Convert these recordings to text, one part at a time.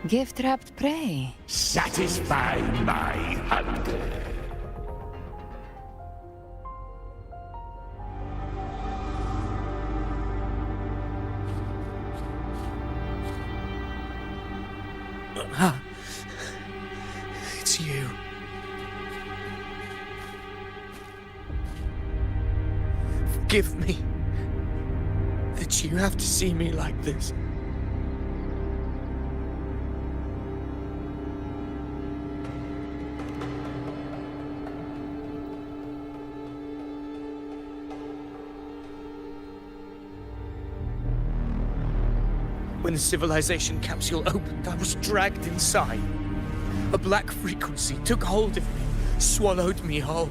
Gift-wrapped prey. Satisfy my hunger. It's you. Forgive me that you have to see me like this. When the civilization capsule opened, I was dragged inside. A black frequency took hold of me, swallowed me whole.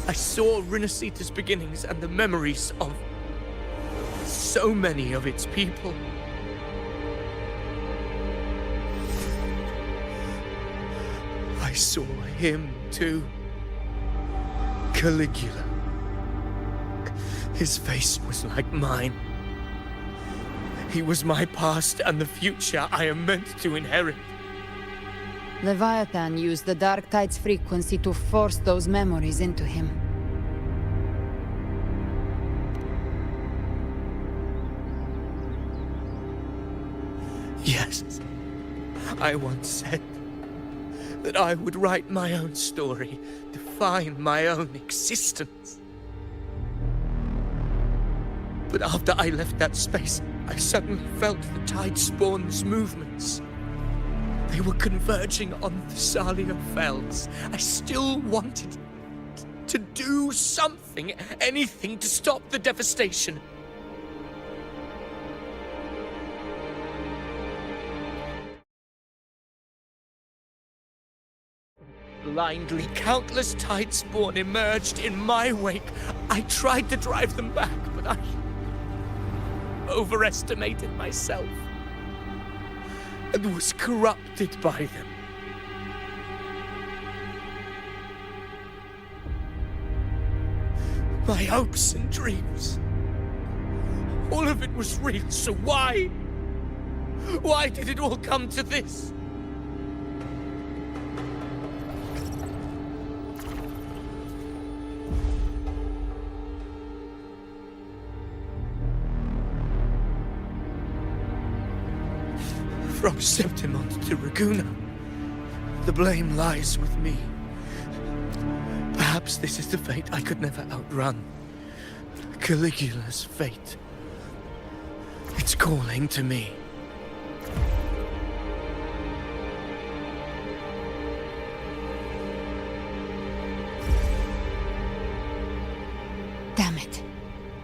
I saw Rinascita's beginnings and the memories of so many of its people. I saw him too. Caligula. His face was like mine. He was my past and the future I am meant to inherit. Leviathan used the Dark Tide's frequency to force those memories into him. Yes, I once said that I would write my own story, define my own existence. But after I left that space, I suddenly felt the Tidespawn's movements. They were converging on the Thalia Fells. I still wanted to do something, anything to stop the devastation. Blindly, countless Tidespawn emerged in my wake. I tried to drive them back, but I overestimated myself and was corrupted by them. My hopes and dreams, all of it was real, so why? Why did it all come to this? From Septimont to Raguna, the blame lies with me. Perhaps this is the fate I could never outrun. Caligula's fate. It's calling to me. Damn it.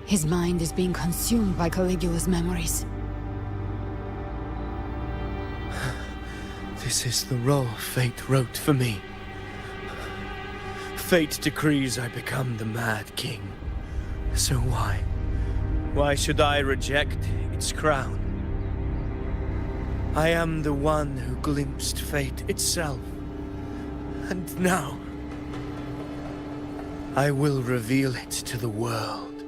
His mind is being consumed by Caligula's memories. This is the role fate wrote for me. Fate decrees I become the Mad King. So why? Why should I reject its crown? I am the one who glimpsed fate itself. And now, I will reveal it to the world.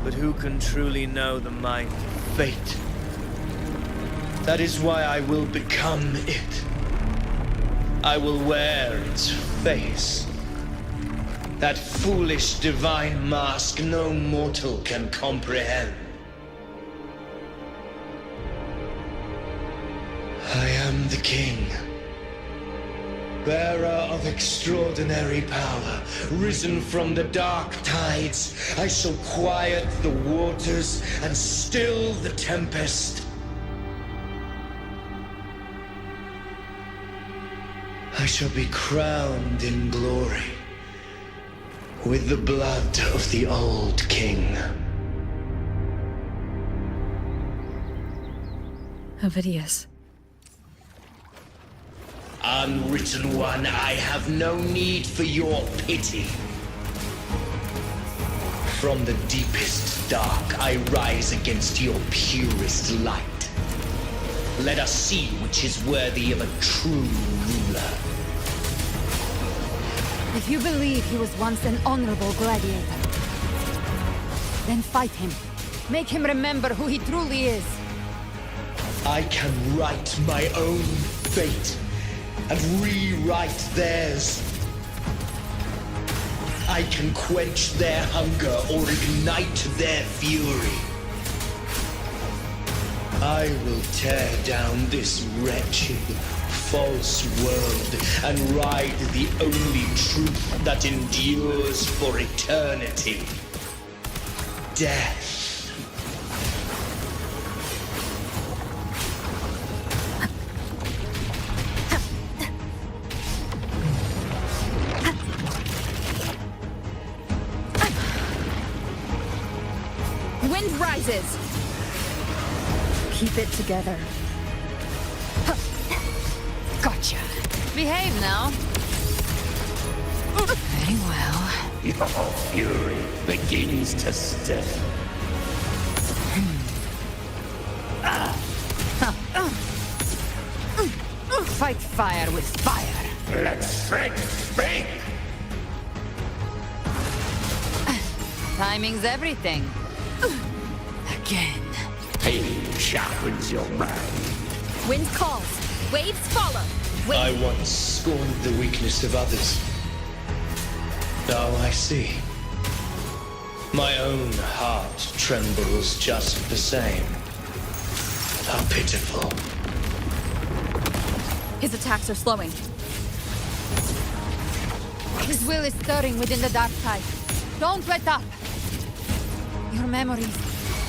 But who can truly know the mind of fate? That is why I will become it. I will wear its face. That foolish divine mask no mortal can comprehend. I am the king, bearer of extraordinary power, risen from the dark tides. I shall quiet the waters and still the tempest. I shall be crowned in glory with the blood of the old king. Ovidius. Unwritten one, I have no need for your pity. From the deepest dark, I rise against your purest light. Let us see which is worthy of a true ruler. If you believe he was once an honorable gladiator, then fight him. Make him remember who he truly is. I can write my own fate and rewrite theirs. I can quench their hunger or ignite their fury. I will tear down this wretched, false world and ride the only truth that endures for eternity. Death. Wind rises. Keep it together. Gotcha. Behave now. Very well. Your fury begins to stir. Fight fire with fire. Let strength speak! Timing's everything. Again. Pain sharpens your mind. Wind calls. Waves follow. I once scorned the weakness of others. Now I see. My own heart trembles just the same. How pitiful. His attacks are slowing. His will is stirring within the dark tide. Don't let up. Your memories,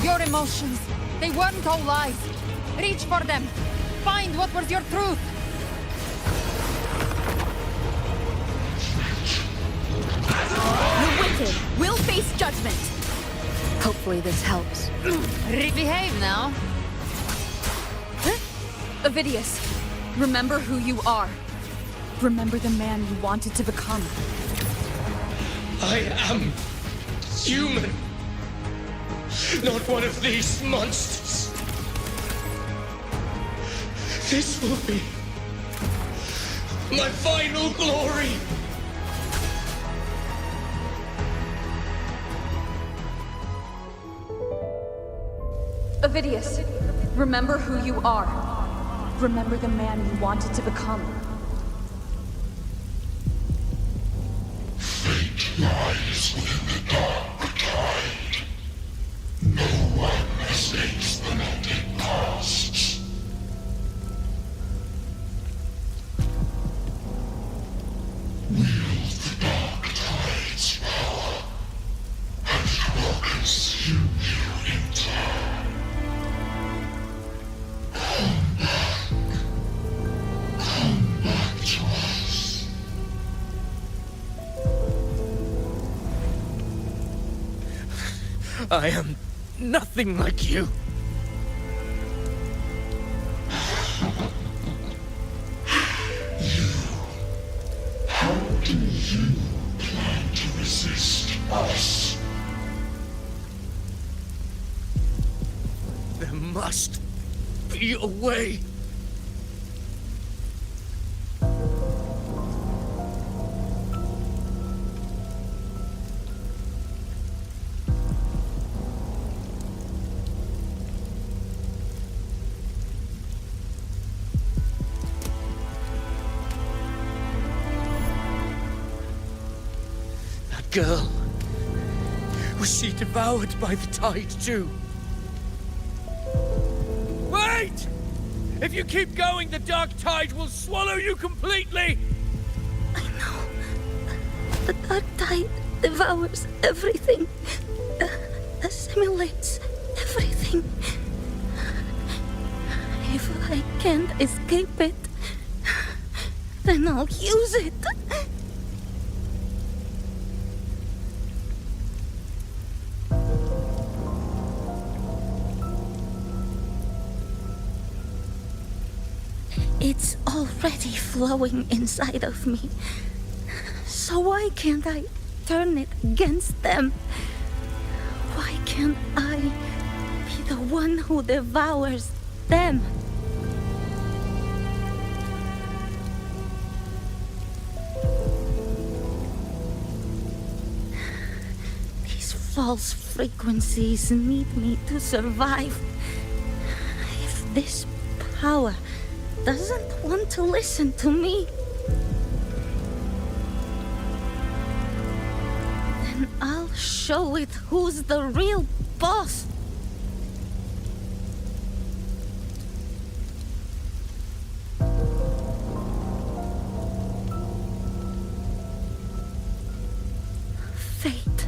your emotions, they weren't all lies. Reach for them. Find what was your truth. The wicked will face judgment. Hopefully this helps. Behave now. Avidius, remember who you are. Remember the man you wanted to become. I am human. Not one of these monsters. This will be my final glory. Avidius, remember who you are. Remember the man you wanted to become. Fate lies within the dark tide. No one escapes the net it casts. Wield the dark tide's power, and it will consume you in turn. Come back to us. I am nothing like you. How do you plan to resist us? There must be a way. That girl, was she devoured by the tide too? Wait! If you keep going, the dark tide will swallow you completely! I know. The dark tide devours everything. Assimilates everything. If I can't escape it, then I'll use it. It's already flowing inside of me. So why can't I turn it against them? Why can't I be the one who devours them? false frequencies need me to survive. If this power doesn't want to listen to me, then I'll show it who's the real boss. Fate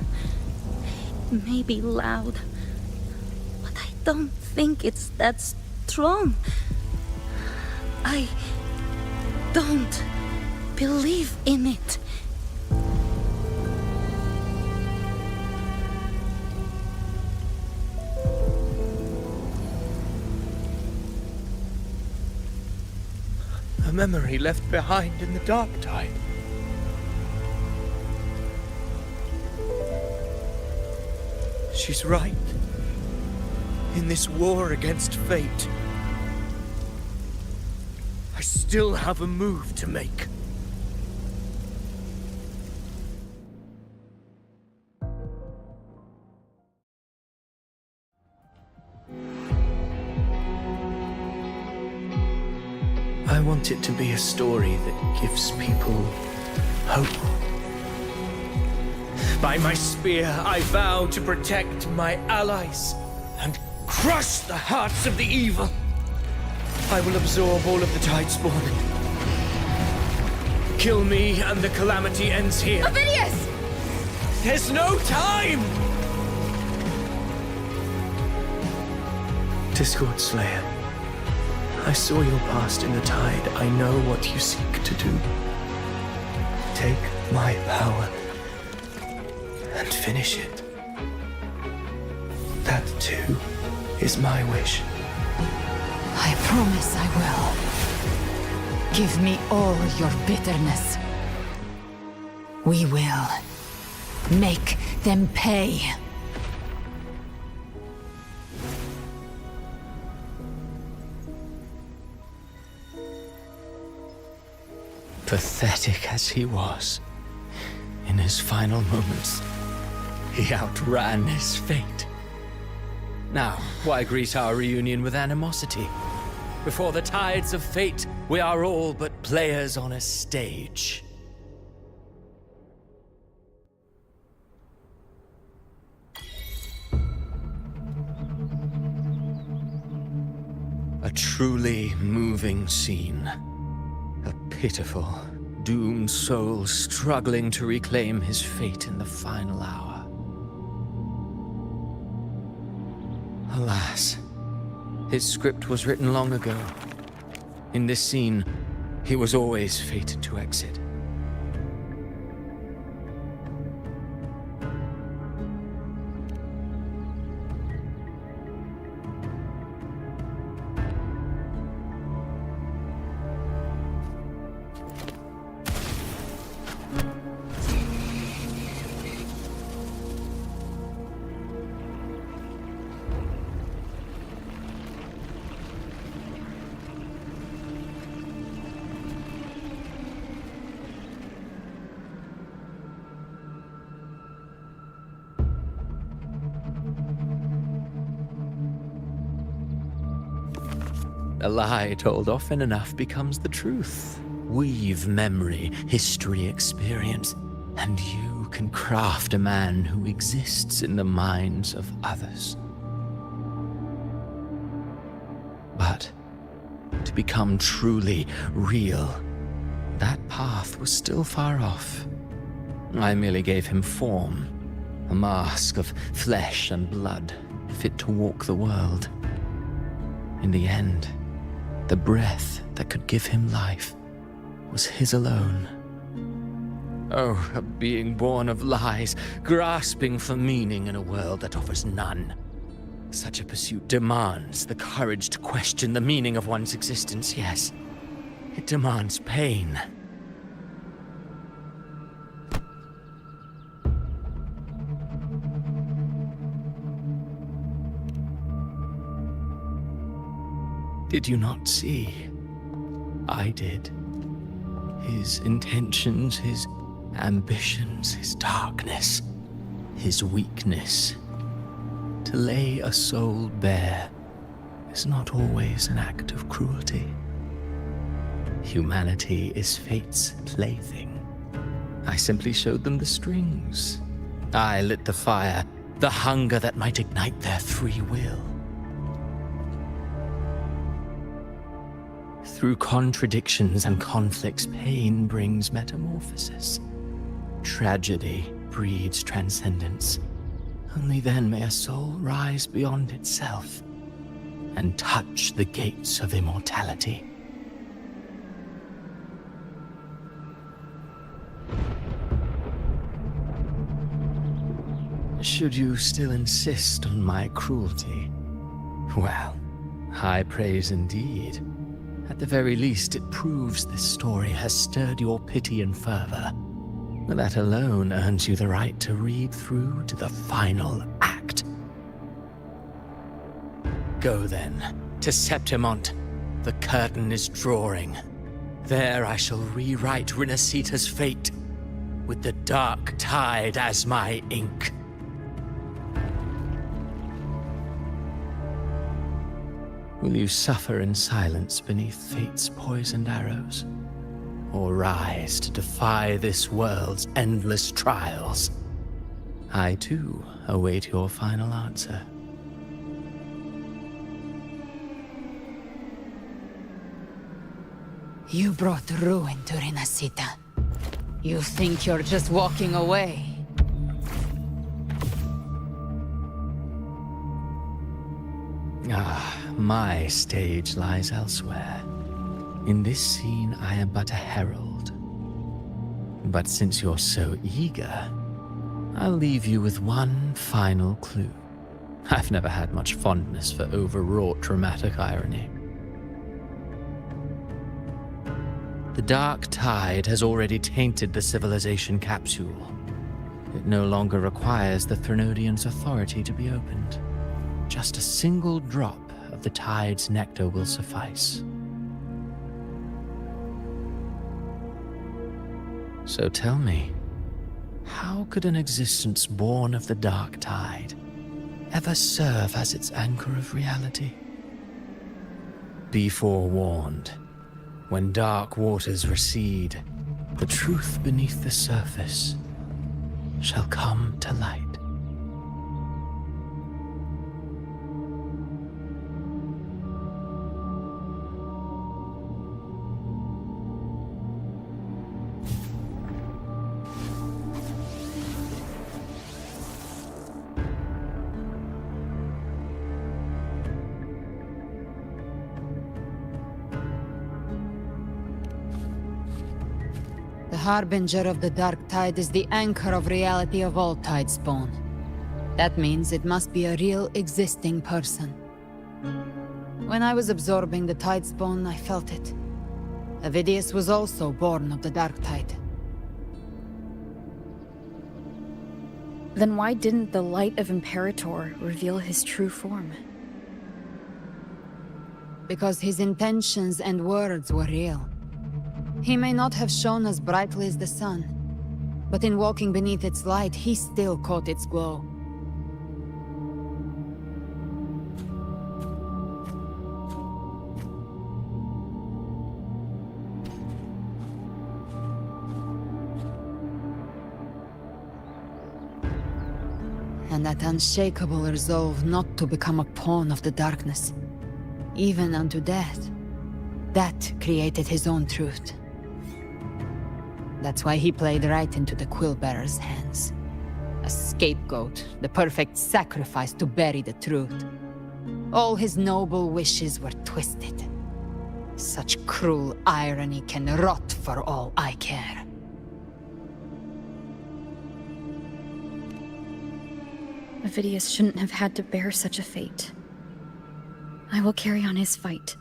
may be loud, but I don't think it's that strong. I don't believe in it. A memory left behind in the dark tide. She's right. In this war against fate, I still have a move to make. I want it to be a story that gives people hope. By my spear, I vow to protect my allies and crush the hearts of the evil. I will absorb all of the Tidespawn. Kill me and the calamity ends here. Ovidius! There's no time! Discord Slayer, I saw your past in the tide. I know what you seek to do. Take my power and finish it. That too is my wish. I promise I will. Give me all your bitterness. We will make them pay. Pathetic as he was, in his final moments, he outran his fate. Now, why greet our reunion with animosity? Before the tides of fate, we are all but players on a stage. A truly moving scene. A pitiful, doomed soul struggling to reclaim his fate in the final hour. Alas, his script was written long ago. In this scene, he was always fated to exit. A lie told often enough becomes the truth. Weave memory, history, experience, and you can craft a man who exists in the minds of others. But to become truly real, that path was still far off. I merely gave him form, a mask of flesh and blood, fit to walk the world. In the end, the breath that could give him life was his alone. Oh, a being born of lies, grasping for meaning in a world that offers none. Such a pursuit demands the courage to question the meaning of one's existence, yes. It demands pain. Did you not see? I did. His intentions, his ambitions, his darkness. his weakness. To lay a soul bare is not always an act of cruelty. Humanity is fate's plaything. I simply showed them the strings. I lit the fire, the hunger that might ignite their free will. Through contradictions and conflicts, pain brings metamorphosis. Tragedy breeds transcendence. Only then may a soul rise beyond itself and touch the gates of immortality. Should you still insist on my cruelty, well, high praise indeed. At the very least, it proves this story has stirred your pity and fervor. That alone earns you the right to read through to the final act. Go then, to Septimont. The curtain is drawing. There I shall rewrite Rinascita's fate, with the dark tide as my ink. Will you suffer in silence beneath fate's poisoned arrows? Or rise to defy this world's endless trials? I too await your final answer. You brought ruin to Rinascita. You think you're just walking away? My stage lies elsewhere. In this scene, I am but a herald. But since you're so eager, I'll leave you with one final clue. I've never had much fondness for overwrought dramatic irony. The dark tide has already tainted the civilization capsule. It no longer requires the Threnodians' authority to be opened. Just a single drop of the tide's nectar will suffice. So tell me, how could an existence born of the dark tide ever serve as its anchor of reality? Be forewarned, when dark waters recede, the truth beneath the surface shall come to light. The Harbinger of the Dark Tide is the anchor of reality of all Tidespawn. That means it must be a real existing person. When I was absorbing the Tidespawn, I felt it. Avidius was also born of the Dark Tide. Then why didn't the light of Imperator reveal his true form? Because his intentions and words were real. He may not have shone as brightly as the sun, but in walking beneath its light, he still caught its glow. And that unshakable resolve not to become a pawn of the darkness, even unto death, that created his own truth. That's why he played right into the Quillbearer's hands. A scapegoat, the perfect sacrifice to bury the truth. All his noble wishes were twisted. Such cruel irony can rot for all I care. Avidius shouldn't have had to bear such a fate. I will carry on his fight.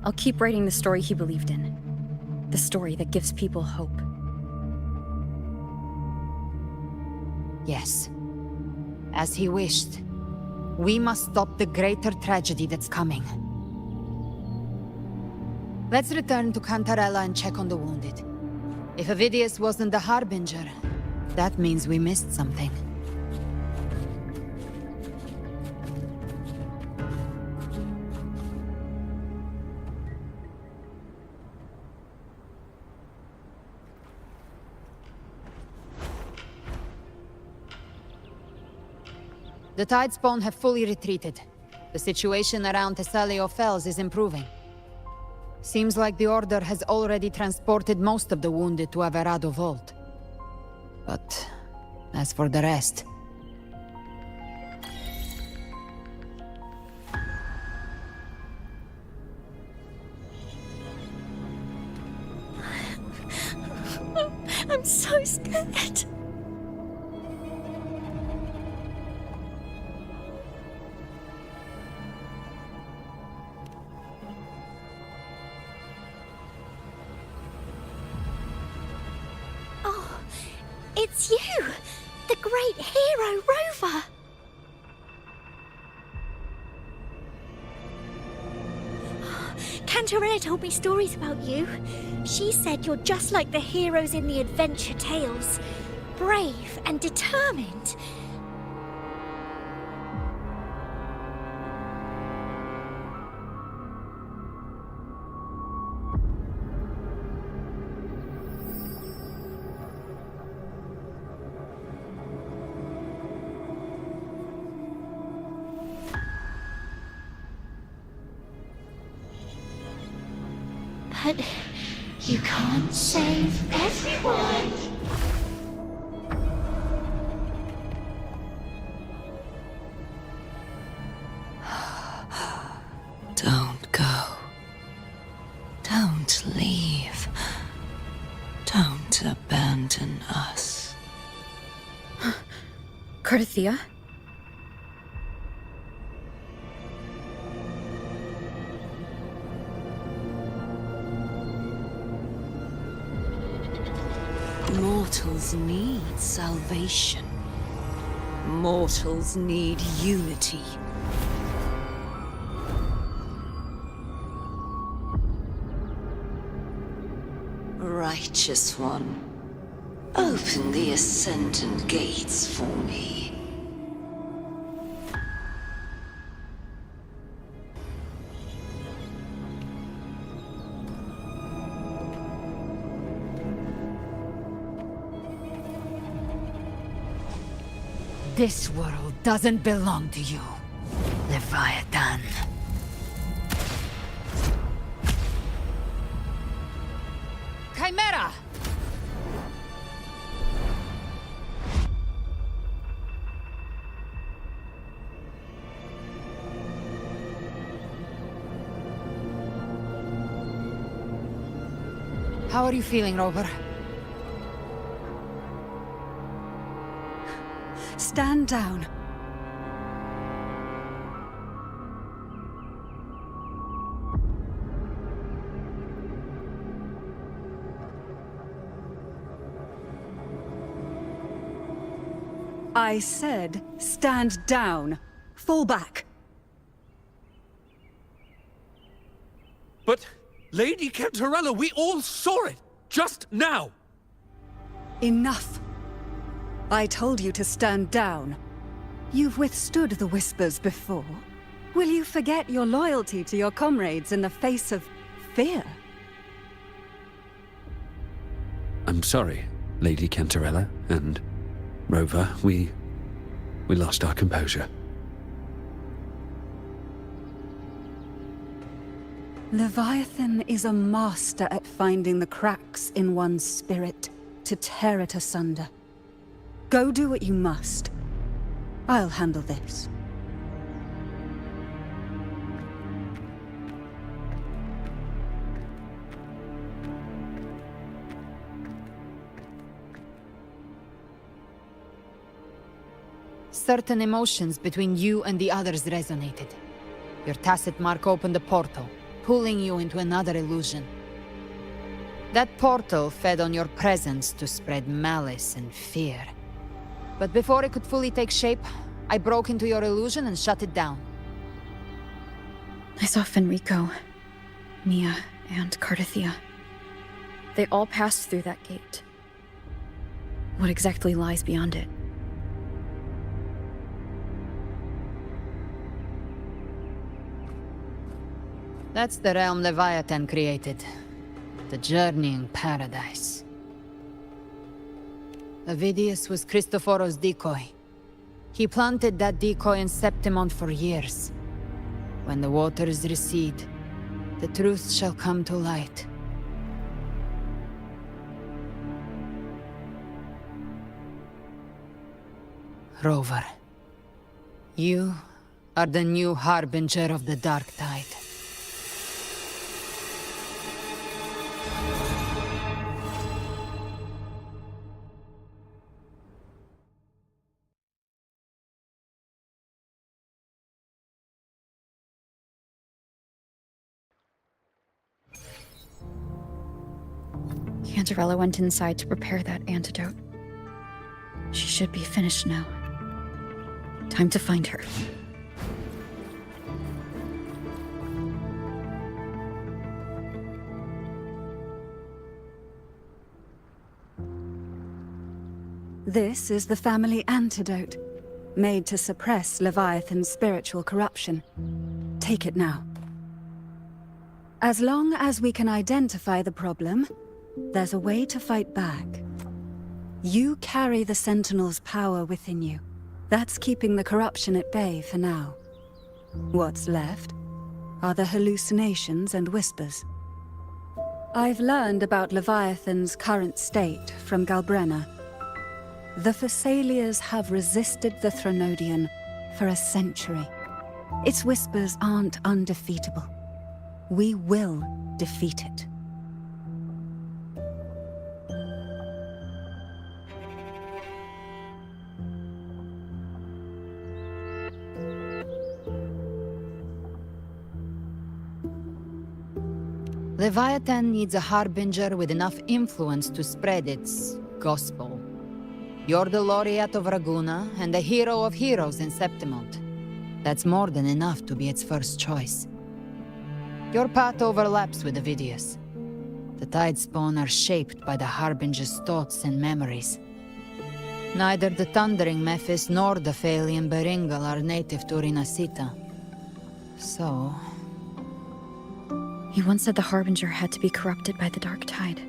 I'll keep writing the story he believed in. The story that gives people hope. Yes. As he wished. We must stop the greater tragedy that's coming. Let's return to Cantarella and check on the wounded. If Avidius wasn't the Harbinger, that means we missed something. The Tidespawn have fully retreated. The situation around Thessalio Fells is improving. Seems like the Order has already transported most of the wounded to Averado Vault. But as for the rest... I'm so scared. Oh, it's you! The great hero, Rover! Cantarella told me stories about you. She said you're just like the heroes in the adventure tales. Brave and determined. But you can't save everyone. Don't go. Don't leave. Don't abandon us. Carthea? Mortals need salvation. Mortals need unity. Righteous One, open the Ascendant Gates for me. This world doesn't belong to you, Leviathan. Chimera! How are you feeling, Rover? Stand down. I said, stand down. Fall back. But, Lady Cantarella, we all saw it! Just now! Enough. I told you to stand down. You've withstood the whispers before. Will you forget your loyalty to your comrades in the face of fear? I'm sorry, Lady Cantarella and Rover. We lost our composure. Leviathan is a master at finding the cracks in one's spirit to tear it asunder. Go do what you must. I'll handle this. Certain emotions between you and the others resonated. Your tacit mark opened a portal, pulling you into another illusion. That portal fed on your presence to spread malice and fear. But before it could fully take shape, I broke into your illusion and shut it down. I saw Fenrico, Mia, and Carthea. They all passed through that gate. What exactly lies beyond it? That's the realm Leviathan created. The journeying paradise. Avidius was Cristoforo's decoy. He planted that decoy in Septimont for years. When the waters recede, the truth shall come to light. Rover, you are the new harbinger of the Dark Tide. Cantarella went inside to prepare that antidote. She should be finished now. Time to find her. This is the family antidote, made to suppress Leviathan's spiritual corruption. Take it now. As long as we can identify the problem, there's a way to fight back. You carry the Sentinel's power within you. That's keeping the corruption at bay for now. What's left are the hallucinations and whispers. I've learned about Leviathan's current state from Galbrenna. The Thessalians have resisted the Threnodian for a century. Its whispers aren't undefeatable. We will defeat it. Leviathan needs a harbinger with enough influence to spread its gospel. You're the laureate of Raguna and the hero of heroes in Septimont. That's more than enough to be its first choice. Your path overlaps with Ovidius. The Tidespawn are shaped by the harbinger's thoughts and memories. Neither the Thundering Mephis nor the Phalian Beringal are native to Rinascita. So... You once said the Harbinger had to be corrupted by the Dark Tide.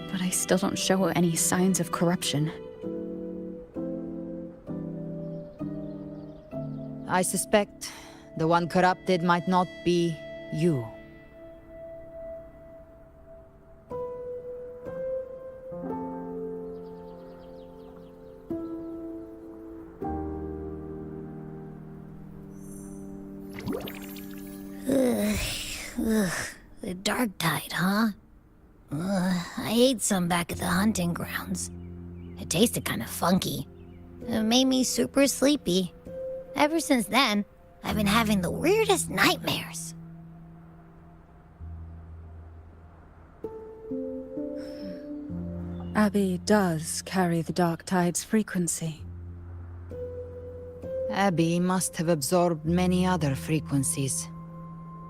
But I still don't show any signs of corruption. I suspect the one corrupted might not be you. The Dark Tide, huh? I ate some back at the hunting grounds. It tasted kind of funky. It made me super sleepy. Ever since then, I've been having the weirdest nightmares. Abby does carry the Dark Tide's frequency. Abby must have absorbed many other frequencies.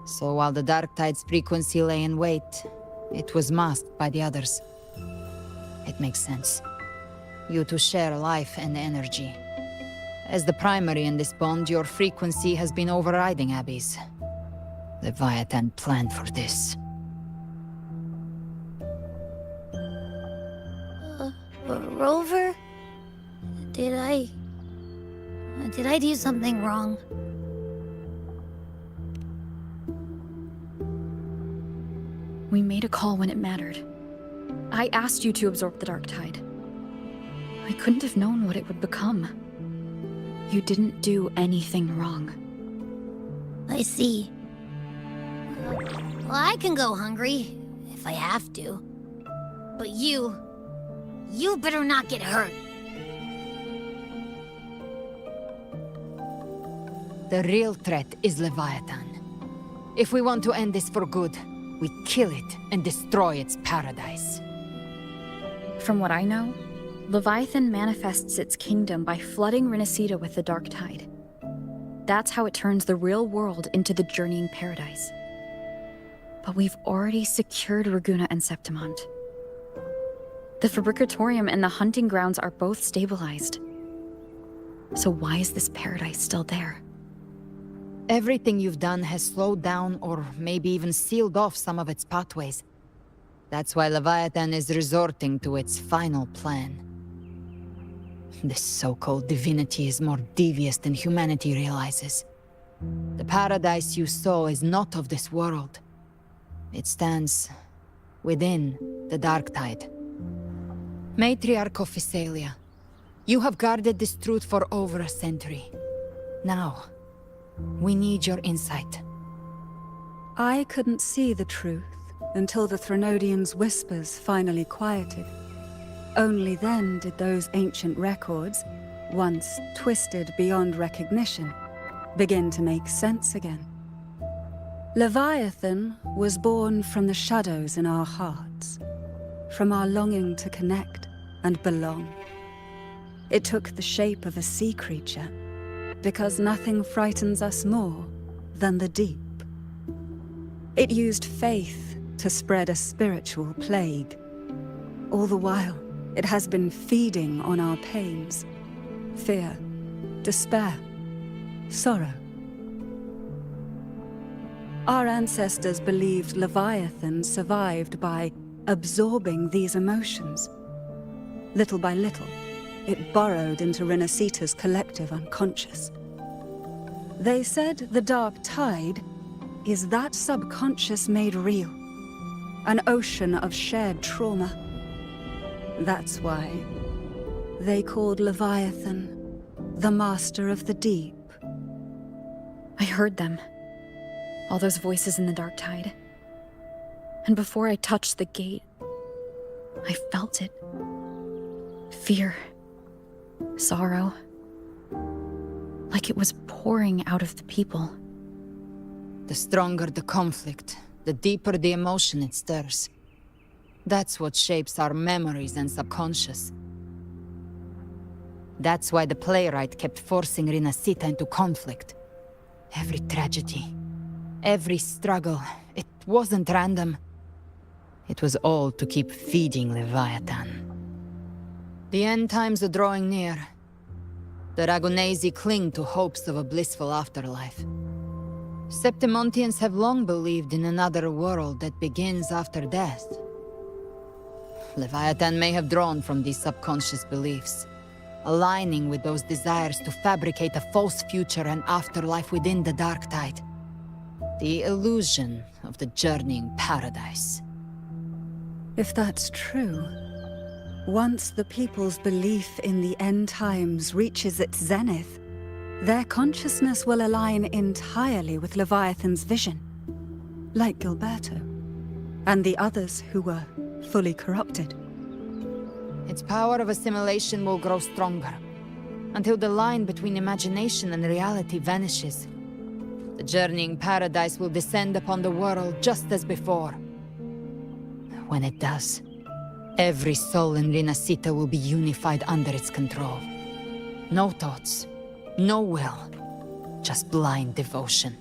So while the Dark Tide's frequency lay in wait, it was masked by the others. It makes sense. You two share life and energy. As the primary in this bond, your frequency has been overriding Abby's. Leviathan planned for this. Rover? Did I do something wrong? We made a call when it mattered. I asked you to absorb the Dark Tide. I couldn't have known what it would become. You didn't do anything wrong. I see. Well, I can go hungry, if I have to. But you better not get hurt. The real threat is Leviathan. If we want to end this for good, we kill it and destroy its paradise. From what I know, Leviathan manifests its kingdom by flooding Rinascita with the Dark Tide. That's how it turns the real world into the journeying paradise. But we've already secured Raguna and Septimont. The Fabricatorium and the hunting grounds are both stabilized. So why is this paradise still there? Everything you've done has slowed down or maybe even sealed off some of its pathways. That's why Leviathan is resorting to its final plan. This so-called divinity is more devious than humanity realizes. The paradise you saw is not of this world. It stands within the dark tide. Matriarch of Physalia, you have guarded this truth for over a century. Now, we need your insight. I couldn't see the truth until the Threnodians' whispers finally quieted. Only then did those ancient records, once twisted beyond recognition, begin to make sense again. Leviathan was born from the shadows in our hearts, from our longing to connect and belong. It took the shape of a sea creature, because nothing frightens us more than the deep. It used faith to spread a spiritual plague. All the while, it has been feeding on our pains, fear, despair, sorrow. Our ancestors believed Leviathan survived by absorbing these emotions. Little by little, it burrowed into Rinascita's collective unconscious. They said the dark tide is that subconscious made real, an ocean of shared trauma. That's why they called Leviathan the Master of the Deep. I heard them. All those voices in the dark tide. And before I touched the gate, I felt it. Fear. Sorrow. Like it was pouring out of the people. The stronger the conflict, the deeper the emotion it stirs. That's what shapes our memories and subconscious. That's why the playwright kept forcing Rinascita into conflict. Every tragedy, every struggle, it wasn't random. It was all to keep feeding Leviathan. The end times are drawing near. The Ragonesi cling to hopes of a blissful afterlife. Septimontians have long believed in another world that begins after death. Leviathan may have drawn from these subconscious beliefs, aligning with those desires to fabricate a false future and afterlife within the dark tide. The illusion of the journeying paradise. If that's true, once the people's belief in the end times reaches its zenith, their consciousness will align entirely with Leviathan's vision, like Gilberto, and the others who were fully corrupted. Its power of assimilation will grow stronger, until the line between imagination and reality vanishes. The journeying paradise will descend upon the world just as before. When it does, every soul in Rinascita will be unified under its control. No thoughts, no will, just blind devotion.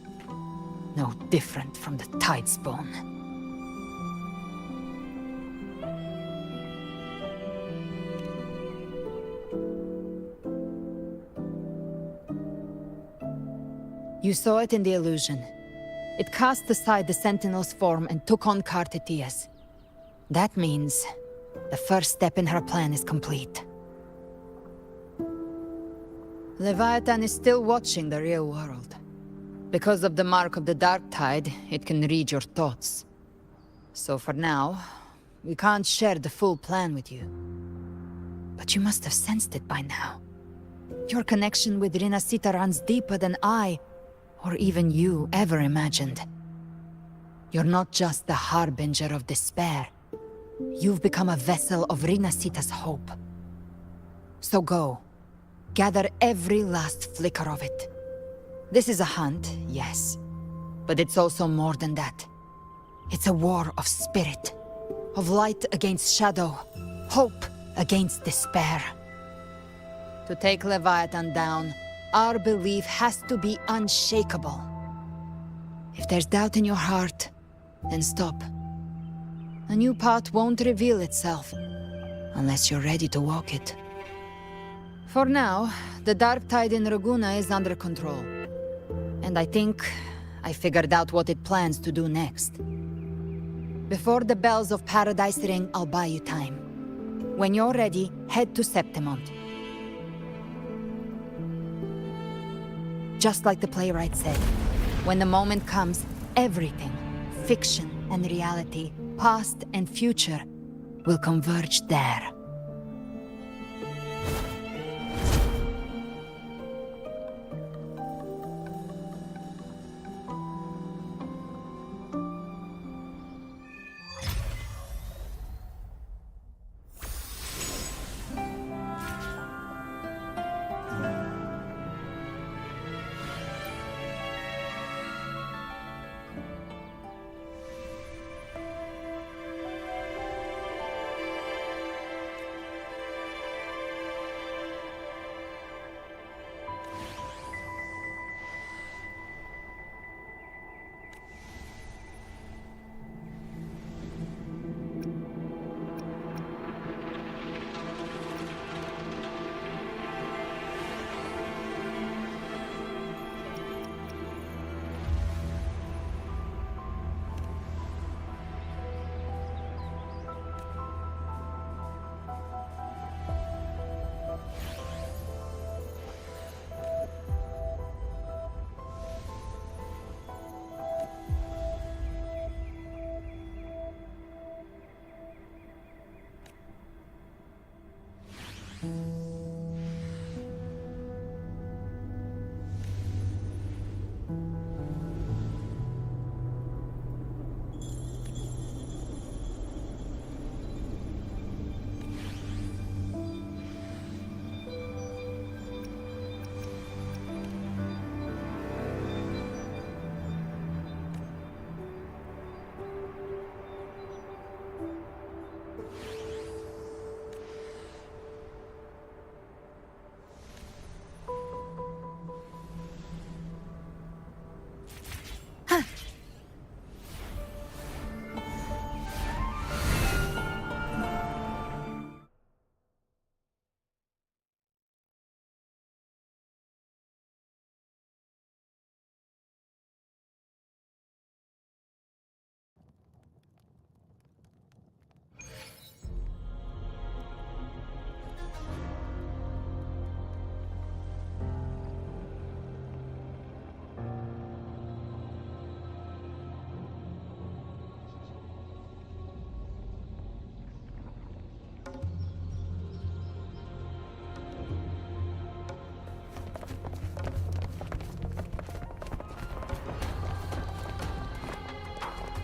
No different from the Tidespawn. You saw it in the illusion. It cast aside the Sentinel's form and took on Cartetias. That means the first step in her plan is complete. Leviathan is still watching the real world. Because of the mark of the dark tide, it can read your thoughts. So for now, we can't share the full plan with you. But you must have sensed it by now. Your connection with Rinascita runs deeper than I, or even you, ever imagined. You're not just the harbinger of despair. You've become a vessel of Rinascita's hope. So go. Gather every last flicker of it. This is a hunt, yes. But it's also more than that. It's a war of spirit. Of light against shadow. Hope against despair. To take Leviathan down, our belief has to be unshakable. If there's doubt in your heart, then stop. A new path won't reveal itself, unless you're ready to walk it. For now, the dark tide in Raguna is under control. And I think I figured out what it plans to do next. Before the bells of Paradise ring, I'll buy you time. When you're ready, head to Septimont. Just like the playwright said, when the moment comes, everything, fiction and reality, past and future, will converge there.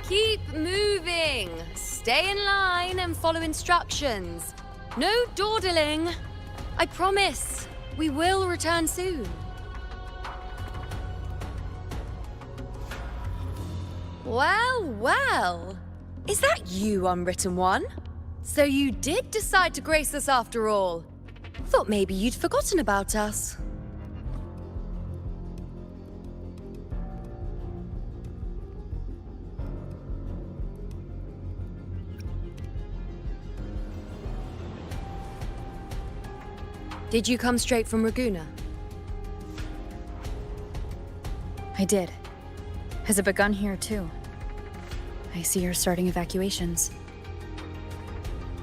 Keep moving. Stay in line and follow instructions. No dawdling. I promise, we will return soon. Well, well. Is that you, Unwritten One? So you did decide to grace us after all. Thought maybe you'd forgotten about us. Did you come straight from Raguna? I did. Has it begun here, too? I see you're starting evacuations.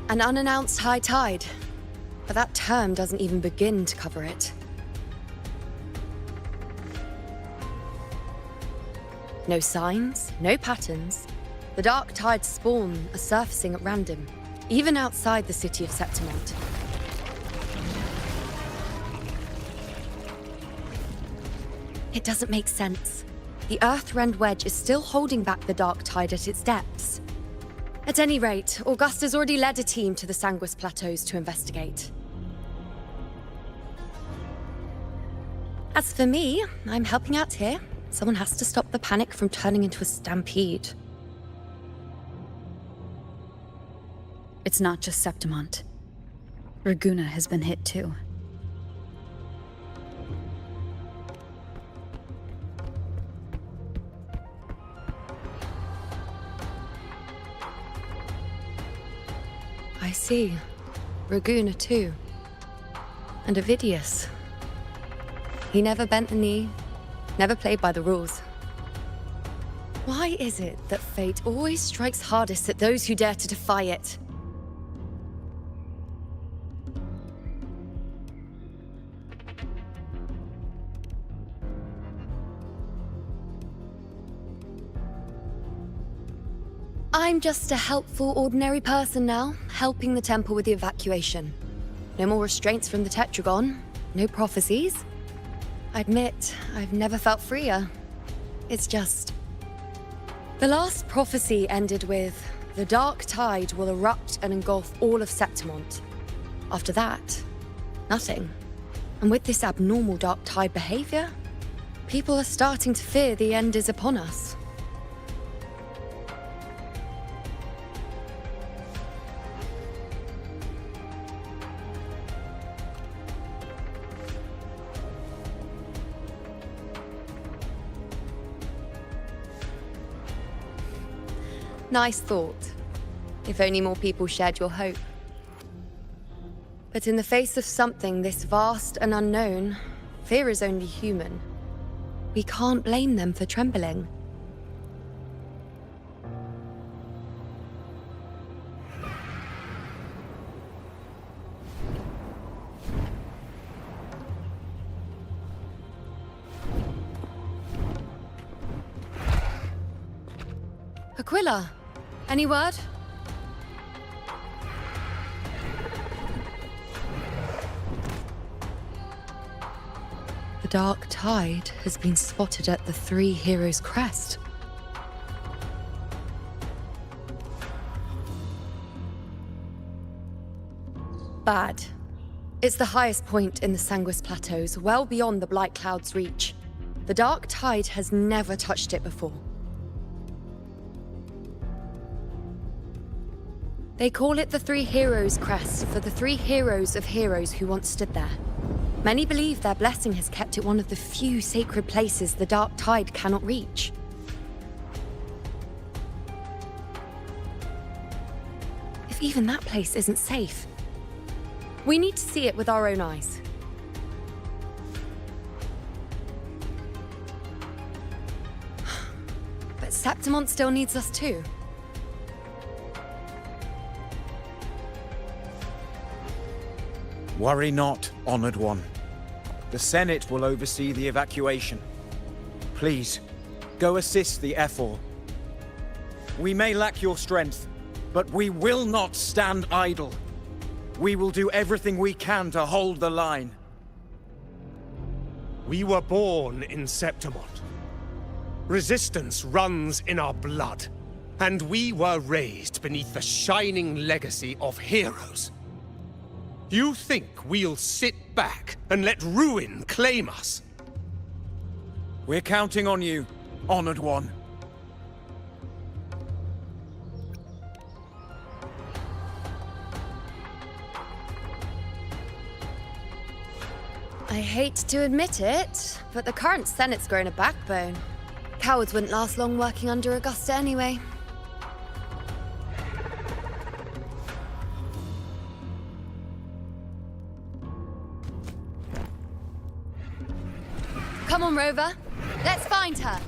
An unannounced high tide. But that term doesn't even begin to cover it. No signs, no patterns. The dark tide's spawn are surfacing at random, even outside the city of Septimont. It doesn't make sense. The Earthrend Wedge is still holding back the dark tide at its depths. At any rate, Augusta's already led a team to the Sanguis Plateaus to investigate. As for me, I'm helping out here. Someone has to stop the panic from turning into a stampede. It's not just Septimont. Raguna has been hit too. I see. Raguna too. And Ovidius. He never bent the knee, never played by the rules. Why is it that fate always strikes hardest at those who dare to defy it? I'm just a helpful, ordinary person now, helping the temple with the evacuation. No more restraints from the Tetragon, no prophecies. I admit, I've never felt freer. It's just... The last prophecy ended with, the dark tide will erupt and engulf all of Septimont. After that, nothing. And with this abnormal dark tide behavior, people are starting to fear the end is upon us. Nice thought. If only more people shared your hope. But in the face of something this vast and unknown, fear is only human. We can't blame them for trembling. Aquila, any word? The dark tide has been spotted at the Three Heroes' Crest. Bad. It's the highest point in the Sanguis Plateaus, well beyond the Blight Cloud's reach. The dark tide has never touched it before. They call it the Three Heroes' Crest for the three heroes of heroes who once stood there. Many believe their blessing has kept it one of the few sacred places the dark tide cannot reach. If even that place isn't safe, we need to see it with our own eyes. But Septimont still needs us too. Worry not, Honored One. The Senate will oversee the evacuation. Please, go assist the Ephor. We may lack your strength, but we will not stand idle. We will do everything we can to hold the line. We were born in Septimont. Resistance runs in our blood, and we were raised beneath the shining legacy of heroes. You think we'll sit back and let ruin claim us? We're counting on you, Honored One. I hate to admit it, but the current Senate's grown a backbone. Cowards wouldn't last long working under Augusta anyway. Come on, Rover. Let's find her.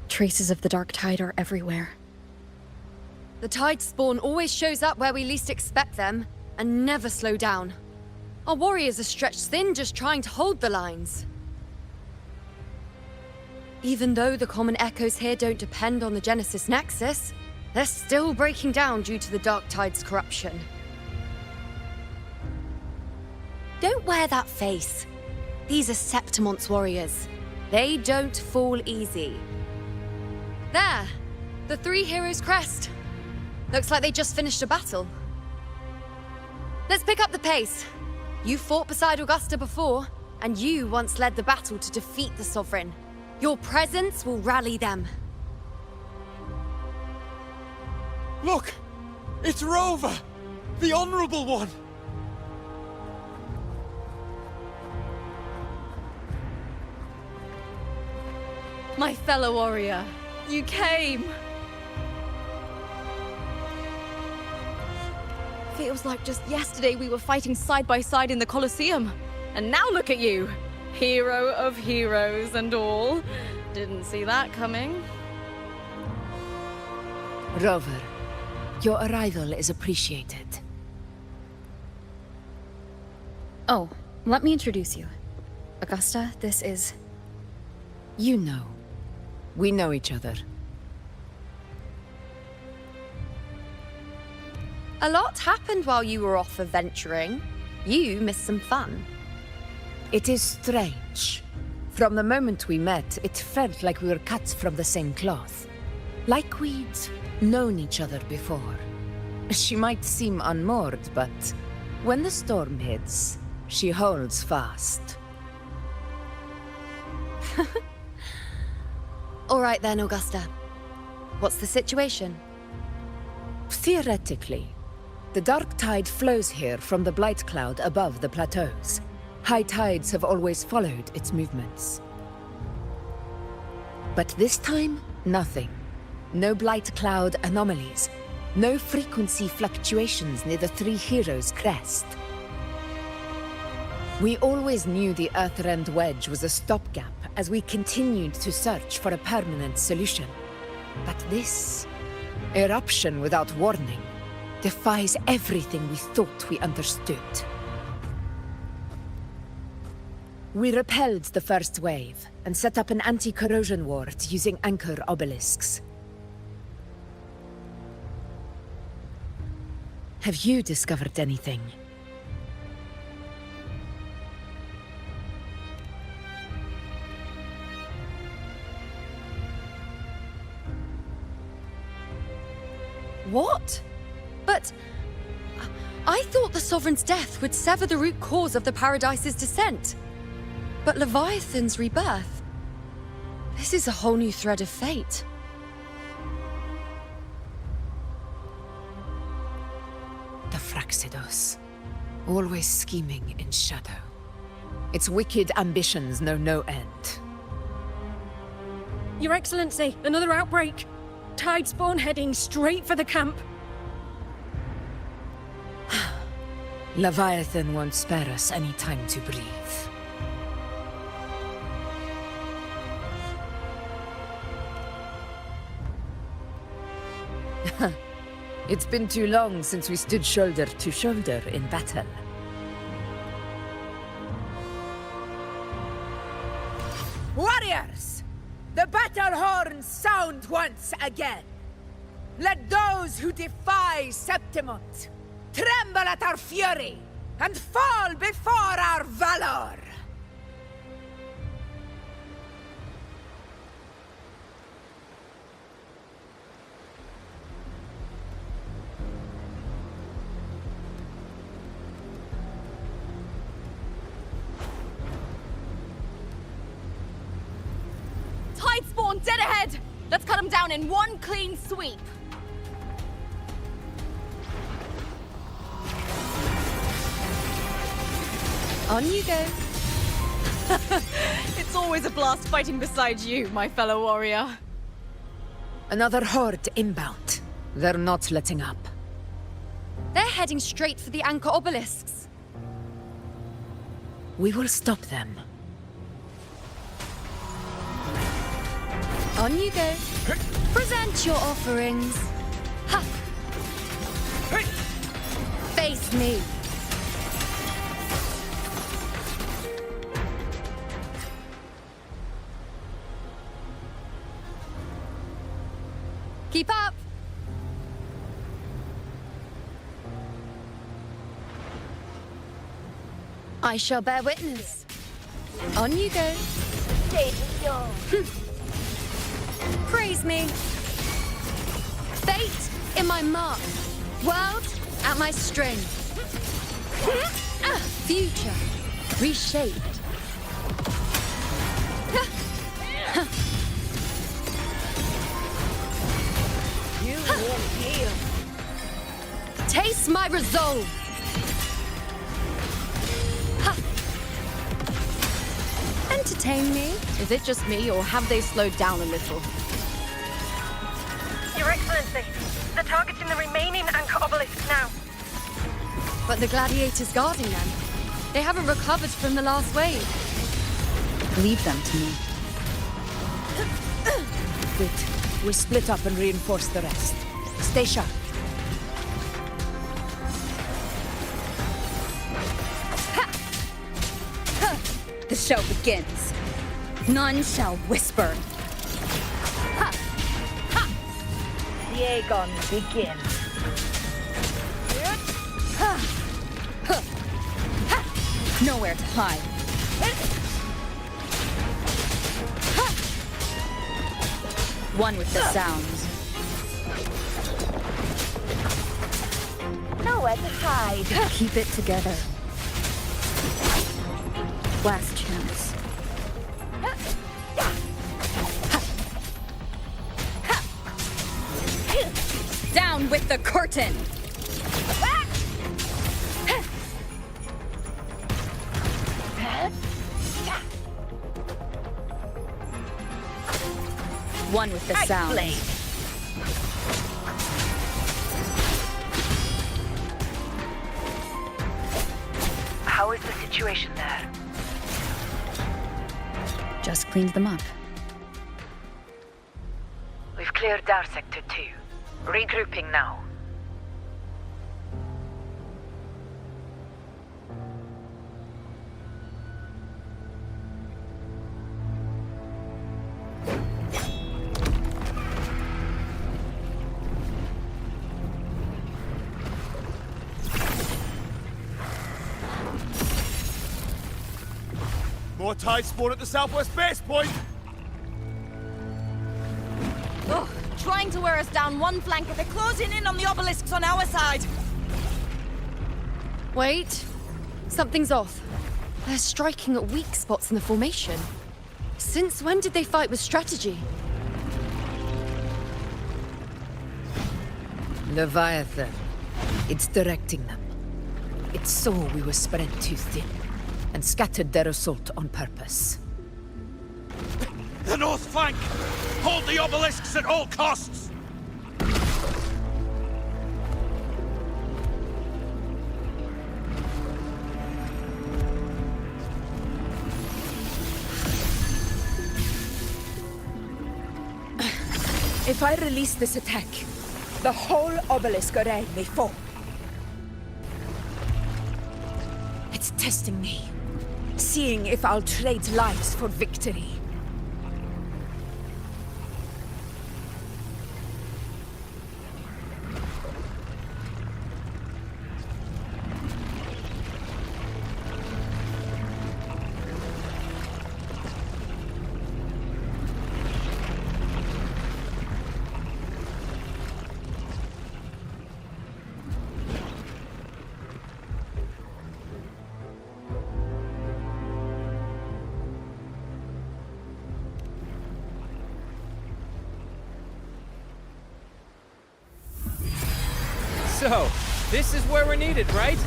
Traces of the dark tide are everywhere. The tide spawn always shows up where we least expect them, and never slow down. Our warriors are stretched thin just trying to hold the lines. Even though the common echoes here don't depend on the Genesis Nexus, they're still breaking down due to the dark tide's corruption. Don't wear that face. These are Septimont's warriors. They don't fall easy. There! The Three Heroes' Crest. Looks like they just finished a battle. Let's pick up the pace. You fought beside Augusta before, and you once led the battle to defeat the Sovereign. Your presence will rally them. Look! It's Rover! The Honorable One! My fellow warrior, you came! Feels like just yesterday we were fighting side by side in the Colosseum. And now look at you! Hero of heroes and all. Didn't see that coming. Rover, your arrival is appreciated. Oh, let me introduce you. Augusta, this is... You know. We know each other. A lot happened while you were off adventuring. You missed some fun. It is strange. From the moment we met, it felt like we were cut from the same cloth. Like we'd known each other before. She might seem unmoored, but when the storm hits, she holds fast. All right then, Augusta. What's the situation? Theoretically, the dark tide flows here from the blight cloud above the plateaus. High tides have always followed its movements. But this time, nothing. No blight cloud anomalies. No frequency fluctuations near the Three Heroes crest. We always knew the Earthrend Wedge was a stopgap as we continued to search for a permanent solution. But this eruption without warning defies everything we thought we understood. We repelled the first wave and set up an anti-corrosion ward using anchor obelisks. Have you discovered anything? What? But... I thought the Sovereign's death would sever the root cause of the Paradise's descent. But Leviathan's rebirth... This is a whole new thread of fate. The Fraxidos. Always scheming in shadow. Its wicked ambitions know no end. Your Excellency, another outbreak! Tide spawn heading straight for the camp. Leviathan won't spare us any time to breathe. It's been too long since we stood shoulder to shoulder in battle. Warriors! The battle horns sound once again! Let those who defy Septimont tremble at our fury and fall before our valor! Tide spawn dead ahead! Let's cut them down in one clean sweep. On you go. It's always a blast fighting beside you, my fellow warrior. Another horde inbound. They're not letting up. They're heading straight for the anchor obelisks. We will stop them. On you go. Present your offerings. Ha! Face me. Keep up! I shall bear witness. On you go. Praise me. Fate in my mark. World at my string. Future reshaped. You won't heal. Taste my resolve. And entertain me? Is it just me, or have they slowed down a little? Your Excellency, the target's in the remaining anchor obelisks now. But the gladiators guarding them, they haven't recovered from the last wave. Leave them to me. Good. We'll split up and reinforce the rest. Stay sharp. The show begins. None shall whisper. The Aegon begins. Nowhere to hide. One with the sounds. Nowhere to hide. Keep it together. Last chance. Down with the curtain! One with the sound. How is the situation there? Just cleaned them up. We've cleared our Sector 2. Regrouping now. More tide spawn at the southwest base point! Ugh, trying to wear us down one flank, but they're closing in on the obelisks on our side. Wait. Something's off. They're striking at weak spots in the formation. Since when did they fight with strategy? Leviathan. It's directing them. It saw we were spread too thin, and scattered their assault on purpose. The north flank! Hold the obelisks at all costs! If I release this attack, the whole obelisk array may fall. It's testing me, seeing if I'll trade lives for victory. So, this is where we're needed, right?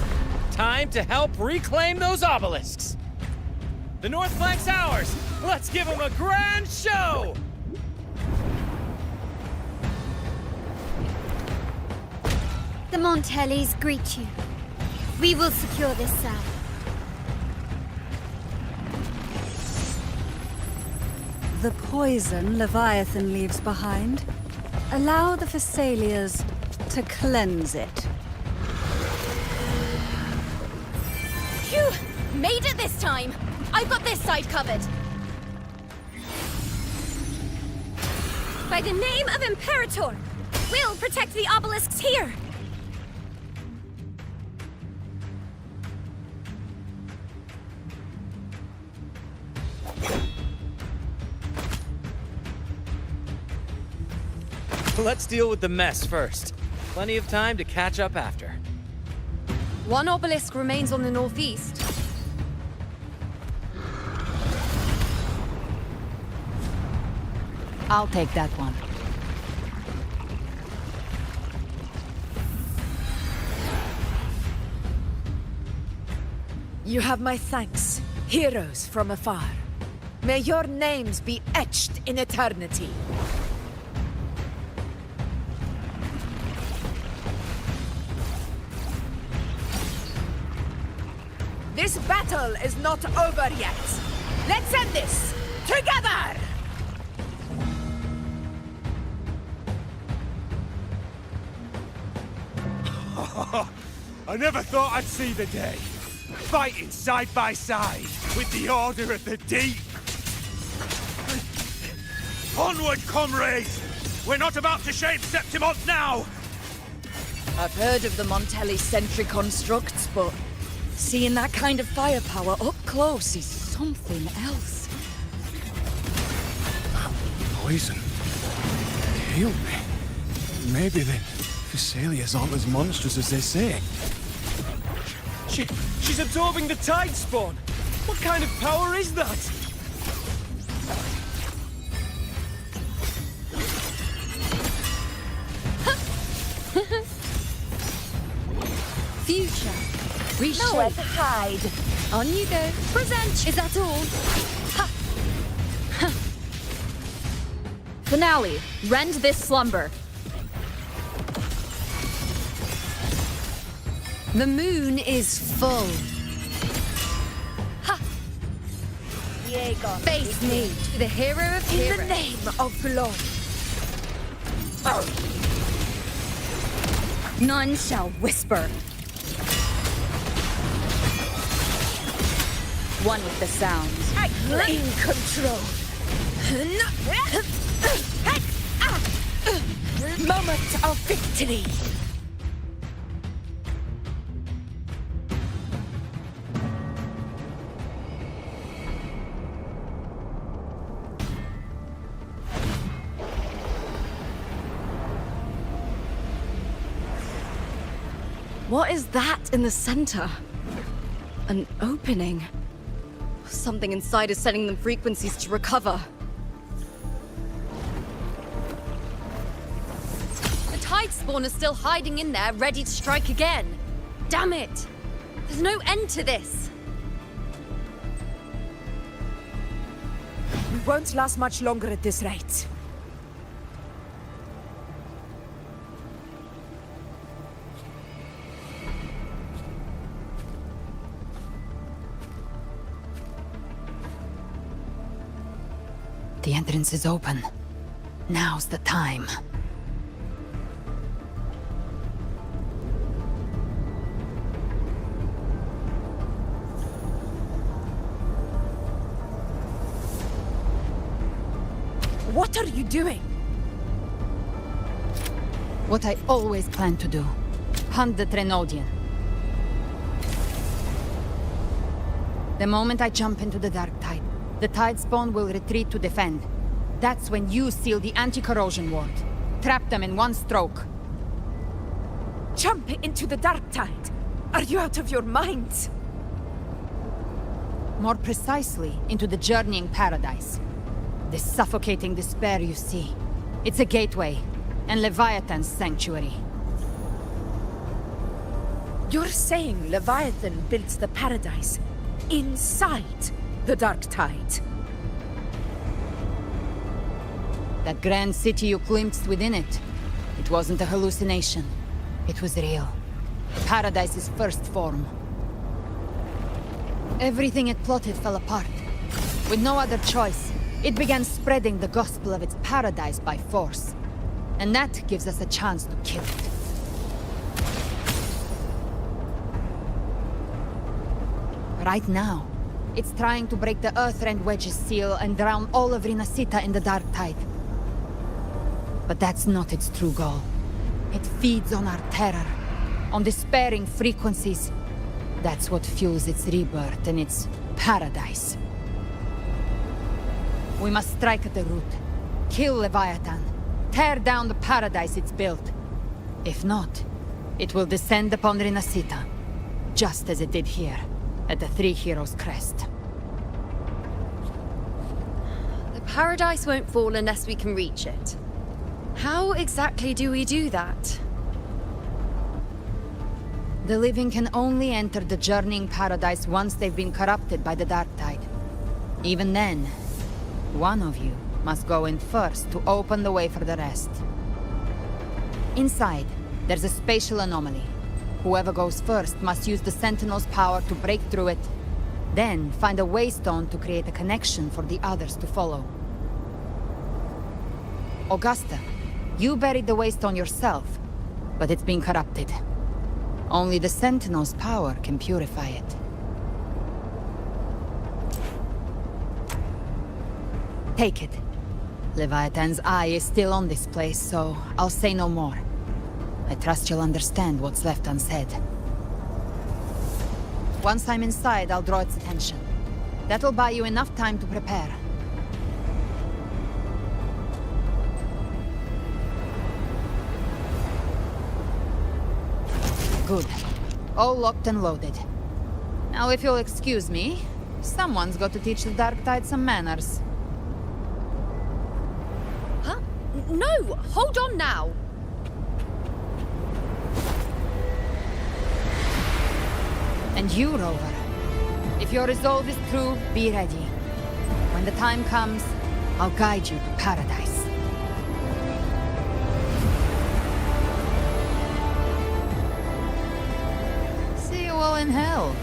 Time to help reclaim those obelisks. The north flank's ours. Let's give them a grand show! The Montellis greet you. We will secure this cell. The poison Leviathan leaves behind, allow the Thessalians to cleanse it. Phew! Made it this time! I've got this side covered! By the name of Imperator, we'll protect the obelisks here! Let's deal with the mess first. Plenty of time to catch up after. One obelisk remains on the northeast. I'll take that one. You have my thanks, heroes from afar. May your names be etched in eternity. This battle is not over yet. Let's end this together! I never thought I'd see the day. Fighting side by side with the Order of the Deep. Onward, comrades! We're not about to shape Septimont now! I've heard of the Montelli sentry constructs, but seeing that kind of firepower up close is something else. Poison. Healed me. Maybe the Thessalias aren't as monstrous as they say. She's absorbing the tide spawn! What kind of power is that? Future. Reshape. Nowhere to hide. On you go. Present. Is that all? Ha. Ha. Finale. Rend this slumber. The moon is full. Ha! Face me to the hero of heroes. In the name of glory. None shall whisper. One with the sound. I claim control. Moment of victory. What is that in the center? An opening. Something inside is sending them frequencies to recover. The tide spawn is still hiding in there, ready to strike again. Damn it! There's no end to this. We won't last much longer at this rate. The entrance is open. Now's the time. What are you doing? What I always planned to do. Hunt the Trenodian. The moment I jump into the dark tide, the tide spawn will retreat to defend. That's when you seal the anti-corrosion ward. Trap them in one stroke. Jump into the dark tide? Are you out of your mind? More precisely, into the journeying paradise. The suffocating despair you see. It's a gateway, and Leviathan's sanctuary. You're saying Leviathan built the paradise inside the dark tide? That grand city you glimpsed within it, it wasn't a hallucination. It was real. Paradise's first form. Everything it plotted fell apart. With no other choice, it began spreading the gospel of its paradise by force. And that gives us a chance to kill it. Right now, it's trying to break the Earthrend Wedge's seal and drown all of Rinascita in the dark tide. But that's not its true goal. It feeds on our terror, on despairing frequencies. That's what fuels its rebirth and its paradise. We must strike at the root, kill Leviathan, tear down the paradise it's built. If not, it will descend upon Rinascita, just as it did here, at the Three Heroes' Crest. The paradise won't fall unless we can reach it. How exactly do we do that? The living can only enter the journeying paradise once they've been corrupted by the dark tide. Even then, One of you must go in first to open the way for the rest. Inside, there's a spatial anomaly. Whoever goes first must use the Sentinel's power to break through it. Then, find a waystone to create a connection for the others to follow. Augusta, you buried the waystone yourself, but it's been corrupted. Only the Sentinel's power can purify it. Take it. Leviathan's eye is still on this place, so I'll say no more. I trust you'll understand what's left unsaid. Once I'm inside, I'll draw its attention. That'll buy you enough time to prepare. Good. All locked and loaded. Now, if you'll excuse me, someone's got to teach the Dark Tide some manners. Huh? No! Hold on now! And you, Rover. If your resolve is true, be ready. When the time comes, I'll guide you to paradise. See you all in hell.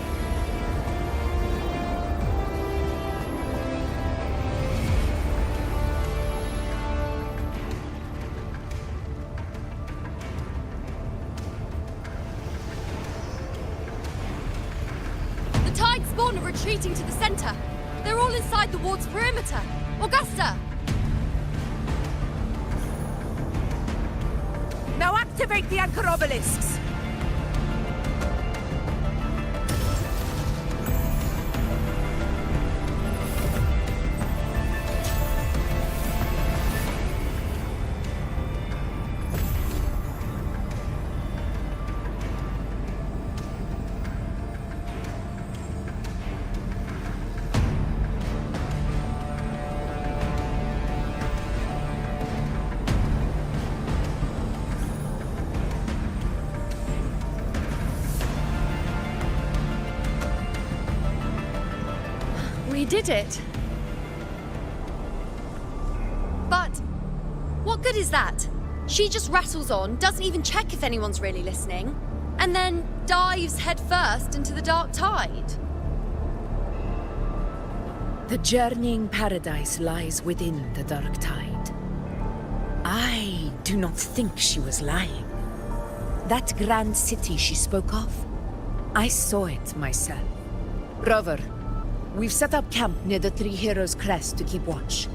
Spawn are retreating to the center. They're all inside the ward's perimeter. Augusta! Now activate the anchor obelisks! We did it. But what good is that? She just rattles on, doesn't even check if anyone's really listening, and then dives headfirst into the dark tide. The journeying paradise lies within the dark tide. I do not think she was lying. That grand city she spoke of, I saw it myself. Rover, we've set up camp near the Three Heroes crest to keep watch.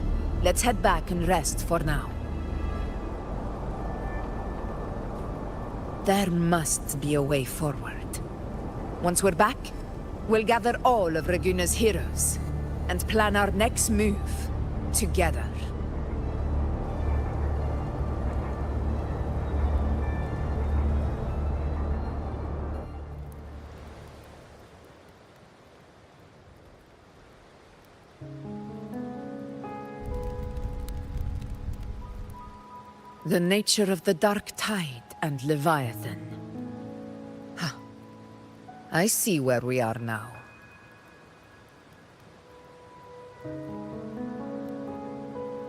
Let's head back and rest for now. There must be a way forward. Once we're back, we'll gather all of Raguna's heroes and plan our next move together. The nature of the Dark Tide and Leviathan. Huh. I see where we are now.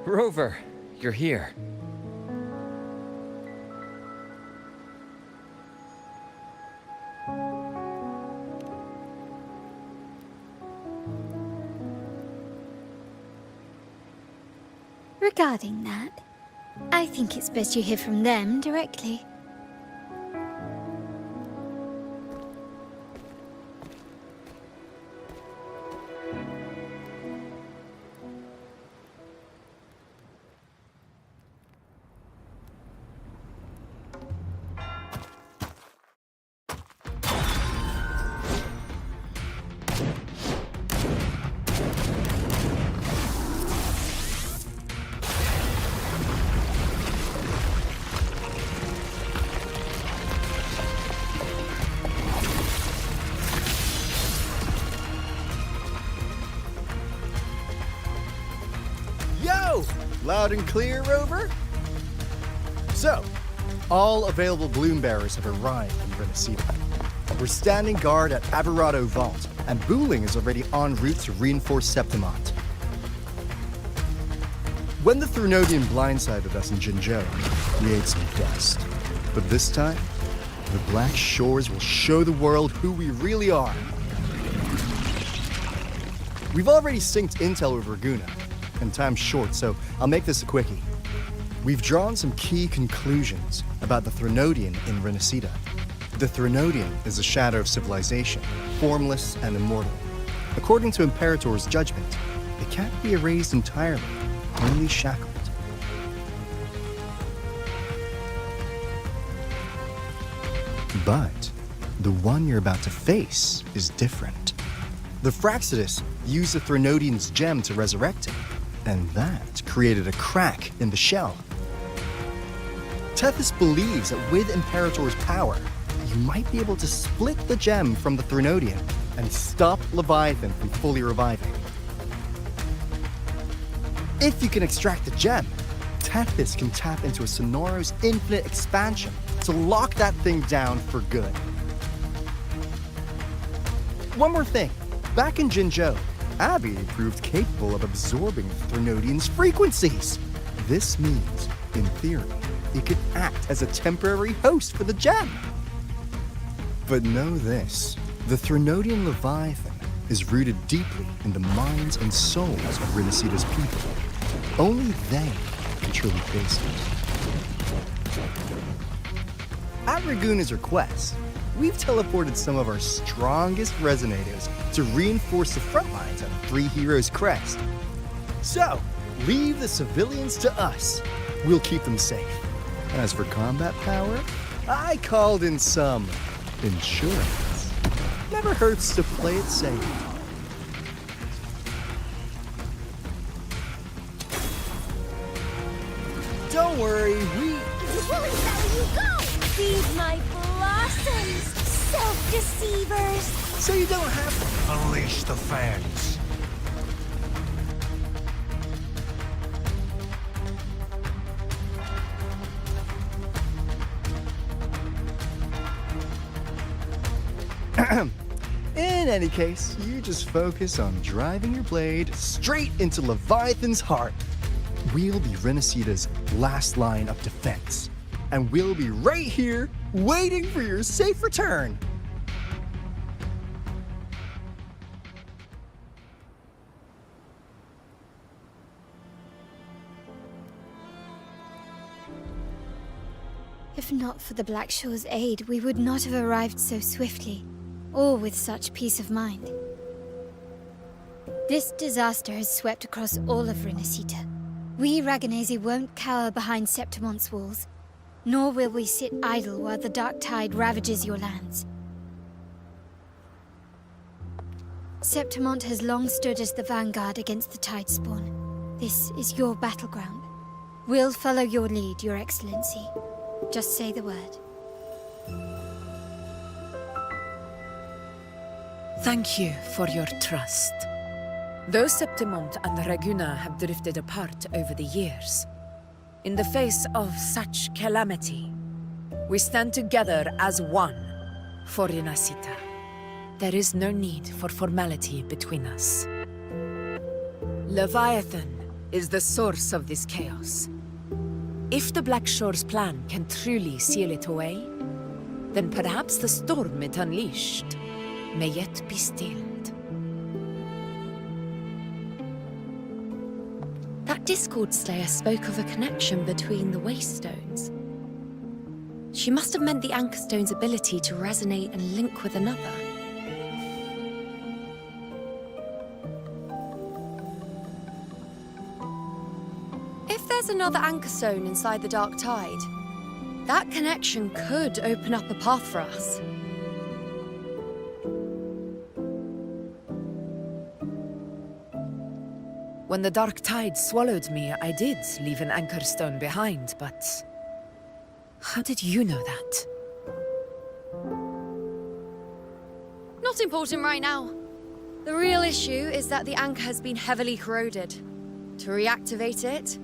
Rover, you're here. Regarding that, I think it's best you hear from them directly. Loud and clear, Rover? So, all available bloom bearers have arrived in Rinascita. We're standing guard at Averado Vault, and Booling is already en route to reinforce Septimont. When the Threnodian blindsided us in Jinzhou, we ate some dust. But this time, the Black Shores will show the world who we really are. We've already synced intel with Raguna, and time's short, so I'll make this a quickie. We've drawn some key conclusions about the Threnodian in Rinascita. The Threnodian is a shadow of civilization, formless and immortal. According to Imperator's judgment, it can't be erased entirely, only shackled. But the one you're about to face is different. The Fraxidus used the Threnodian's gem to resurrect him, and that created a crack in the shell. Tethys believes that with Imperator's power, you might be able to split the gem from the Threnodian and stop Leviathan from fully reviving. If you can extract the gem, Tethys can tap into a Sonoro's infinite expansion to lock that thing down for good. One more thing. Back in Jinzhou, Abby proved capable of absorbing the Threnodian's frequencies. This means, in theory, it could act as a temporary host for the gem. But know this, the Threnodian Leviathan is rooted deeply in the minds and souls of Rinascita's people. Only they can truly face it. At Raguna's request, we've teleported some of our strongest resonators to reinforce the front lines of Three Heroes Crest. So, leave the civilians to us. We'll keep them safe. As for combat power, I called in some insurance. Never hurts to play it safe. Don't worry, we... Where you go? Feed my blossoms, self-deceivers! So you don't have to... Unleash the fans. In any case, you just focus on driving your blade straight into Leviathan's heart. We'll be Rinascita's last line of defense, and we'll be right here waiting for your safe return. If not for the Black Shore's aid, we would not have arrived so swiftly, or with such peace of mind. This disaster has swept across all of Rinascita. We Raganese won't cower behind Septimon's walls, nor will we sit idle while the dark tide ravages your lands. Septimont has long stood as the vanguard against the Tidespawn. This is your battleground. We'll follow your lead, Your Excellency. Just say the word. Thank you for your trust. Though Septimont and Raguna have drifted apart over the years, in the face of such calamity, we stand together as one for Rinascita. There is no need for formality between us. Leviathan is the source of this chaos. If the Black Shore's plan can truly seal it away, then perhaps the storm it unleashed may yet be stilled. That Discord Slayer spoke of a connection between the Wastestones. She must have meant the Anchor Stone's ability to resonate and link with another. If there's another Anchor Stone inside the Dark Tide, that connection could open up a path for us. When the Dark Tide swallowed me, I did leave an Anchor Stone behind, but... how did you know that? Not important right now. The real issue is that the anchor has been heavily corroded. To reactivate it,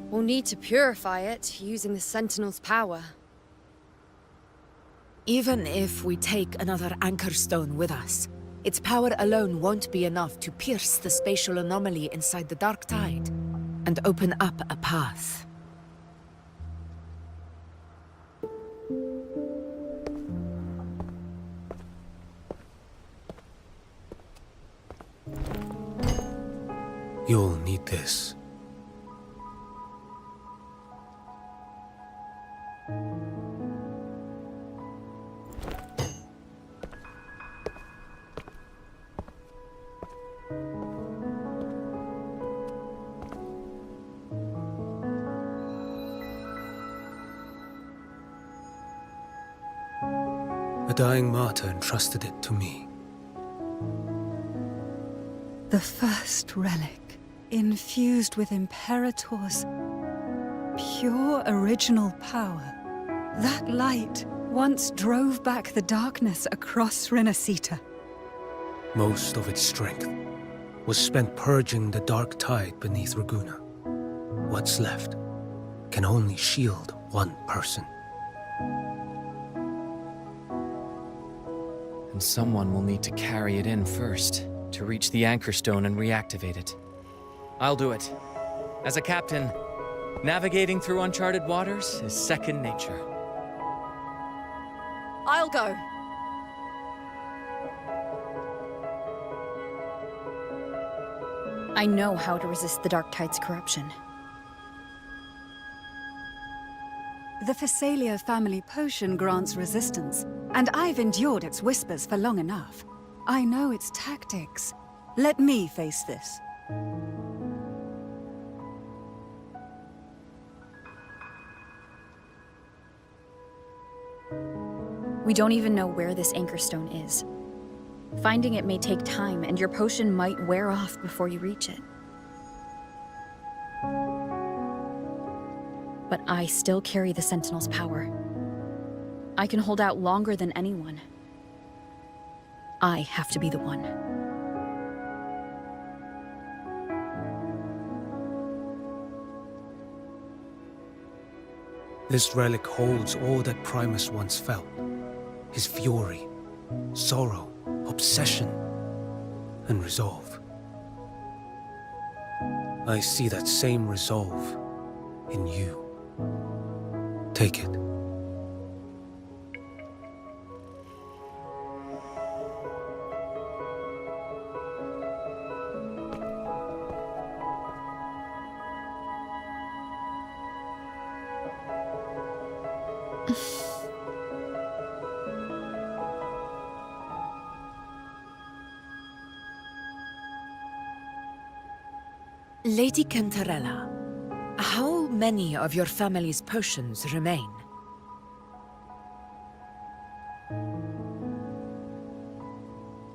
we'll need to purify it using the Sentinel's power. Even if we take another Anchor Stone with us, its power alone won't be enough to pierce the spatial anomaly inside the Dark Tide. and open up a path. You'll need this. A dying martyr entrusted it to me. The first relic, infused with Imperator's pure original power. That light once drove back the darkness across Rinascita. Most of its strength was spent purging the dark tide beneath Raguuna. What's left can only shield one person. And someone will need to carry it in first, to reach the Anchor Stone and reactivate it. I'll do it. As a captain, navigating through uncharted waters is second nature. I'll go. I know how to resist the Dark Tide's corruption. The Phasalia family potion grants resistance, and I've endured its whispers for long enough. I know its tactics. Let me face this. We don't even know where this Anchor Stone is. Finding it may take time, and your potion might wear off before you reach it. But I still carry the Sentinel's power. I can hold out longer than anyone. I have to be the one. This relic holds all that Primus once felt. His fury, sorrow, obsession, and resolve. I see that same resolve in you. Take it. Lady Cantarella, how many of your family's potions remain?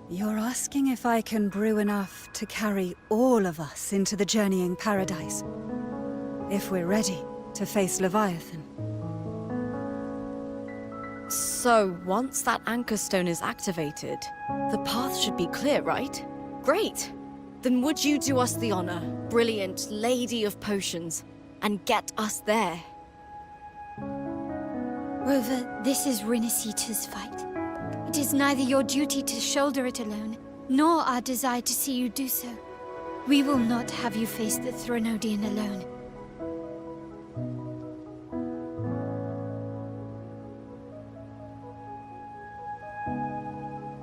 You're asking if I can brew enough to carry all of us into the journeying paradise. If we're ready to face Leviathan. So, once that Anchor Stone is activated, the path should be clear, right? Great! Then would you do us the honor, brilliant Lady of Potions, and get us there? Rover, this is Rinascita's fight. It is neither your duty to shoulder it alone, nor our desire to see you do so. We will not have you face the Threnodian alone.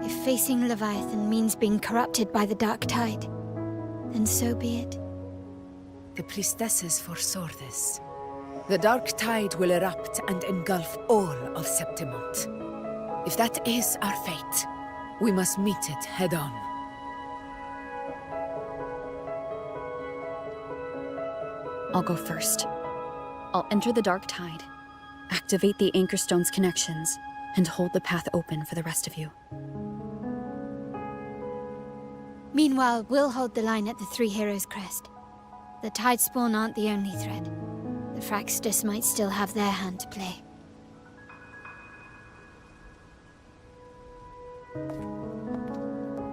If facing Leviathan means being corrupted by the Dark Tide, then so be it. The priestesses foresaw this. The Dark Tide will erupt and engulf all of Septimont. If that is our fate, we must meet it head-on. I'll go first. I'll enter the Dark Tide, activate the Anchor Stone's connections, and hold the path open for the rest of you. Meanwhile, we'll hold the line at the Three Heroes Crest. The Tidespawn aren't the only threat. The Fraxtus might still have their hand to play.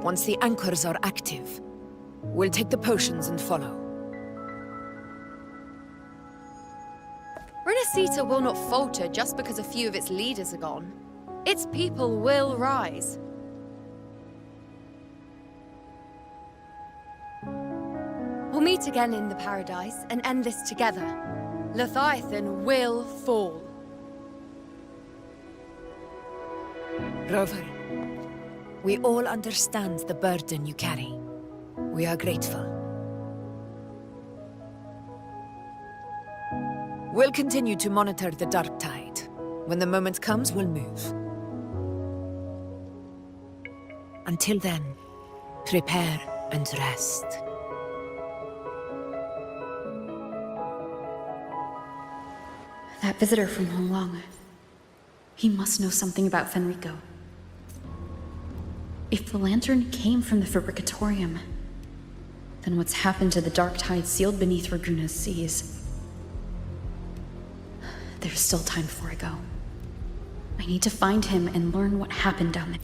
Once the anchors are active, we'll take the potions and follow. Rinascita will not falter just because a few of its leaders are gone. Its people will rise. We'll meet meet again in the paradise and end this together, Leviathan will fall. Rover, we all understand the burden you carry. We are grateful. We'll continue to monitor the dark tide. When the moment comes, we'll move. Until then, prepare and rest. That visitor from Honglong. He must know something about Fenrico. If the lantern came from the Fabricatorium, then what's happened to the dark tide sealed beneath Raguna's seas? There's still time before I go. I need to find him and learn what happened down there.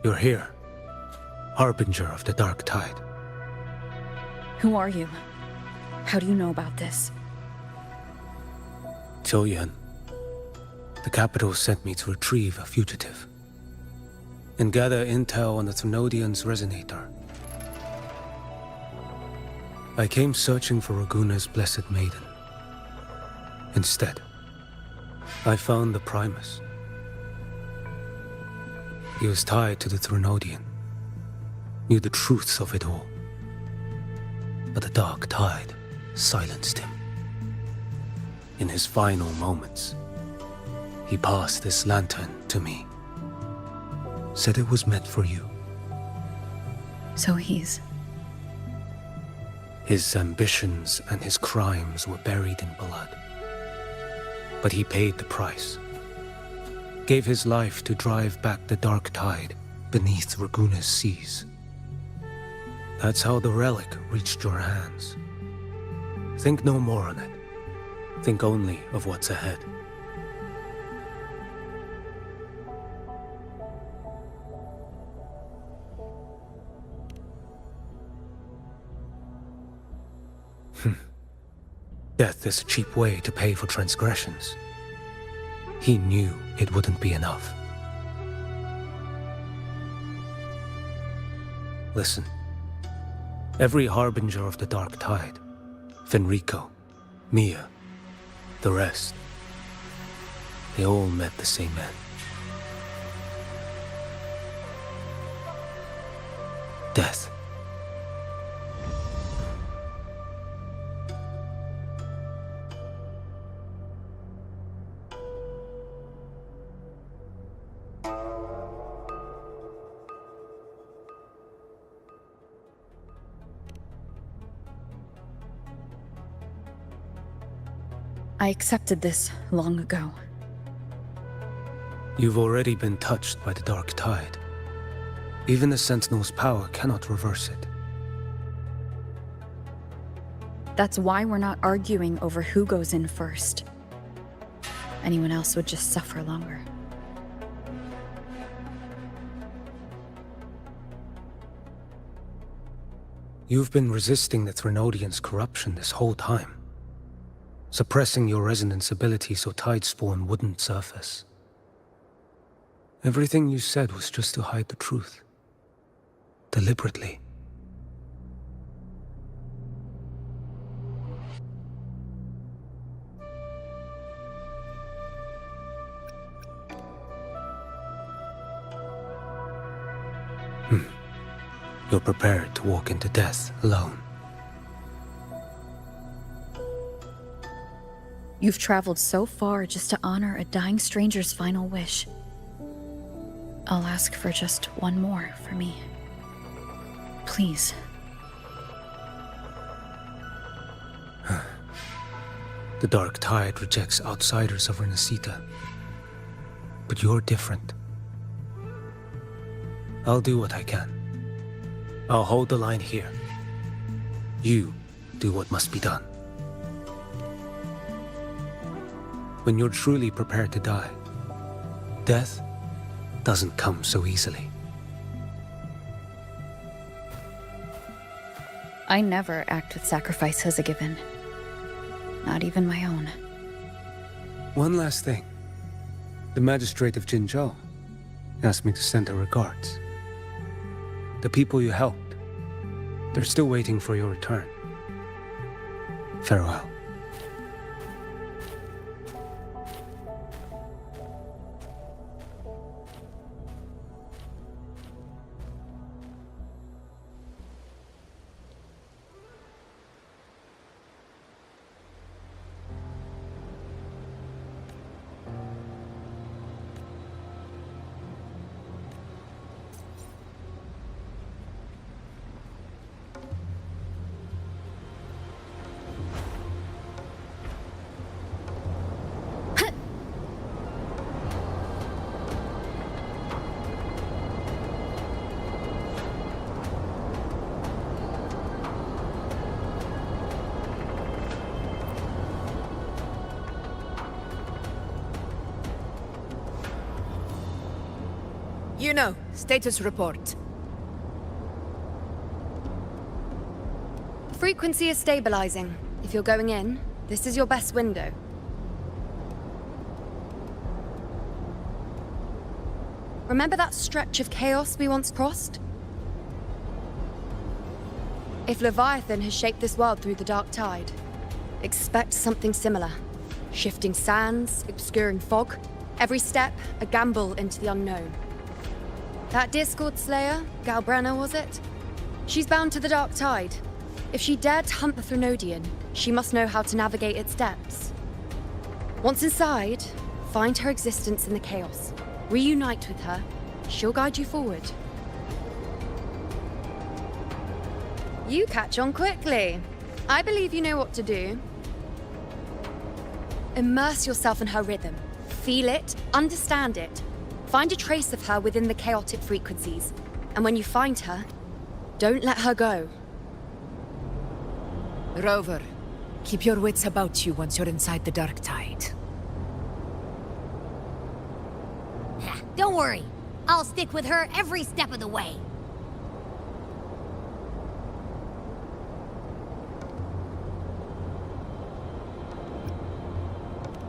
You're here, Harbinger of the Dark Tide. Who are you? How do you know about this? Choyan. The capital sent me to retrieve a fugitive and gather intel on the Thrunodian's resonator. I came searching for Raguna's blessed maiden. Instead, I found the Primus. He was tied to the Thrunodian, knew the truths of it all. But the Dark Tide silenced him. In his final moments, he passed this lantern to me. Said it was meant for you. So he's... His ambitions and his crimes were buried in blood. But he paid the price. Gave his life to drive back the Dark Tide beneath Raguna's seas. That's how the relic reached your hands. Think no more on it. Think only of what's ahead. Death is a cheap way to pay for transgressions. He knew it wouldn't be enough. Listen. Every Harbinger of the Dark Tide, Fenrico, Mia, the rest, they all met the same end. Death. I accepted this long ago. You've already been touched by the Dark Tide. Even the Sentinel's power cannot reverse it. That's why we're not arguing over who goes in first. Anyone else would just suffer longer. You've been resisting the Thrunodian's corruption this whole time. Suppressing your resonance ability so Tidespawn wouldn't surface. Everything you said was just to hide the truth. Deliberately. You're prepared to walk into death alone. You've traveled so far just to honor a dying stranger's final wish. I'll ask for just one more for me. Please. The Dark Tide rejects outsiders of Rinascita. But you're different. I'll do what I can. I'll hold the line here. You do what must be done. When you're truly prepared to die, death doesn't come so easily. I never act with sacrifice as a given. Not even my own. One last thing. The magistrate of Jinzhou asked me to send her regards. The people you helped, they're still waiting for your return. Farewell. You know, Status report. Frequency is stabilizing. If you're going in, this is your best window. Remember that stretch of chaos we once crossed? If Leviathan has shaped this world through the dark tide, expect something similar. Shifting sands, obscuring fog, every step a gamble into the unknown. That Discord Slayer, Galbrenna was it? She's bound to the dark tide. If she dared to hunt the Threnodian, she must know how to navigate its depths. Once inside, find her existence in the chaos. Reunite with her. She'll guide you forward. You catch on quickly. I believe you know what to do. Immerse yourself in her rhythm. Feel it, understand it. Find a trace of her within the chaotic frequencies. And when you find her, don't let her go. Rover, keep your wits about you once you're inside the dark tide. Don't worry. I'll stick with her every step of the way.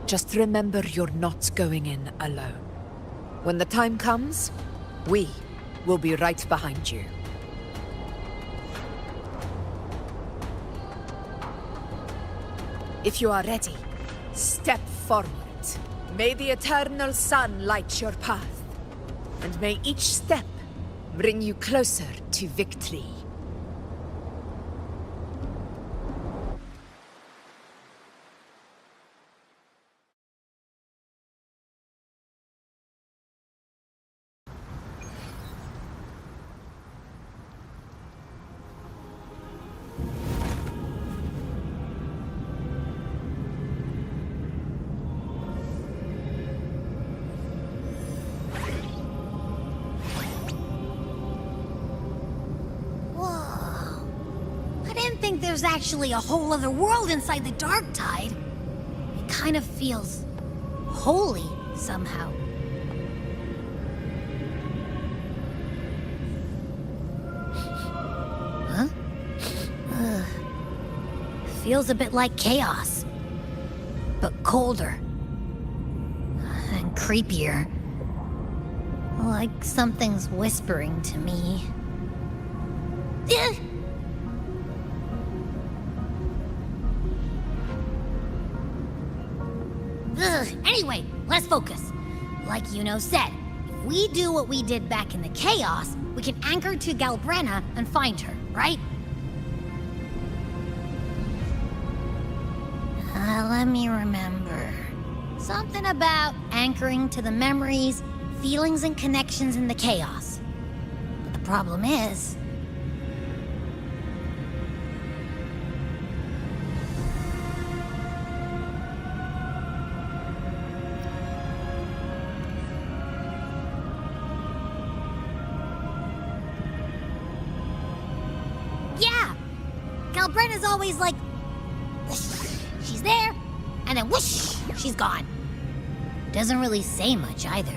Just remember you're not going in alone. When the time comes, we will be right behind you. If you are ready, step forward. May the eternal sun light your path, and may each step bring you closer to victory. There's actually a whole other world inside the dark tide. It kind of feels holy somehow. Huh? Feels a bit like chaos, but colder and creepier. Like something's whispering to me. Anyway, let's focus. Like Yuno said, if we do what we did back in the chaos, we can anchor to Galbrenna and find her, right? Let me remember. Something about anchoring to the memories, feelings, and connections in the chaos. But the problem is... Galbrenna's always like, she's there, and then whoosh, she's gone. Doesn't really say much either.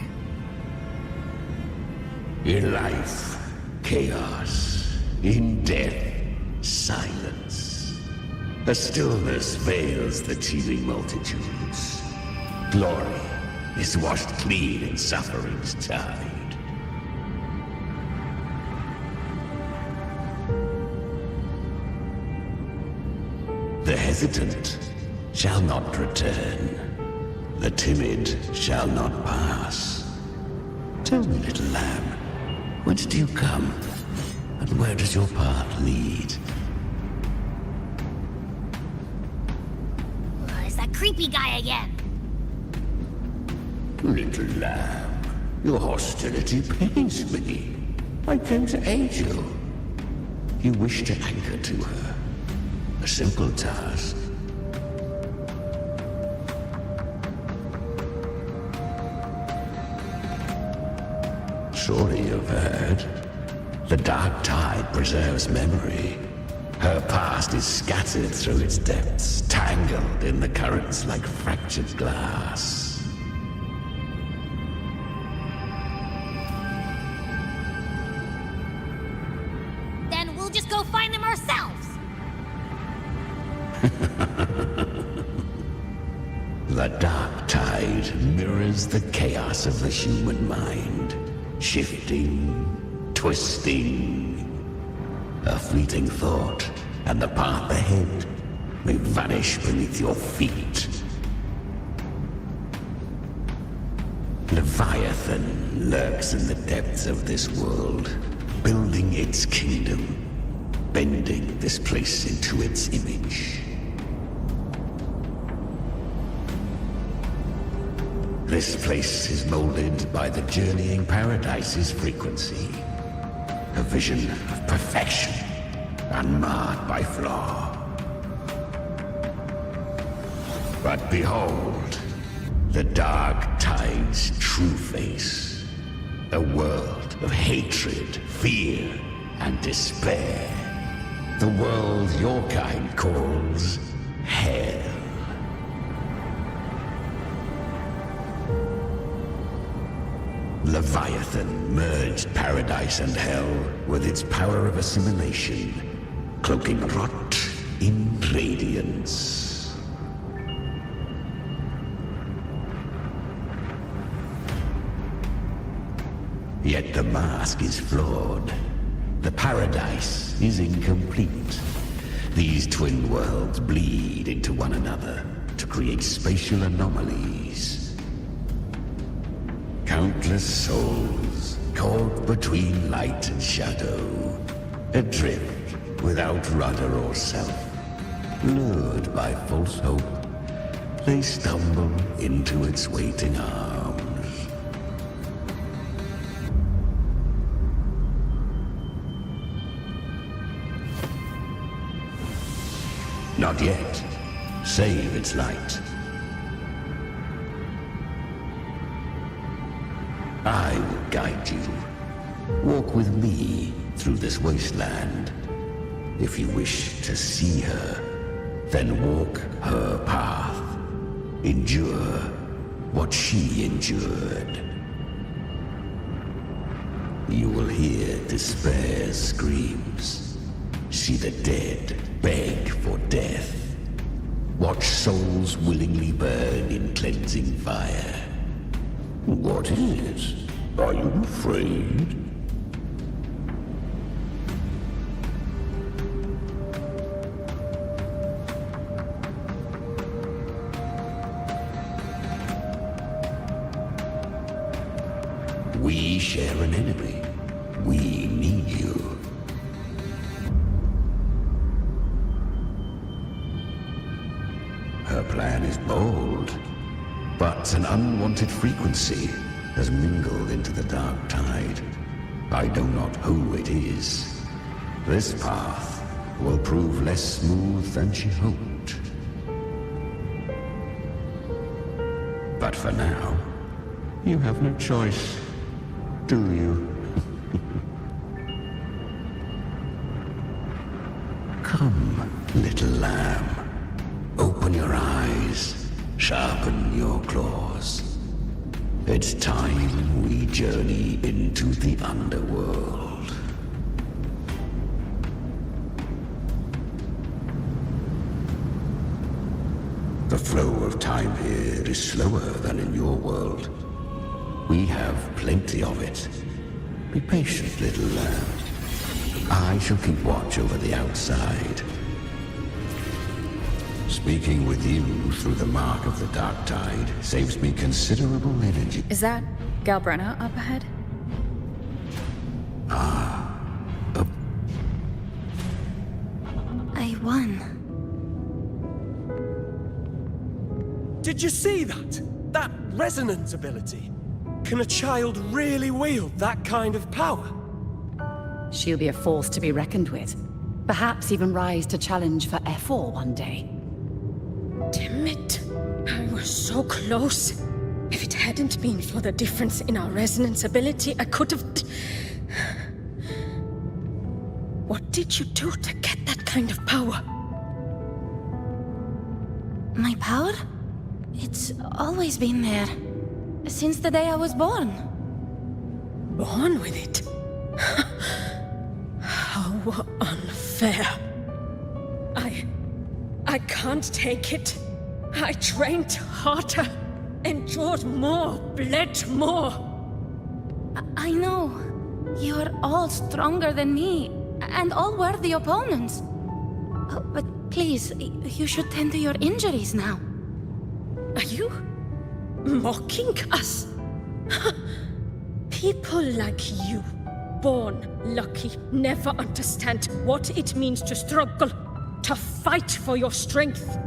In life, chaos. In death, silence. A stillness veils the teeming multitudes. Glory is washed clean in suffering's tide. The hesitant shall not return. The timid shall not pass. Tell me, little lamb, whence do you come? And where does your path lead? It's that creepy guy again. Little lamb, your hostility pains me. I came to aid you. You wish to anchor to her. A simple task. Surely you've heard. The dark tide preserves memory. Her past is scattered through its depths, tangled in the currents like fractured glass. The dark tide mirrors the chaos of the human mind, shifting, twisting. A fleeting thought, and the path ahead may vanish beneath your feet. Leviathan lurks in the depths of this world, building its kingdom, bending this place into its image. This place is molded by the journeying paradise's frequency, a vision of perfection, unmarred by flaw. But behold, the dark tide's true face. A world of hatred, fear, and despair. The world your kind calls hell. Leviathan merged paradise and hell with its power of assimilation, cloaking rot in radiance. Yet the mask is flawed. The paradise is incomplete. These twin worlds bleed into one another to create spatial anomalies. Countless souls caught between light and shadow, adrift without rudder or self. Lured by false hope, they stumble into its waiting arms. Not yet. Save its light. I will guide you. Walk with me through this wasteland. If you wish to see her, then walk her path. Endure what she endured. You will hear despair's screams. See the dead beg for death. Watch souls willingly burn in cleansing fire. What is it? Are you afraid? We share an enemy. We need you. Her plan is bold, but an unwanted frequency has mingled into the dark tide. I know not who it is. This path will prove less smooth than she hoped. But for now, you have no choice, do you? Come, little lamb. Open your eyes, sharpen your claws. It's time we journey into the underworld. The flow of time here is slower than in your world. We have plenty of it. Be patient, little lamb. I shall keep watch over the outside. Speaking with you through the mark of the dark tide saves me considerable energy. Is that Galbrenna up ahead? I won. Did you see that? That resonance ability? Can a child really wield that kind of power? She'll be a force to be reckoned with. Perhaps even rise to challenge for F4 one day. Damn it. I was so close. If it hadn't been for the difference in our resonance ability, I could have... What did you do to get that kind of power? My power? It's always been there. Since the day I was born. Born with it? How unfair. I can't take it. I trained harder, endured more, bled more. I know. You're all stronger than me, and all worthy opponents. But please, you should tend to your injuries now. Are you mocking us? People like you, born lucky, never understand what it means to struggle, to fight for your strength.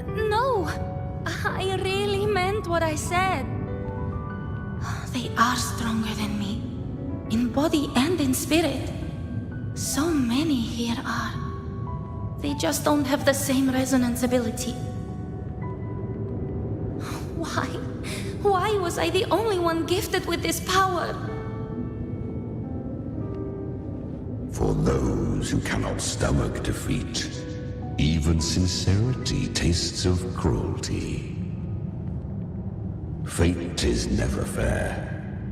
No, I really meant what I said. They are stronger than me, in body and in spirit. So many here are. They just don't have the same resonance ability. Why? Why was I the only one gifted with this power? For those who cannot stomach defeat, even sincerity tastes of cruelty. Fate is never fair.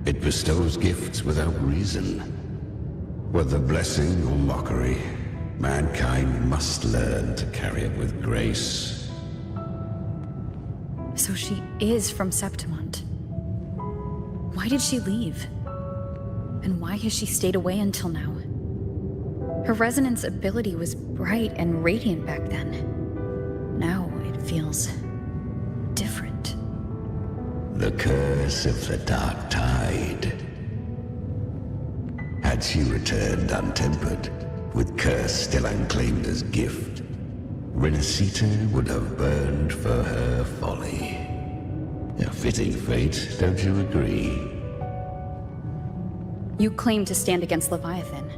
It bestows gifts without reason. Whether blessing or mockery, mankind must learn to carry it with grace. So she is from Septimont. Why did she leave? And why has she stayed away until now? Her resonance ability was bright and radiant back then. Now it feels different. The curse of the Dark Tide. Had she returned untempered, with curse still unclaimed as gift, Rinascita would have burned for her folly. A fitting fate, don't you agree? You claim to stand against Leviathan,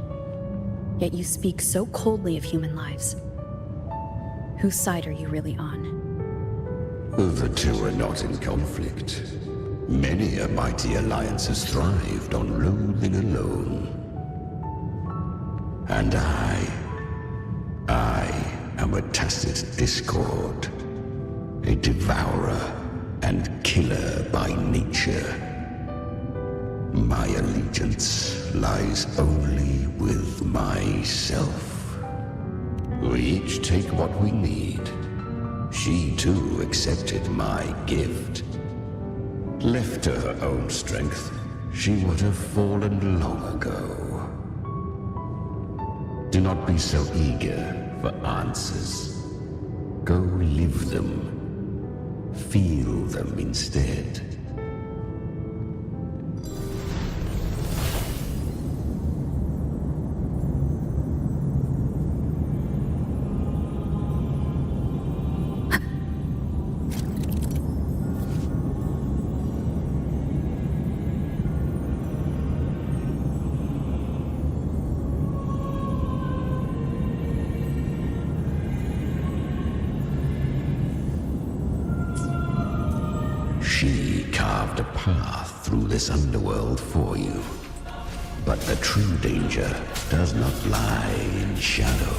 yet you speak so coldly of human lives. Whose side are you really on? The two are not in conflict. Many a mighty alliance has thrived on loathing alone. And I am a tacit discord, a devourer and killer by nature. My allegiance lies only with myself. We each take what we need. She too accepted my gift. Left to her own strength, she would have fallen long ago. Do not be so eager for answers. Go live them. Feel them instead. She carved a path through this underworld for you. But the true danger does not lie in shadow.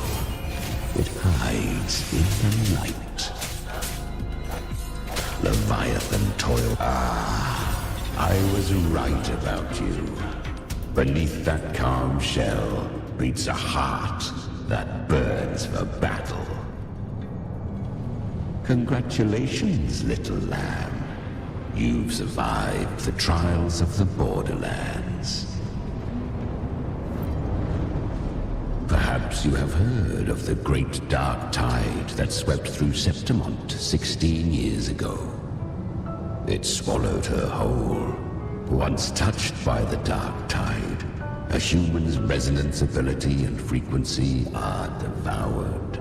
It hides in the light. Leviathan toil. I was right about you. Beneath that calm shell beats a heart that burns for battle. Congratulations, little lamb. You've survived the trials of the Borderlands. Perhaps you have heard of the great dark tide that swept through Septimont 16 years ago. It swallowed her whole. Once touched by the dark tide, a human's resonance ability and frequency are devoured,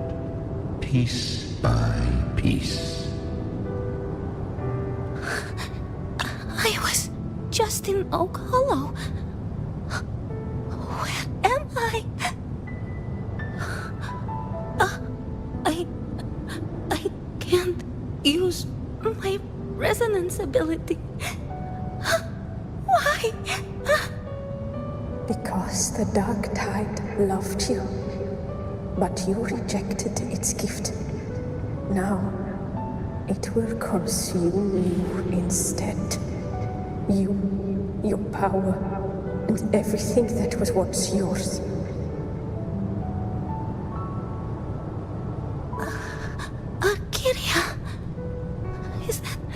piece by piece. I was just in Oak Hollow. Where am I? I can't use my resonance ability. Why? Because the Dark Tide loved you, but you rejected its gift. Now, it will consume you instead. You, your power, and everything that was once yours. Kyria,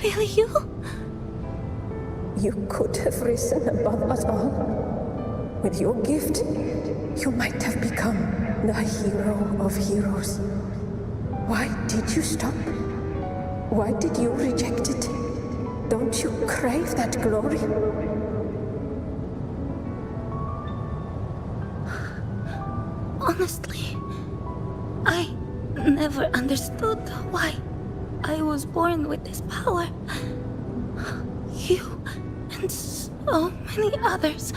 really you? You could have risen above us all. With your gift, you might have become the hero of heroes. Why did you stop? Why did you reject it? Don't you crave that glory? Honestly, I never understood why I was born with this power. You and so many others.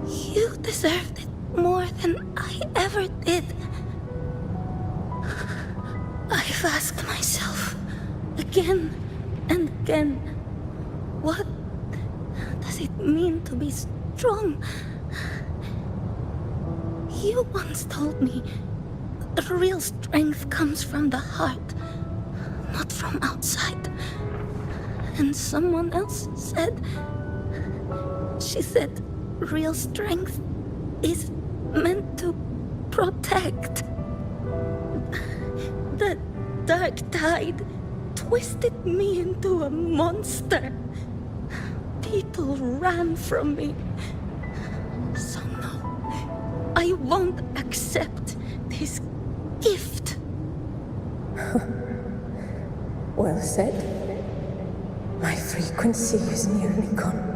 You deserved it more than I ever did. I've asked myself again and again, what does it mean to be strong? You once told me the real strength comes from the heart, not from outside. And someone else said, she said, real strength is meant to protect. The dark tide twisted me into a monster. People ran from me. So no, I won't accept this gift. Well said. My frequency is nearly gone.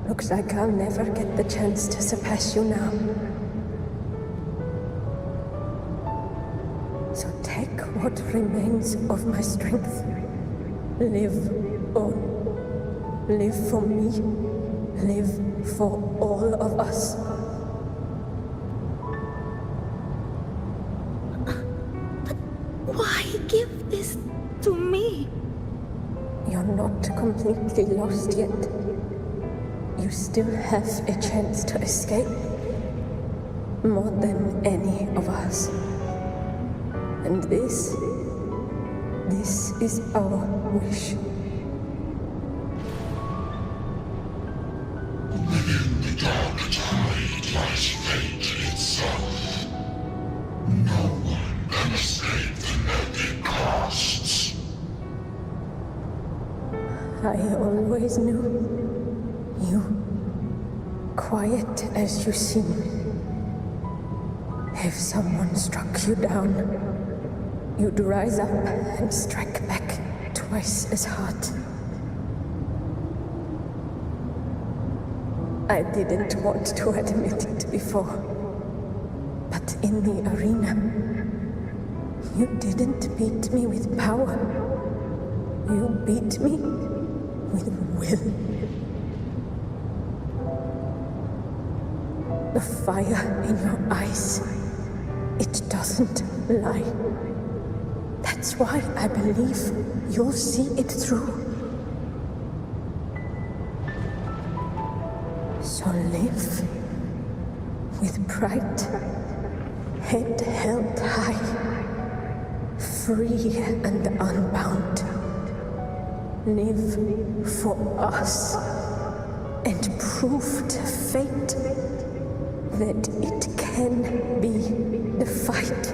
Looks like I'll never get the chance to surpass you now. So take what remains of my strength. Live on. Live for me. Live for all of us. But why give this to me? You're not completely lost yet. You still have a chance to escape. More than any of us. And this is our wish. Within the dark tide lies fate itself. No one can escape the net it casts. I always knew you, quiet as you seem. If someone struck you down, you'd rise up and strike back twice as hard. I didn't want to admit it before, but in the arena, you didn't beat me with power. You beat me with will. The fire in your eyes, it doesn't lie. That's why I believe you'll see it through. So live with pride, head held high, free and unbound. Live for us and prove to fate that it can be the fight.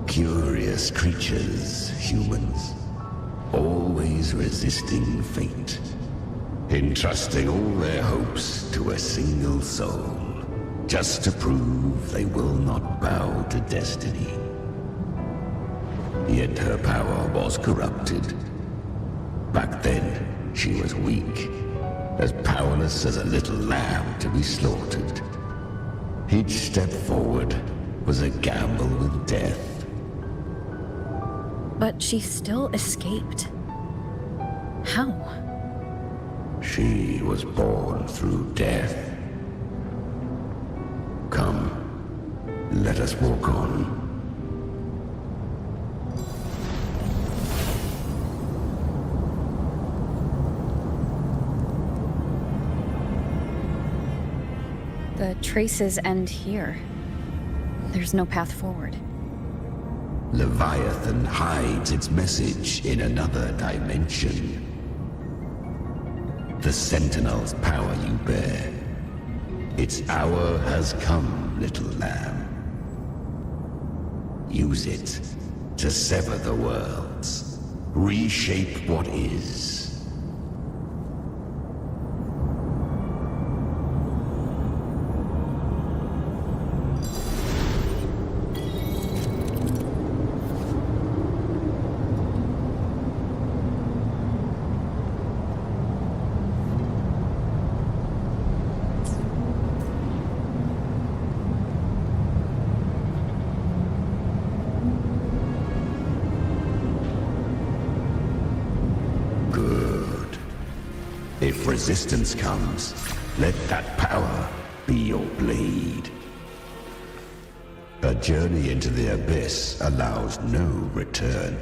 Curious creatures, humans, always resisting fate, entrusting all their hopes to a single soul, just to prove they will not bow to destiny. Yet her power was corrupted. Back then, she was weak, as powerless as a little lamb to be slaughtered. Each step forward was a gamble with death. But she still escaped. How? She was born through death. Come, let us walk on. The traces end here. There's no path forward. Leviathan hides its message in another dimension. The Sentinel's power you bear. Its hour has come, little lamb. Use it to sever the worlds. Reshape what is. If resistance comes, let that power be your blade. A journey into the abyss allows no return.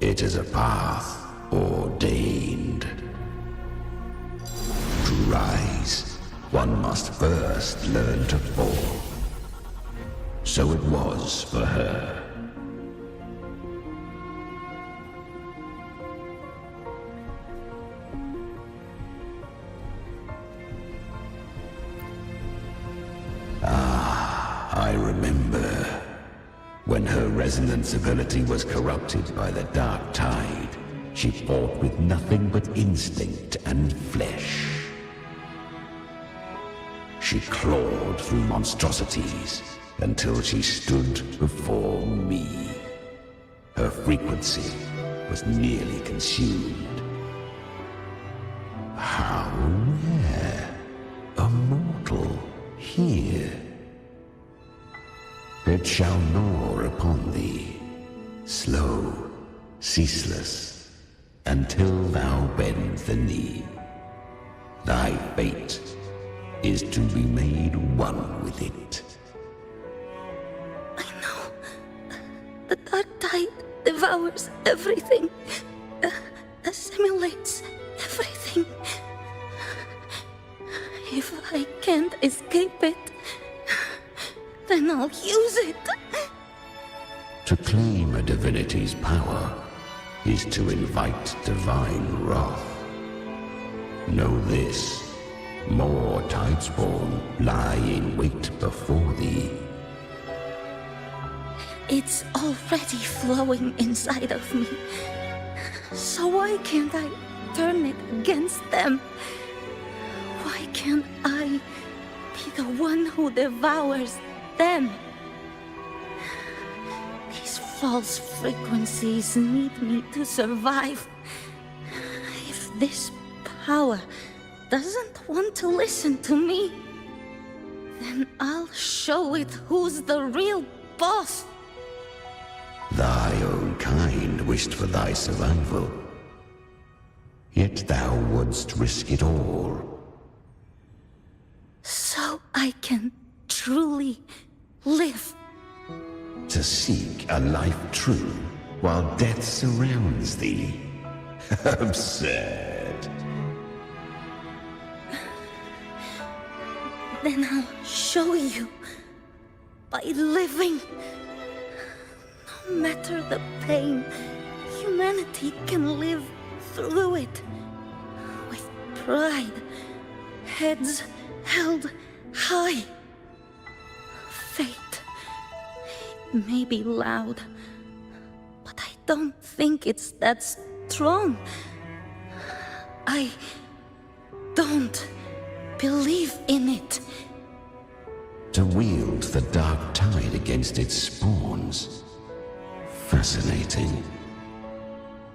It is a path ordained. To rise, one must first learn to fall. So it was for her. I remember when her resonance ability was corrupted by the dark tide. She fought with nothing but instinct and flesh. She clawed through monstrosities until she stood before me. Her frequency was nearly consumed. How rare! A mortal here. It shall gnaw upon thee, slow, ceaseless, until thou bend the knee. Thy fate is to be made one with it. I know. The dark tide devours everything, assimilates everything. If I can't escape it, then I'll use it. To claim a divinity's power is to invite divine wrath. Know this, more Tidespawn lie in wait before thee. It's already flowing inside of me. So why can't I turn it against them? Why can't I be the one who devours them? These false frequencies need me to survive. If this power doesn't want to listen to me, then I'll show it who's the real boss. Thy own kind wished for thy survival, yet thou wouldst risk it all. So I can truly live. To seek a life true while death surrounds thee. Absurd. Then I'll show you by living. No matter the pain, humanity can live through it with pride, heads held high. Fate, it may be loud, but I don't think it's that strong. I don't believe in it. To wield the dark tide against its spawns. Fascinating.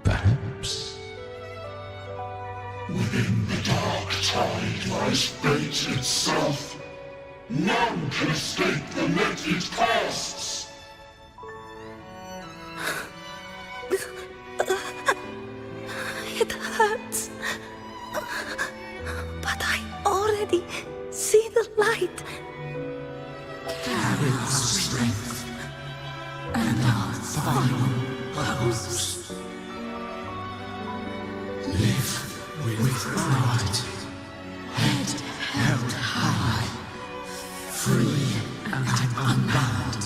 Perhaps. Within the dark tide lies fate itself. None can escape the net it casts. It hurts. But I already see the light. Carry our strength and our final purpose. Live with pride, head held high, free and unbound.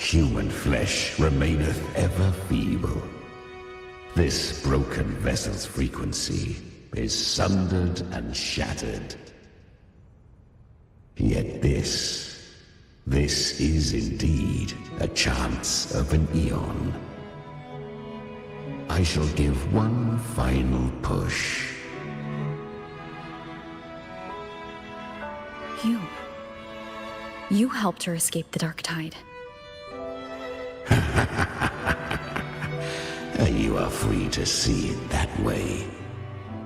human flesh remaineth ever feeble. This broken vessel's frequency is sundered and shattered. Yet this is indeed a chance of an eon. I shall give one final push. You helped her escape the Dark Tide. You are free to see it that way.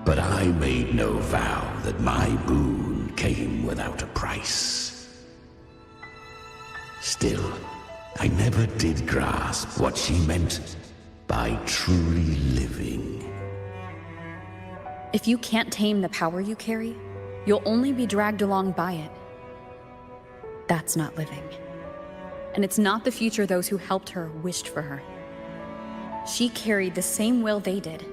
But I made no vow that my boon came without a price. Still, I never did grasp what she meant by truly living. If you can't tame the power you carry, you'll only be dragged along by it. That's not living. And it's not the future those who helped her wished for her. She carried the same will they did.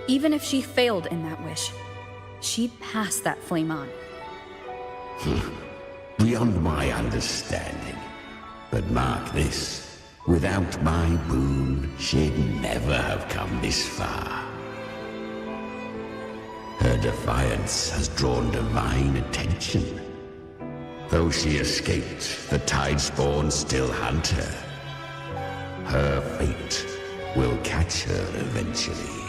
Even if she failed in that wish, she'd pass that flame on. Beyond my understanding. But mark this, without my boon, she'd never have come this far. Her defiance has drawn divine attention. Though she escaped, the Tidespawn still hunt her. Her fate will catch her eventually.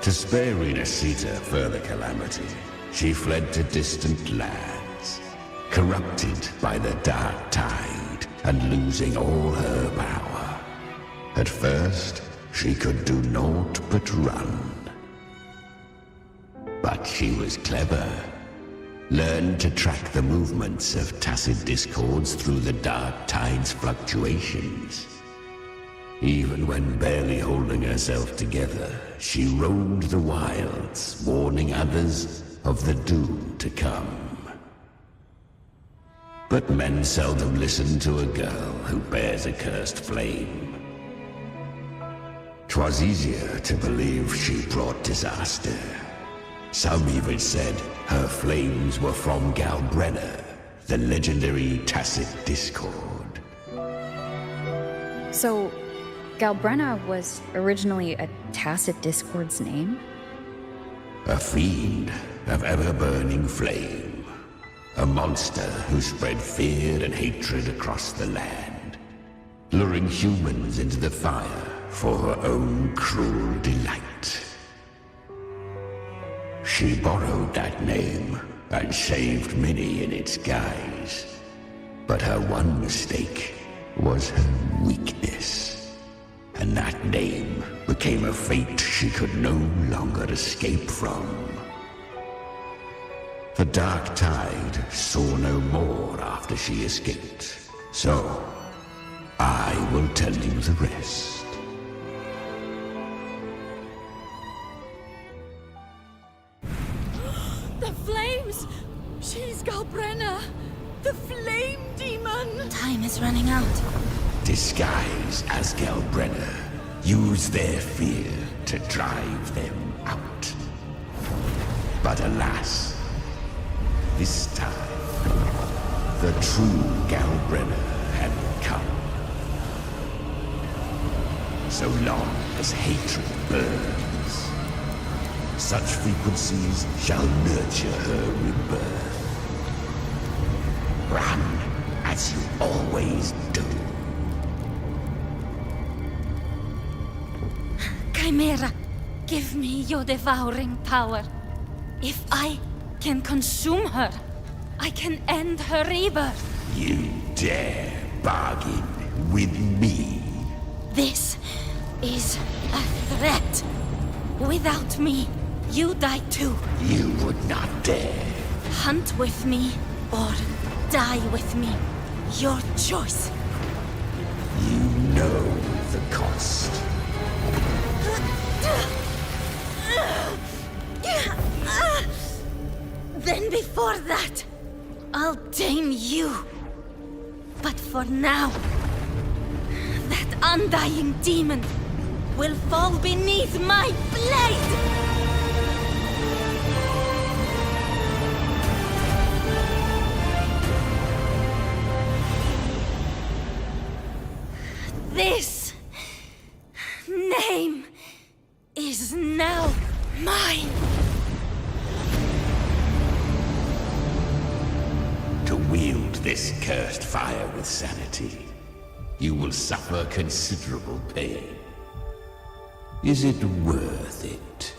To spare Rinascita further calamity, she fled to distant lands, corrupted by the Dark Tide and losing all her power. At first, she could do naught but run. But she was clever. Learned to track the movements of tacit discords through the Dark Tide's fluctuations. Even when barely holding herself together, she roamed the wilds, warning others of the doom to come. But men seldom listen to a girl who bears a cursed flame. 'Twas easier to believe she brought disaster. Some even said her flames were from Galbrenna, the legendary tacit discord. So, Galbrenna was originally a tacit discord's name? A fiend of ever-burning flame. A monster who spread fear and hatred across the land, luring humans into the fire for her own cruel delight. She borrowed that name and saved many in its guise. But her one mistake was her weakness. And that name became a fate she could no longer escape from. The Dark Tide saw no more after she escaped. So, I will tell you the rest. The flames! She's Galbrenna! The flame demon! Time is running out. Disguise as Galbrenna. Use their fear to drive them out. But alas, this time, the true Galbrenna had come. So long as hatred burns, such frequencies shall nurture her rebirth. Run as you always do. Chimera, give me your devouring power. If I can consume her, I can end her rebirth. You dare bargain with me? This is a threat. Without me, you die too. You would not dare. Hunt with me or die with me. Your choice. You know the cost. Then before that, I'll tame you. But for now, that undying demon will fall beneath my blade! This name is now mine. To wield this cursed fire with sanity, you will suffer considerable pain. Is it worth it?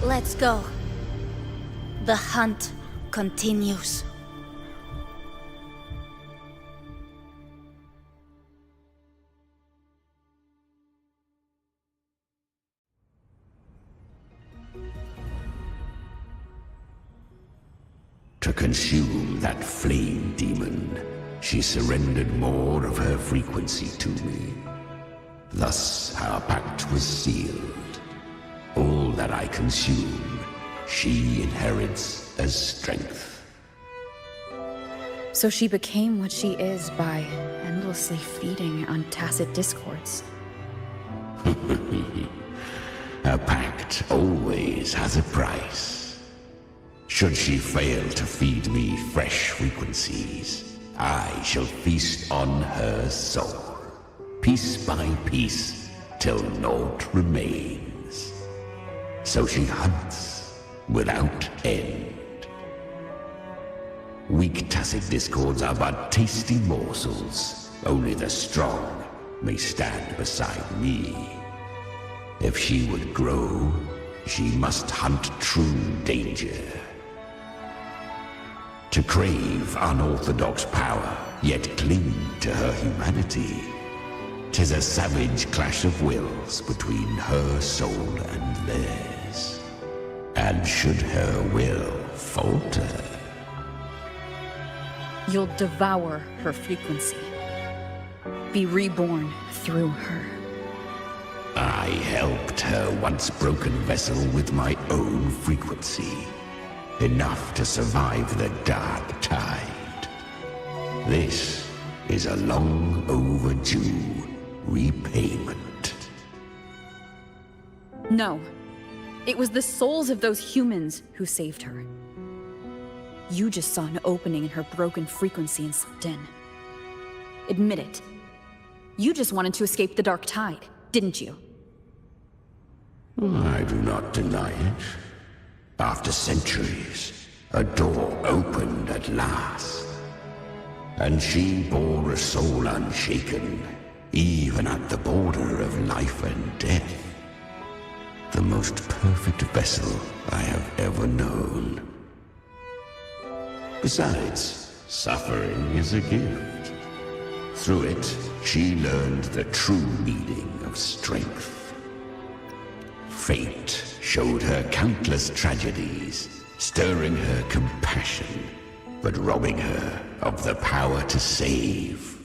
Let's go. The hunt continues. To consume that flame demon, she surrendered more of her frequency to me. Thus our pact was sealed. All that I consume, she inherits as strength. So she became what she is by endlessly feeding on tacit discords. A pact always has a price. Should she fail to feed me fresh frequencies, I shall feast on her soul, piece by piece, till naught remains. So she hunts without end. Weak tacit discords are but tasty morsels. Only the strong may stand beside me. If she would grow, she must hunt true danger. To crave unorthodox power, yet cling to her humanity, 'tis a savage clash of wills between her soul and theirs. And should her will falter, You'll devour her frequency. Be reborn through her. I helped her once broken vessel with my own frequency. Enough to survive the dark tide. This is a long overdue repayment. No. It was the souls of those humans who saved her. You just saw an opening in her broken frequency and slipped in. Admit it. You just wanted to escape the dark tide, didn't you? I do not deny it. After centuries, a door opened at last. And she bore a soul unshaken, even at the border of life and death. The most perfect vessel I have ever known. Besides, suffering is a gift. Through it, she learned the true meaning of strength. Fate showed her countless tragedies, stirring her compassion, but robbing her of the power to save.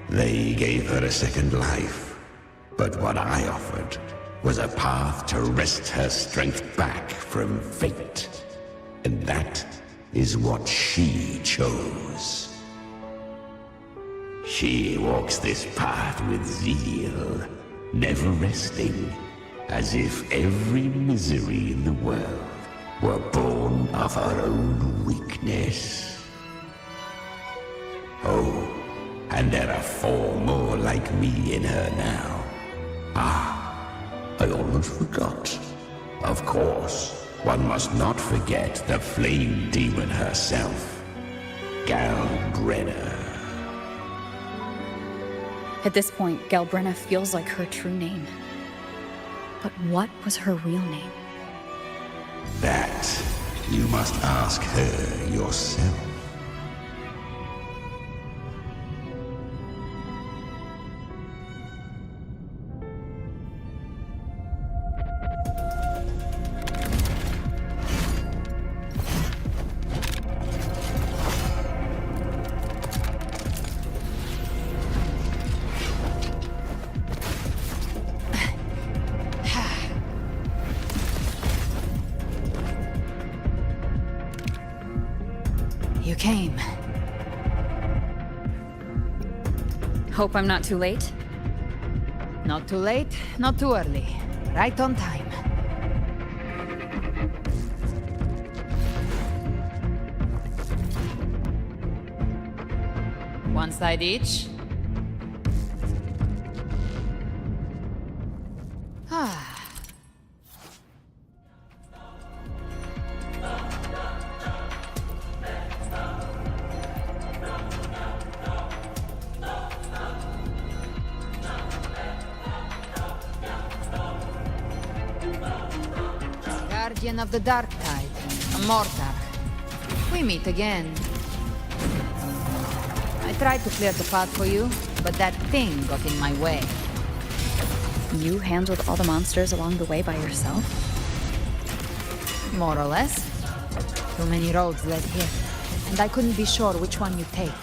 They gave her a second life, but what I offered was a path to wrest her strength back from fate. And that is what she chose. She walks this path with zeal, never resting, as if every misery in the world were born of her own weakness. Oh, and there are 4 more like me in her now. I almost forgot. Of course, one must not forget the flame demon herself, Galbrenna. At this point, Galbrenna feels like her true name. But what was her real name? That you must ask her yourself. You came. Hope I'm not too late? Not too late, not too early. Right on time. One side each. Ah. Guardian of the Dark Tide, a mortar. We meet again. I tried to clear the path for you, but that thing got in my way. You handled all the monsters along the way by yourself? More or less. Too many roads led here, and I couldn't be sure which one you take.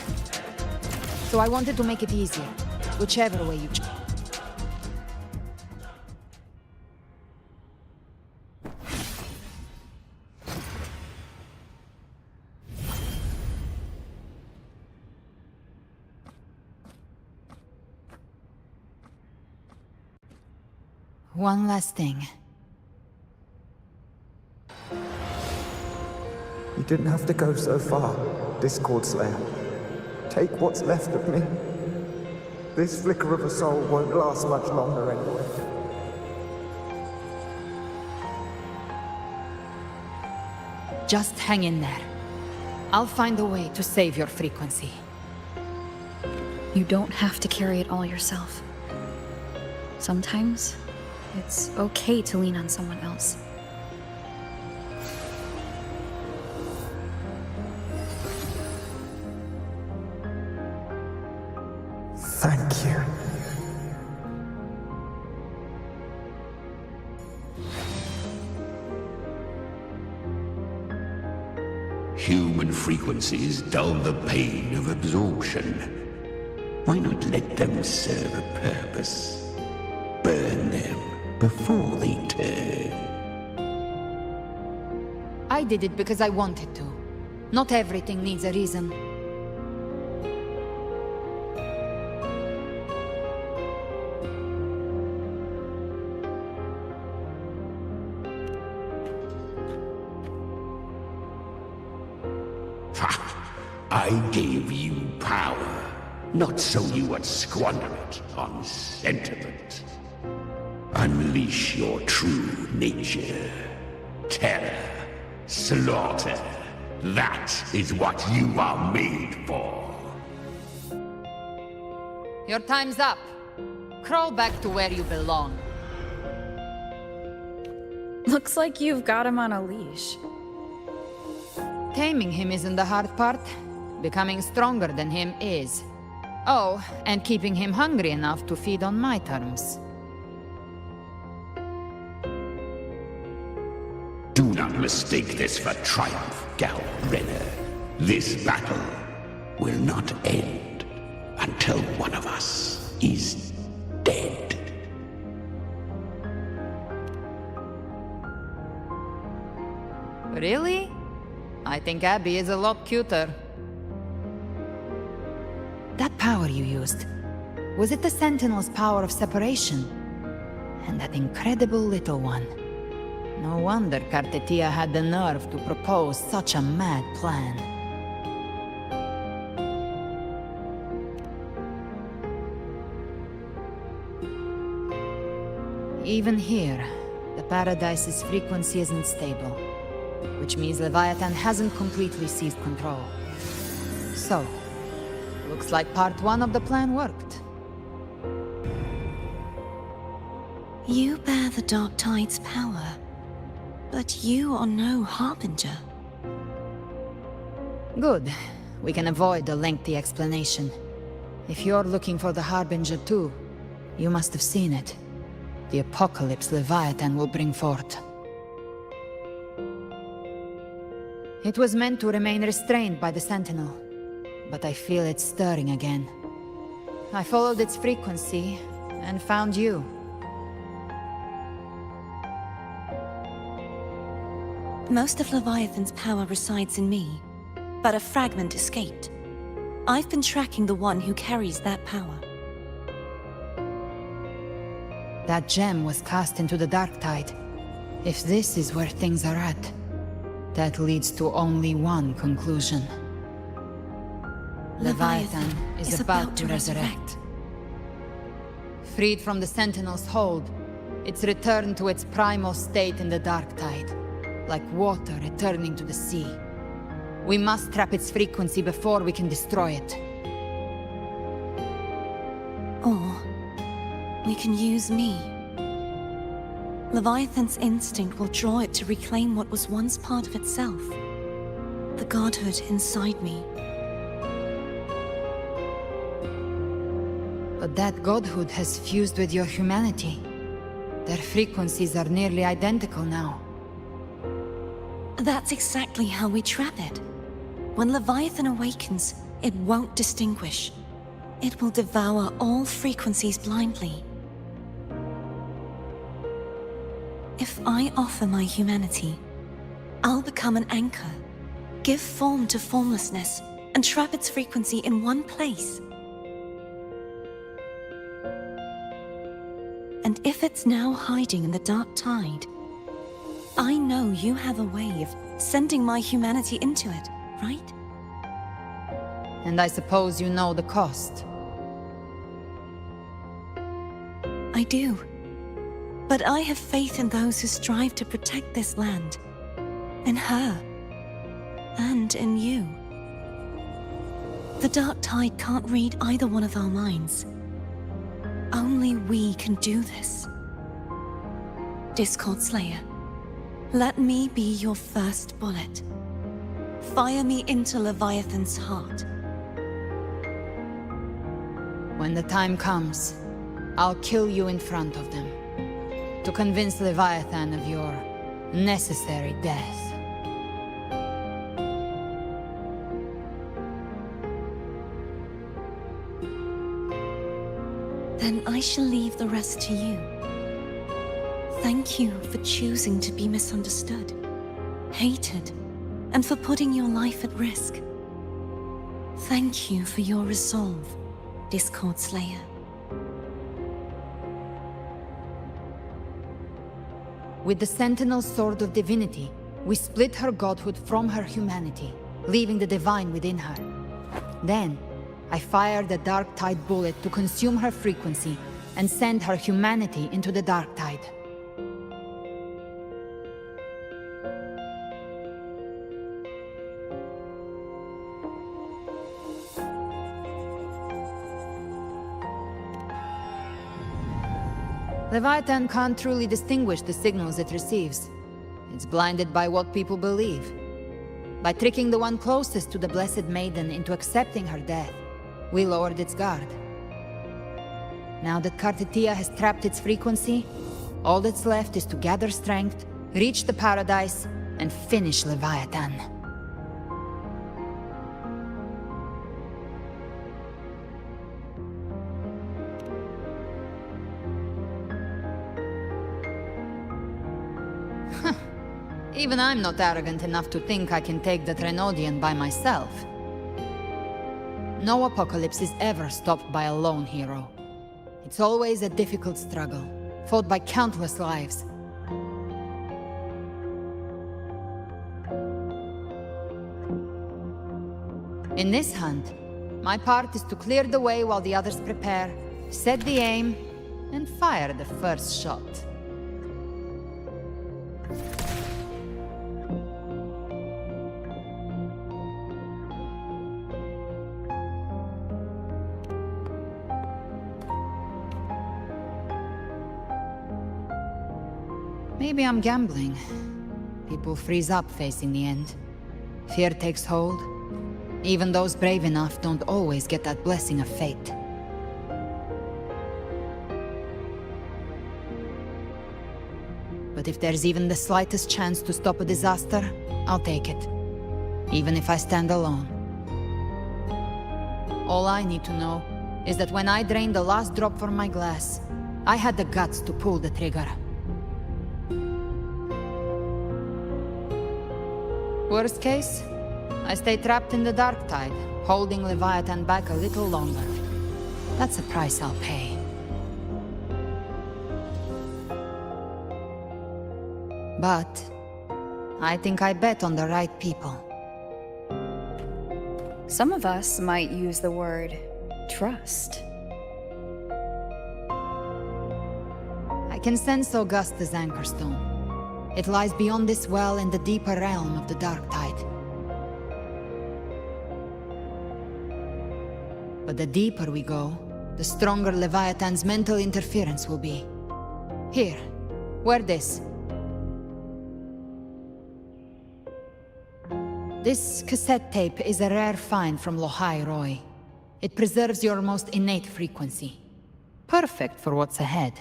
So I wanted to make it easier, whichever way you choose. One last thing. You didn't have to go so far, Discord Slayer. Take what's left of me. This flicker of a soul won't last much longer anyway. Just hang in there. I'll find a way to save your frequency. You don't have to carry it all yourself. Sometimes, it's okay to lean on someone else. Thank you. Human frequencies dull the pain of absorption. Why not let them serve a purpose? Burn them before they turn. I did it because I wanted to. Not everything needs a reason. I gave you power, not so you would squander it on sentiment. Unleash your true nature. Terror, slaughter. That is what you are made for. Your time's up. Crawl back to where you belong. Looks like you've got him on a leash. Taming him isn't the hard part. Becoming stronger than him is. Oh, and keeping him hungry enough to feed on my terms. Do not mistake this for triumph, Gal Renner. This battle will not end until one of us is dead. Really? I think Abby is a lot cuter. That power you used, was it the Sentinel's power of separation? And that incredible little one. No wonder Cartetia had the nerve to propose such a mad plan. Even here, the Paradise's frequency isn't stable, which means Leviathan hasn't completely seized control. So, looks like part one of the plan worked. You bear the Dark Tide's power, but you are no Harbinger. Good. We can avoid a lengthy explanation. If you're looking for the Harbinger too, you must have seen it. The apocalypse Leviathan will bring forth. It was meant to remain restrained by the Sentinel, but I feel it stirring again. I followed its frequency, and found you. Most of Leviathan's power resides in me, but a fragment escaped. I've been tracking the one who carries that power. That gem was cast into the dark tide. If this is where things are at, that leads to only one conclusion. Leviathan is about to resurrect. Freed from the Sentinel's hold, it's returned to its primal state in the dark tide, like water returning to the sea. We must trap its frequency before we can destroy it. Or we can use me. Leviathan's instinct will draw it to reclaim what was once part of itself. The godhood inside me. But that godhood has fused with your humanity. Their frequencies are nearly identical now. That's exactly how we trap it. When Leviathan awakens, it won't distinguish. It will devour all frequencies blindly. If I offer my humanity, I'll become an anchor, give form to formlessness, and trap its frequency in one place. And if it's now hiding in the dark tide, I know you have a way of sending my humanity into it, right? And I suppose you know the cost. I do. But I have faith in those who strive to protect this land. In her. And in you. The dark tide can't read either one of our minds. Only we can do this. Discord Slayer, let me be your first bullet. Fire me into Leviathan's heart. When the time comes, I'll kill you in front of them. To convince Leviathan of your necessary death. Then I shall leave the rest to you. Thank you for choosing to be misunderstood, hated, and for putting your life at risk. Thank you for your resolve, Discord Slayer. With the Sentinel Sword of Divinity, we split her godhood from her humanity, leaving the divine within her. Then, I fired a dark tide bullet to consume her frequency and send her humanity into the dark tide. Leviathan can't truly distinguish the signals it receives. It's blinded by what people believe. By tricking the one closest to the Blessed Maiden into accepting her death, we lowered its guard. Now that Kartetia has trapped its frequency, all that's left is to gather strength, reach the paradise, and finish Leviathan. Even I'm not arrogant enough to think I can take the Trenodian by myself. No apocalypse is ever stopped by a lone hero. It's always a difficult struggle, fought by countless lives. In this hunt, my part is to clear the way while the others prepare, set the aim, and fire the first shot. Maybe I'm gambling. People freeze up facing the end. Fear takes hold. Even those brave enough don't always get that blessing of fate. But if there's even the slightest chance to stop a disaster, I'll take it. Even if I stand alone. All I need to know is that when I drained the last drop from my glass, I had the guts to pull the trigger. Worst case, I stay trapped in the dark tide, holding Leviathan back a little longer. That's a price I'll pay. But I think I bet on the right people. Some of us might use the word trust. I can sense Augusta's Anchorstone. It lies beyond this well in the deeper realm of the Dark Tide. But the deeper we go, the stronger Leviathan's mental interference will be. Here, wear this. This cassette tape is a rare find from Lohai Roy. It preserves your most innate frequency. Perfect for what's ahead.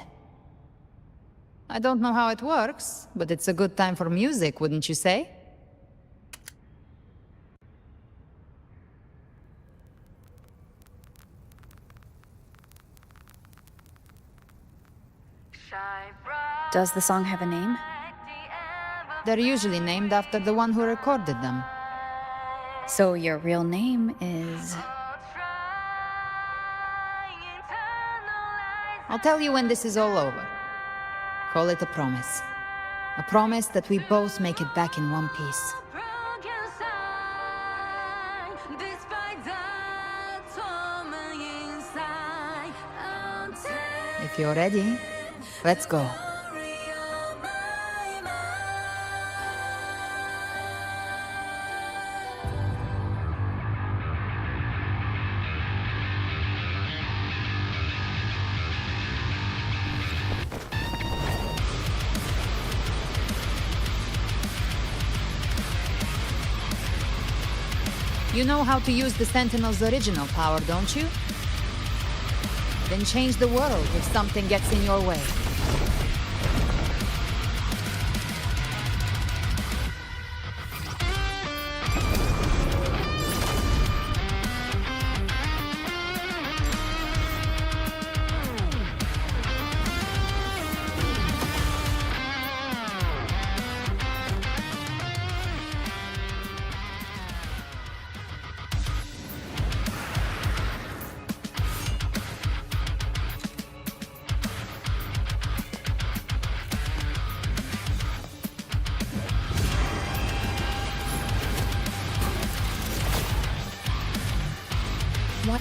I don't know how it works, but it's a good time for music, wouldn't you say? Does the song have a name? They're usually named after the one who recorded them. So your real name is... I'll tell you when this is all over. Call it a promise. A promise that we both make it back in one piece. If you're ready, let's go. You know how to use the Sentinel's original power, don't you? Then change the world if something gets in your way.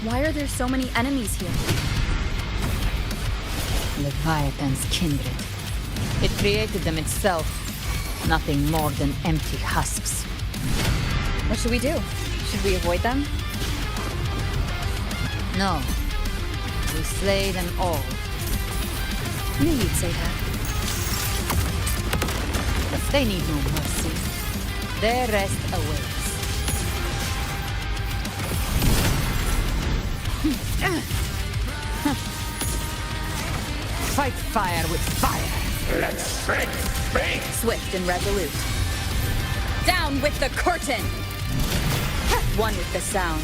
Why are there so many enemies here? Leviathan's kindred. It created them itself. Nothing more than empty husks. What should we do? Should we avoid them? No. We slay them all. Knew you'd say that. But they need no mercy. Their rest awaits. Fight fire with fire. Let's shred fate. Swift and resolute. Down with the curtain! One with the sound.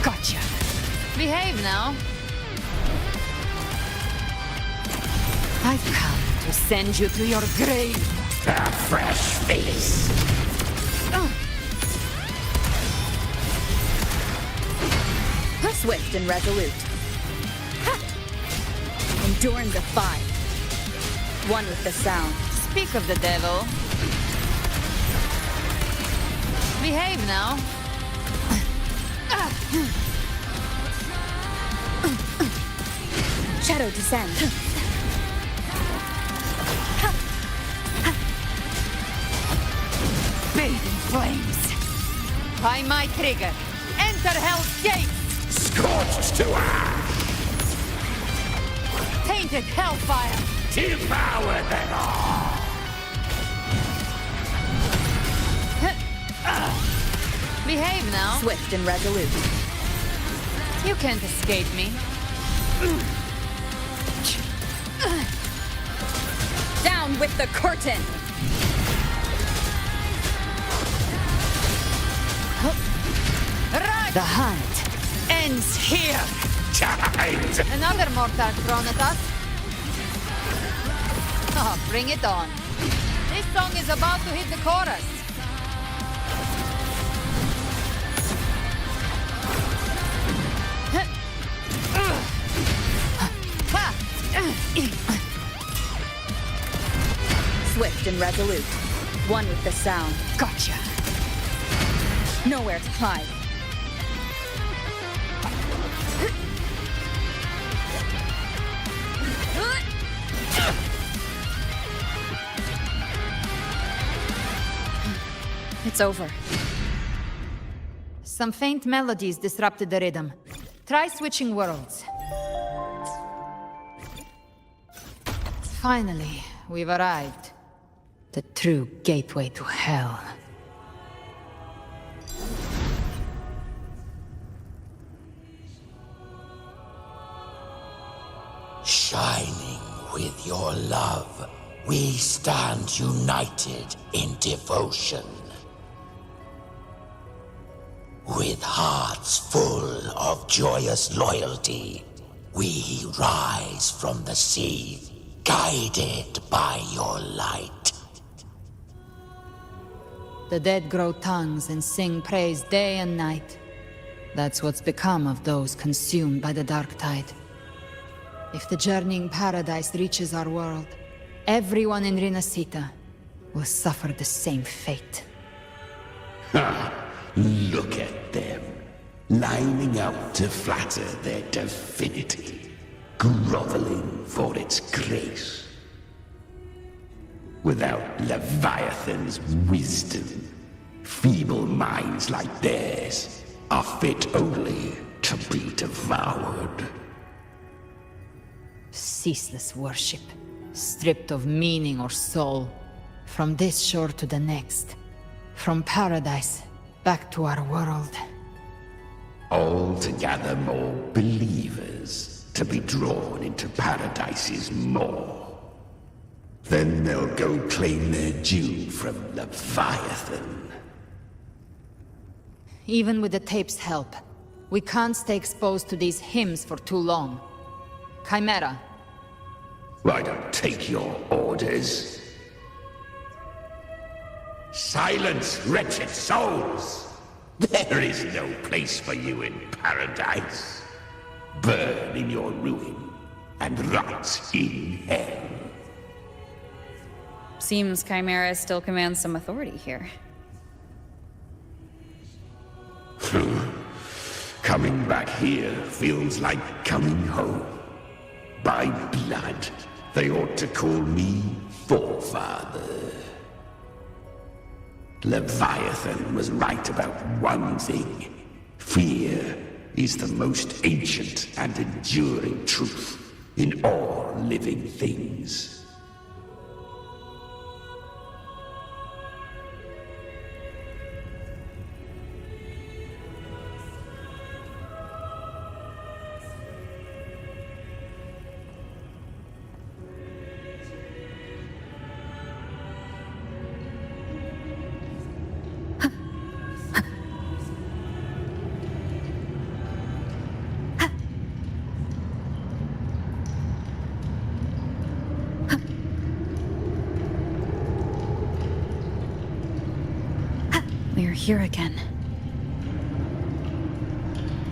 Gotcha. Behave now. I've come to send you to your grave. A fresh face. Swift and resolute. Enduring the fire. One with the sound. Speak of the devil. Behave now. Shadow descend. Bathe in flames. By my trigger. Enter Hell's Gate. Scorched to ash. Tainted hellfire. Devour them all. Behave now. Swift and resolute. You can't escape me. Down with the curtain. The hunt ends here. Time. Another mortar thrown at us. Oh, bring it on. This song is about to hit the chorus. focused and resolute. One with the sound. Gotcha! Nowhere to hide. It's over. Some faint melodies disrupted the rhythm. Try switching worlds. Finally, we've arrived. The true gateway to hell. Shining with your love, we stand united in devotion. With hearts full of joyous loyalty, we rise from the sea, guided by your light. The dead grow tongues and sing praise day and night. That's what's become of those consumed by the dark tide. If the journeying paradise reaches our world, everyone in Rinascita will suffer the same fate. Ha! Look at them, lining up to flatter their divinity, groveling for its grace. Without Leviathan's wisdom, feeble minds like theirs are fit only to be devoured. Ceaseless worship, stripped of meaning or soul, from this shore to the next, from paradise back to our world. All to gather more believers to be drawn into Paradise's maw. Then they'll go claim their due from Leviathan. Even with the tape's help, we can't stay exposed to these hymns for too long. Chimera. I don't take your orders. Silence, wretched souls! There is no place for you in paradise. Burn in your ruin and rot in hell. Seems Chimera still commands some authority here. Coming back here feels like coming home. By blood, they ought to call me Forefather. Leviathan was right about one thing. Fear is the most ancient and enduring truth in all living things. We're here again.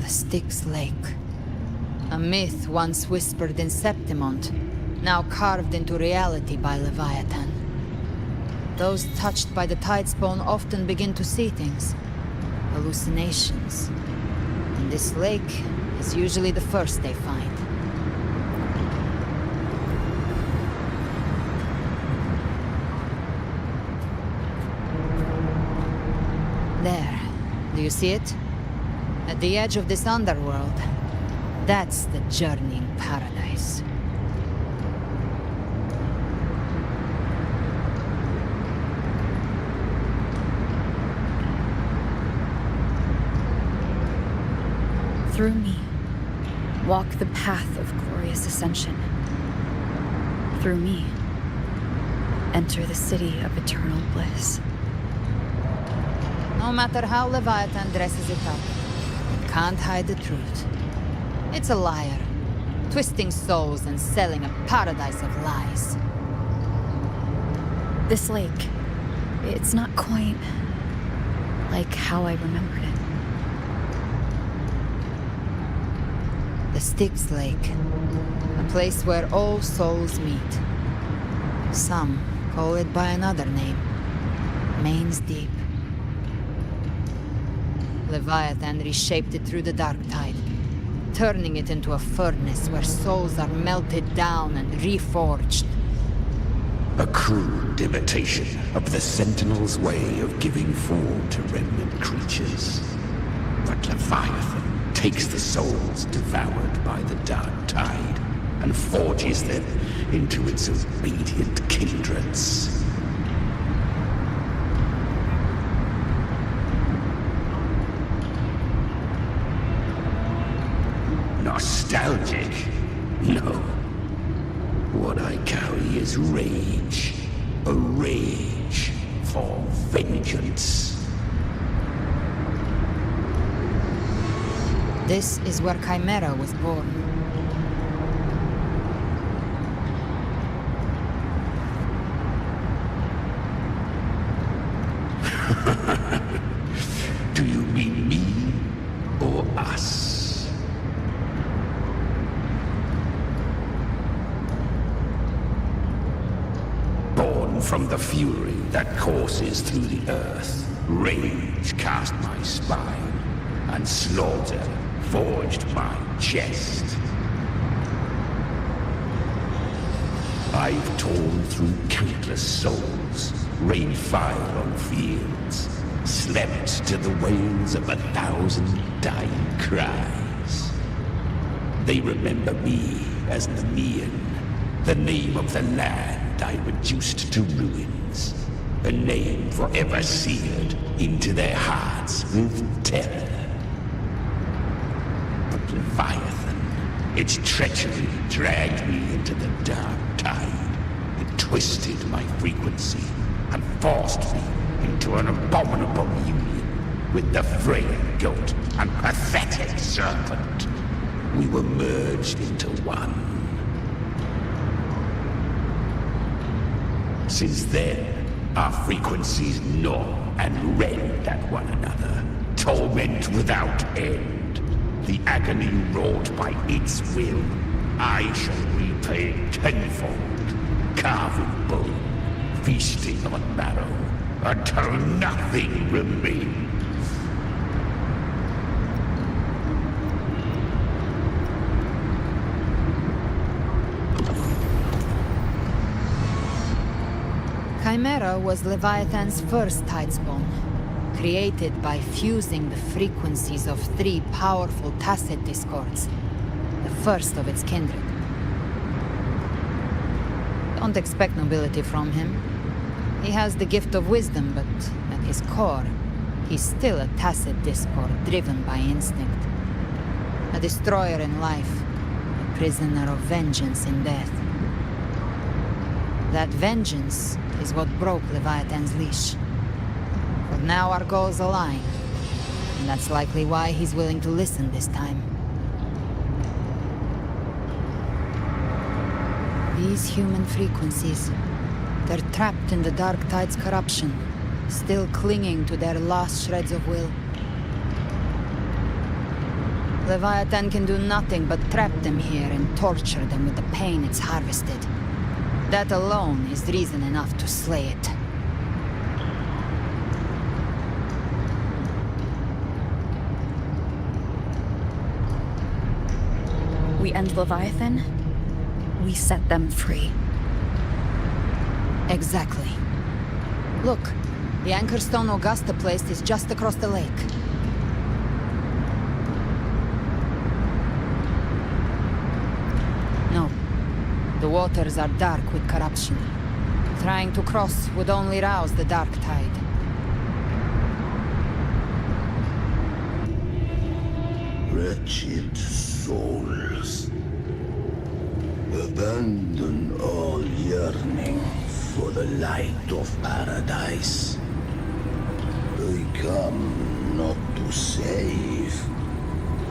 The Styx Lake. A myth once whispered in Septimont, now carved into reality by Leviathan. Those touched by the Tidespawn often begin to see things. Hallucinations. And this lake is usually the first they find. There. Do you see it? At the edge of this underworld. That's the journeying paradise. Through me, walk the path of glorious ascension. Through me, enter the city of eternal bliss. No matter how Leviathan dresses it up, it can't hide the truth. It's a liar, twisting souls and selling a paradise of lies. This lake, it's not quite like how I remembered it. The Styx Lake, a place where all souls meet. Some Call it by another name. Main's Deep. Leviathan reshaped it through the dark tide, turning it into a furnace where souls are melted down and reforged. A crude imitation of the Sentinel's way of giving form to remnant creatures. But Leviathan takes the souls devoured by the dark tide and forges them into its obedient kindreds. Nostalgic? No. What I carry is rage. A rage for vengeance. This is where Chimera was born. Do you mean me or us? Born from the fury that courses through the earth, rage cast my spine, and slaughter forged my chest. I've torn through countless souls, rained fire on fields, slept to the wails of 1,000 dying cries. They remember me as Nemean, the name of the land I reduced to ruins, a name forever seared into their hearts with terror. But Leviathan, its treachery dragged me into the dark tide. It twisted my frequency and forced me into an abominable union with the frail goat and pathetic serpent. We were merged into one. Since then, our frequencies gnaw and rend at one another, torment without end. The agony wrought by its will, I shall repay tenfold, carving bone, feasting on marrow, until nothing remains. Chimera was Leviathan's first tidespawn, created by fusing the frequencies of 3 powerful tacit discords, the first of its kindred. Don't expect nobility from him. He has the gift of wisdom, but at his core, he's still a tacit discord driven by instinct. A destroyer in life, a prisoner of vengeance in death. That vengeance is what broke Leviathan's leash. For now our goals align, and that's likely why he's willing to listen this time. These human frequencies, they're trapped in the Dark Tide's corruption, still clinging to their last shreds of will. Leviathan can do nothing but trap them here and torture them with the pain it's harvested. That alone is reason enough to slay it. We end Leviathan, we set them free. Exactly. Look, the Anchorstone Augusta place is just across the lake. No. The waters are dark with corruption. Trying to cross would only rouse the Dark Tide. Wretched souls, abandon all yearning for the light of paradise. I come not to save,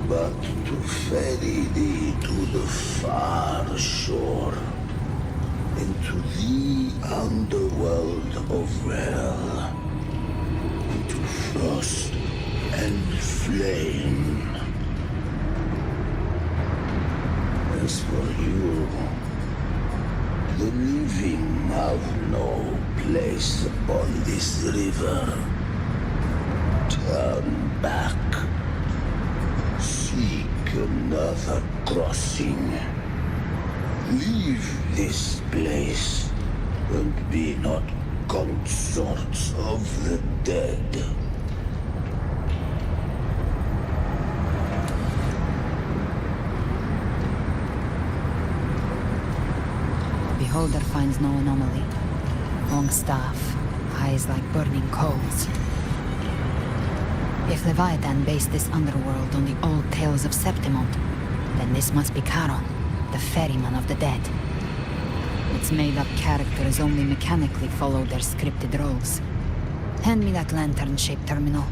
but to ferry thee to the far shore, into the underworld of hell, into frost and flame. As for you, The living have no place upon this river. Turn back. Seek another crossing. Leave this place, and be not consorts of the dead. Beholder finds no anomaly. Long staff, eyes like burning coals. If Leviathan based this underworld on the old tales of Septimont, then this must be Charon, the ferryman of the dead. Its made-up characters only mechanically follow their scripted roles. Hand me that lantern-shaped terminal.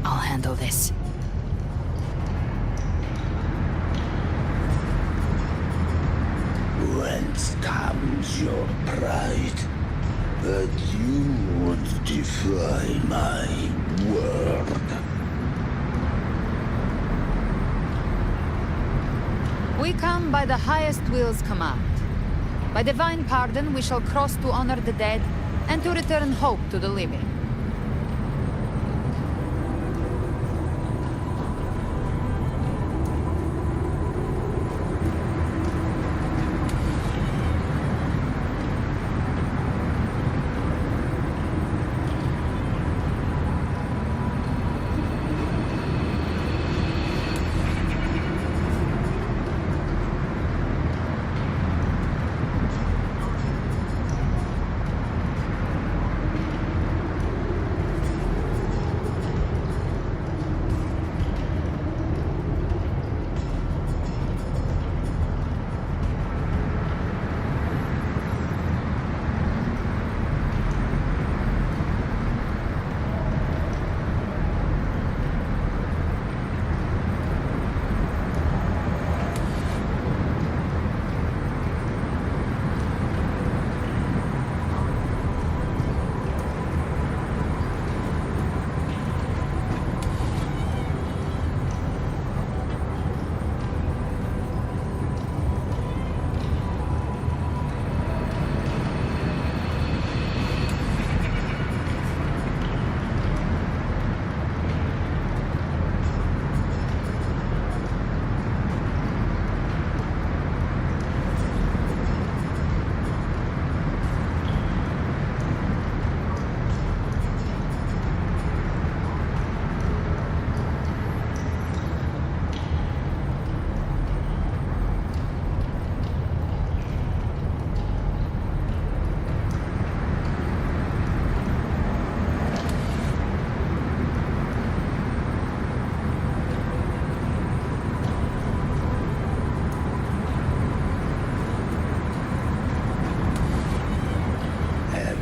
I'll handle this. Whence comes your pride? That you would defy my word. We come by the highest will's command. By divine pardon we shall cross to honor the dead, and to return hope to the living.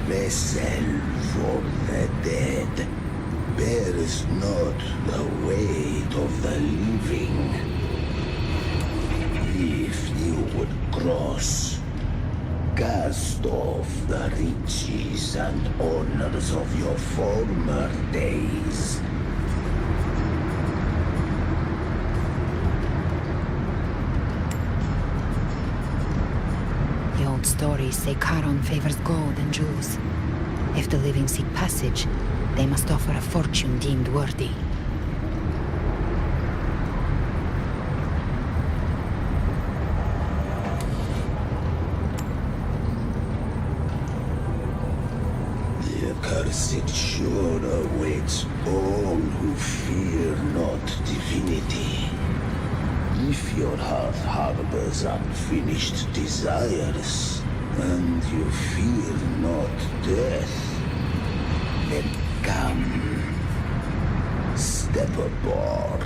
Vessel for the dead bears not the weight of the living. If you would cross, cast off the riches and honors of your former days. The old stories say Charon favors gold and jewels. If the living seek passage, they must offer a fortune deemed worthy. The accursed shore awaits all who fear not divinity. If your heart harbors unfinished desires, and you fear not death, then come, step aboard.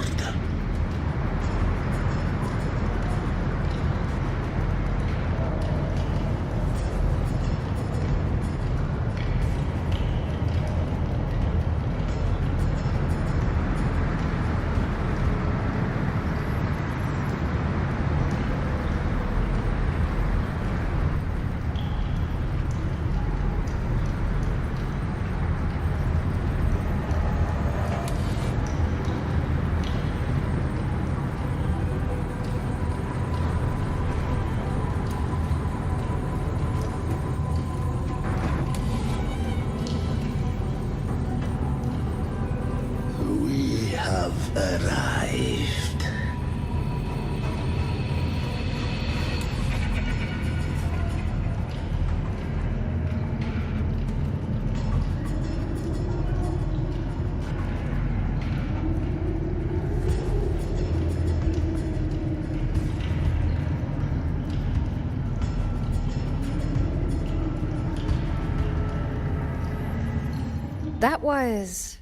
That was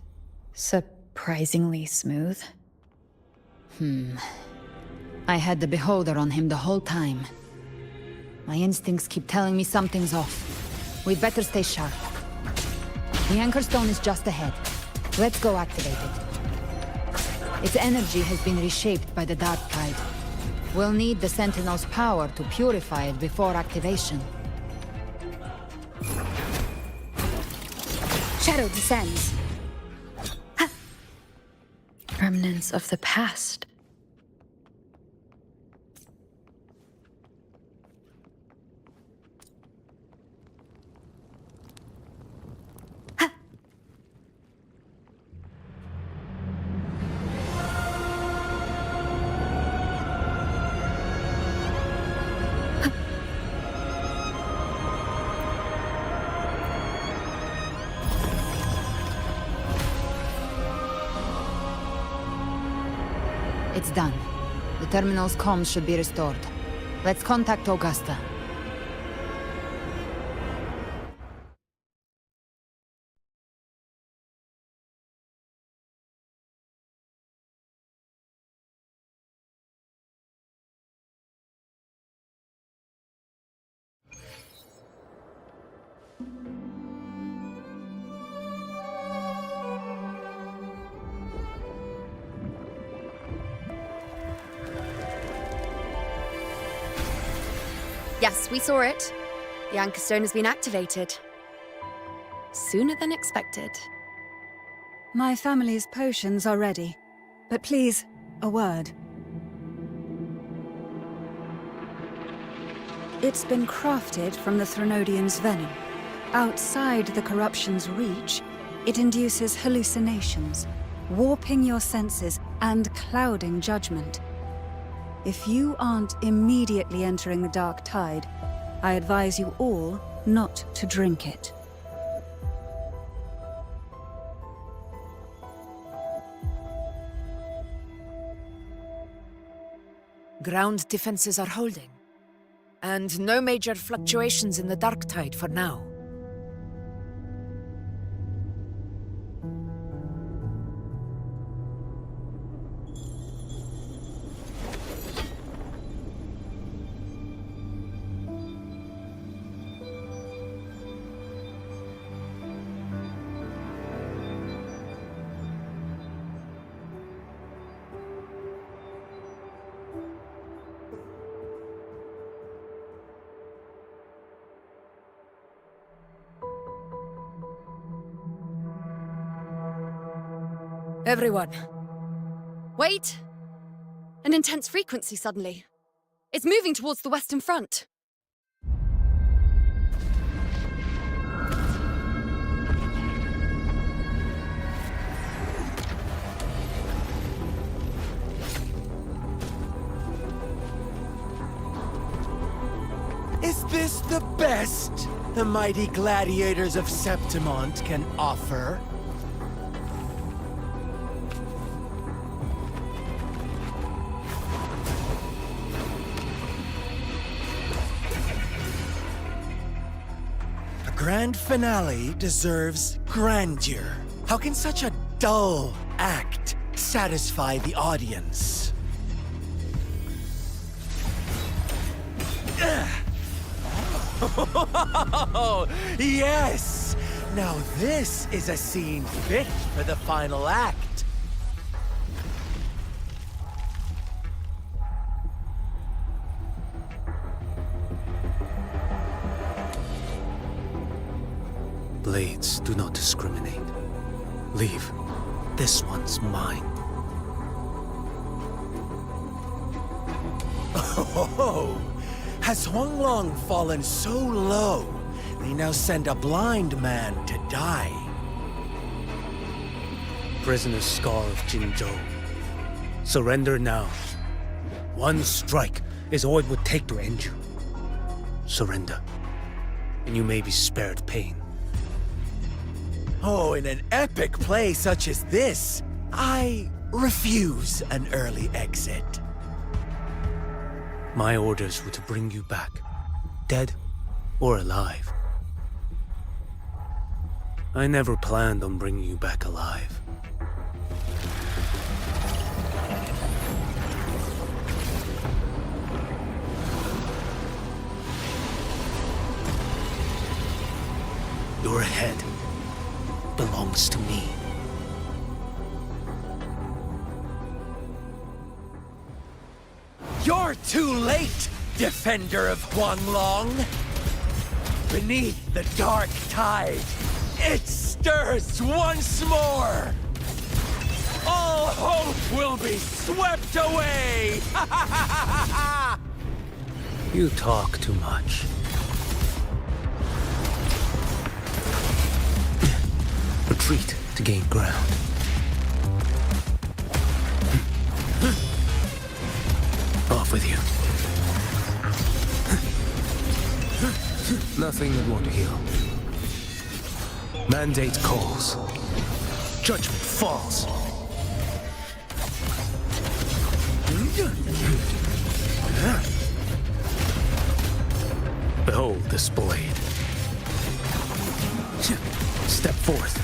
surprisingly smooth. I had the beholder on him the whole time. My instincts keep telling me something's off. We'd better stay sharp. The Anchor Stone is just ahead. Let's go activate it. Its energy has been reshaped by the Dark Tide. We'll need the Sentinel's power to purify it before activation. Shadow descends. Ha! Remnants of the past. It's done. The terminal's comms should be restored. Let's contact Augusta. Yes, we saw it. The Anchor Stone has been activated. Sooner than expected. My family's potions are ready. But please, a word. It's been crafted from the Threnodian's venom. Outside the corruption's reach, it induces hallucinations, warping your senses and clouding judgment. If you aren't immediately entering the Dark Tide, I advise you all not to drink it. Ground defenses are holding. And no major fluctuations in the Dark Tide for now. Everyone. Wait! An intense frequency suddenly. It's moving towards the Western Front. Is this the best the mighty gladiators of Septimont can offer? A grand finale deserves grandeur. How can such a dull act satisfy the audience? Oh, yes! Now this is a scene fit for the final act. Blades do not discriminate. Leave. This one's mine. Oh, has Huanglong fallen so low, they now send a blind man to die? Prisoner's Scar of Jinzhou. Surrender now. One strike is all it would take to end you. Surrender, and you may be spared pain. Oh, in an epic play such as this, I refuse an early exit. My orders were to bring you back, dead or alive. I never planned on bringing you back alive. Your head belongs to me. You're too late, defender of Huanglong! Beneath the dark tide, it stirs once more! All hope will be swept away! You talk too much. Retreat to gain ground. Off with you. Nothing would want to heal. Mandate calls. Judgment falls. Behold this blade. Step forth.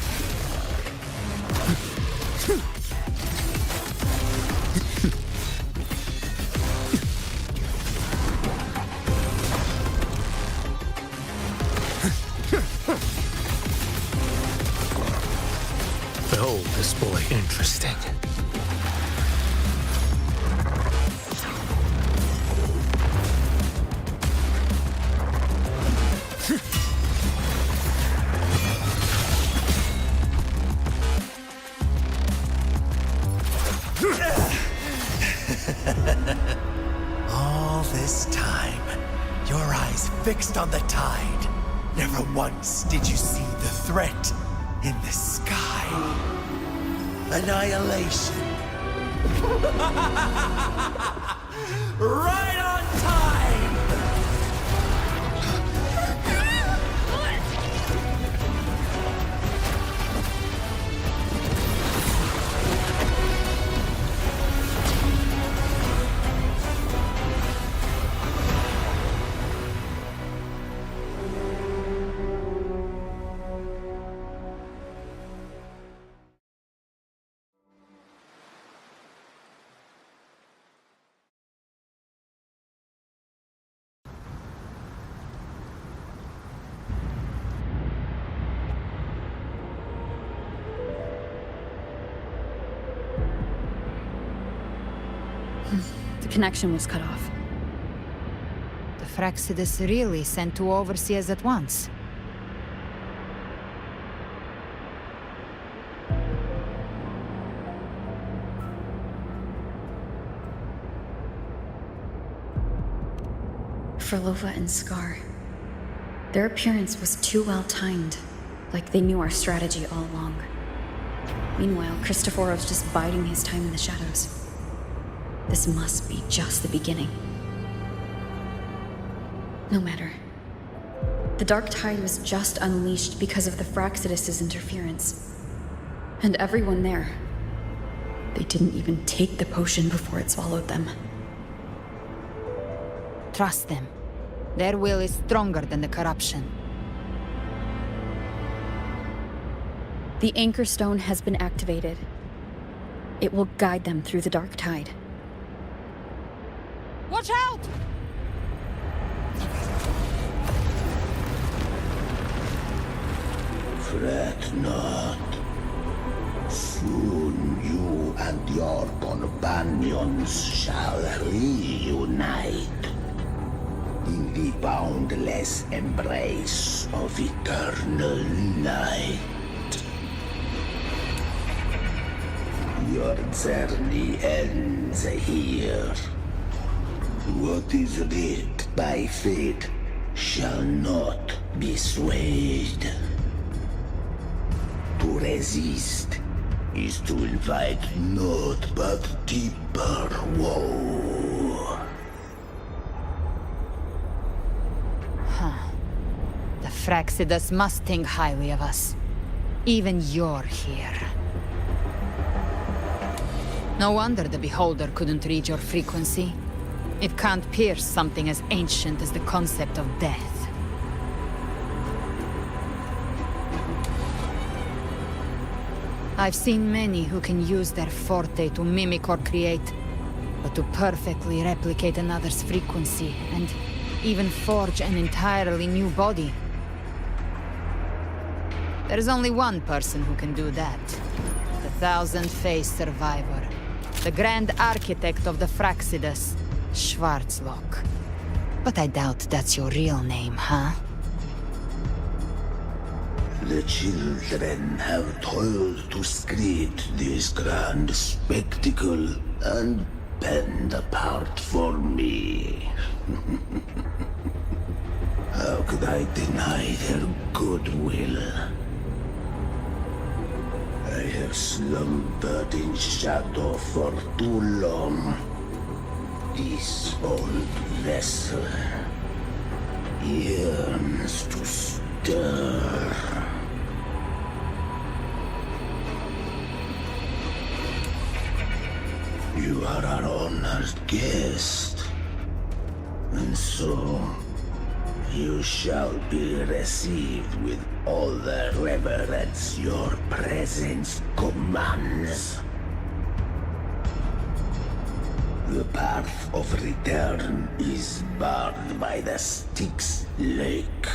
Behold this boy. Interesting. All this time, your eyes fixed on the tide. Never once did you see the threat in the sky. Annihilation. Right on time! The connection was cut off. The Fraxidus really sent two overseers at once. Frolova and Scar. Their appearance was too well timed, like they knew our strategy all along. Meanwhile, Christophorov's just biding his time in the shadows. This must be just the beginning. No matter. The Dark Tide was just unleashed because of the Fraxidus' interference. And everyone there, they didn't even take the potion before it swallowed them. Trust them. Their will is stronger than the corruption. The Anchor Stone has been activated. It will guide them through the Dark Tide. Watch out! Fret not. Soon you and your companions shall reunite in the boundless embrace of eternal night. Your journey ends here. What is writ by fate shall not be swayed. To resist is to invite naught but deeper woe. The Fraxidus must think highly of us. Even you're here. No wonder the Beholder couldn't read your frequency. It can't pierce something as ancient as the concept of death. I've seen many who can use their forte to mimic or create, but to perfectly replicate another's frequency, and even forge an entirely new body. There's only one person who can do that. The thousand-faced survivor. The grand architect of the Fraxidus, Schwarzlock. But I doubt that's your real name, huh? The children have toiled to create this grand spectacle and bend apart for me. How could I deny their goodwill? I have slumbered in shadow for too long. This old vessel yearns to stir. You are our honored guest, and so you shall be received with all the reverence your presence commands. The path of return is barred by the Styx Lake.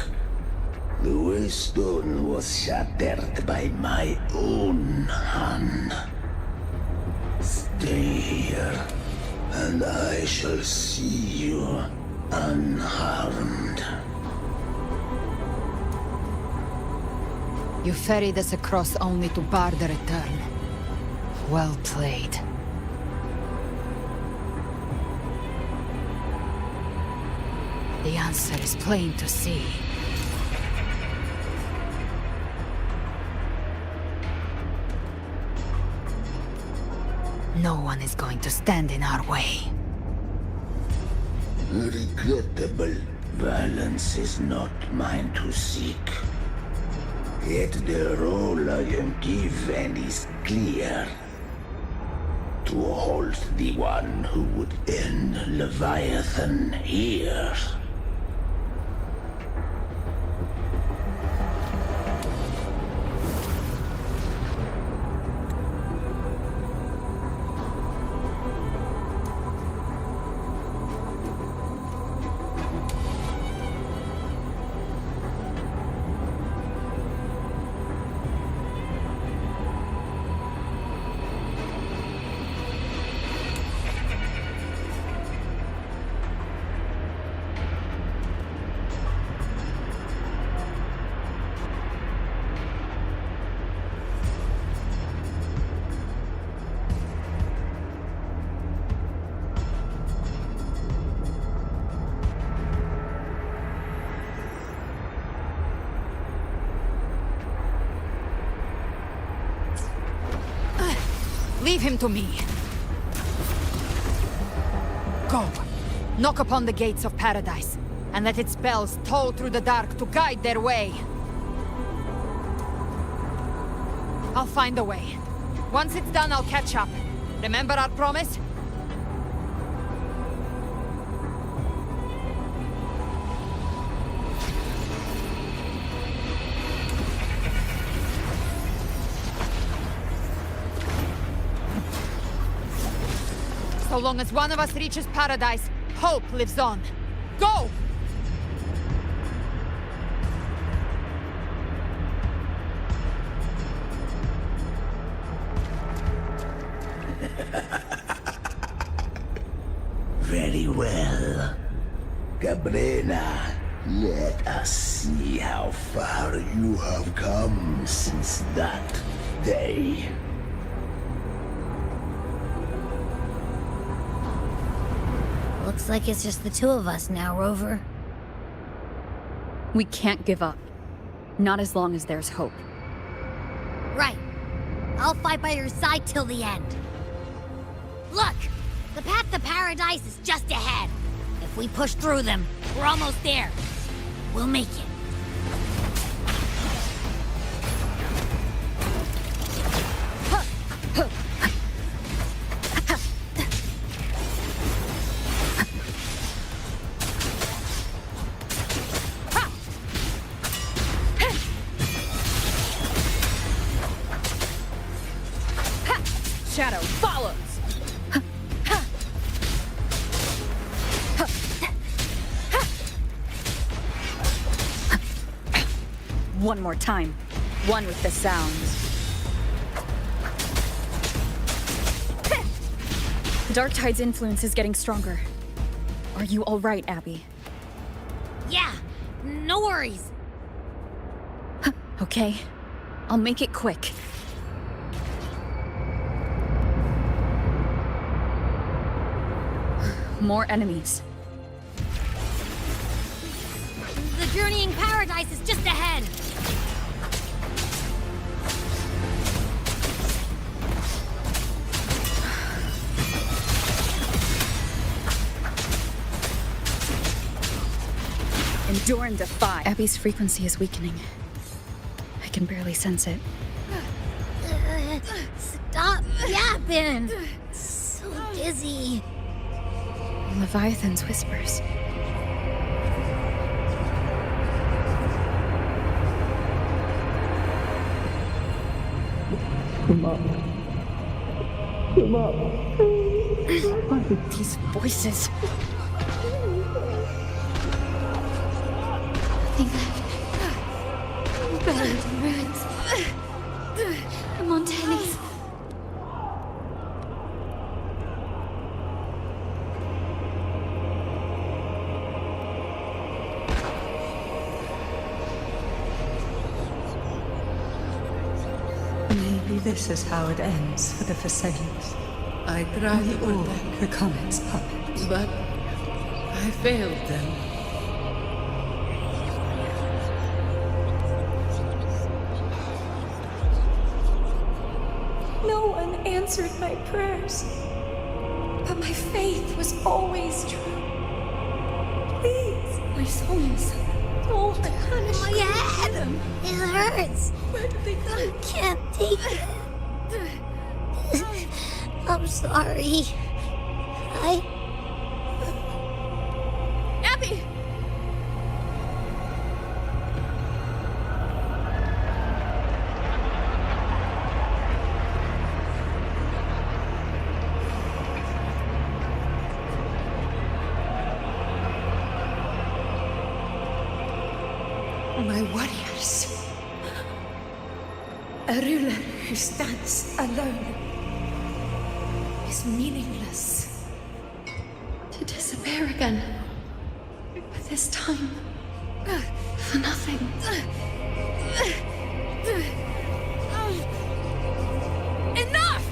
The waystone was shattered by my own hand. Stay here, and I shall see you unharmed. You ferried us across only to bar the return. Well played. The answer is plain to see. No one is going to stand in our way. Regrettable violence is not mine to seek. Yet the role I am given is clear. To halt the one who would end Leviathan here. Leave him to me. Go. Knock upon the gates of paradise, and let its bells toll through the dark to guide their way. I'll find a way. Once it's done, I'll catch up. Remember our promise? So long as one of us reaches paradise, hope lives on. Go! Very well. Cabrera, let us see how far you have come since that day. Looks like it's just the two of us now, Rover. We can't give up. Not as long as there's hope. Right. I'll fight by your side till the end. Look! The path to paradise is just ahead. If we push through them, we're almost there. We'll make it. one more time. One with the sounds. The Dark Tide's influence is getting stronger. Are you all right, Abby? Yeah, no worries. Okay, I'll make it quick. More enemies. The journeying paradise is just ahead. Endure and defy. Abby's frequency is weakening. I can barely sense it. Stop yapping. So dizzy. Leviathan's whispers. Come up. Come up. These voices. Nothing left. Buried in ruins. The Montanis. Maybe this is how it ends for the Phasaelis. I tried to All protect, the Comet's puppets. but I failed them. No one answered my prayers, but my faith was always true. Please, my souls, don't punish my head! It hurts! Where did they go? I can't take it. I'm sorry. Abby! My warriors. A ruler who stands alone is meaningless. To disappear again. But this time, for nothing. Enough!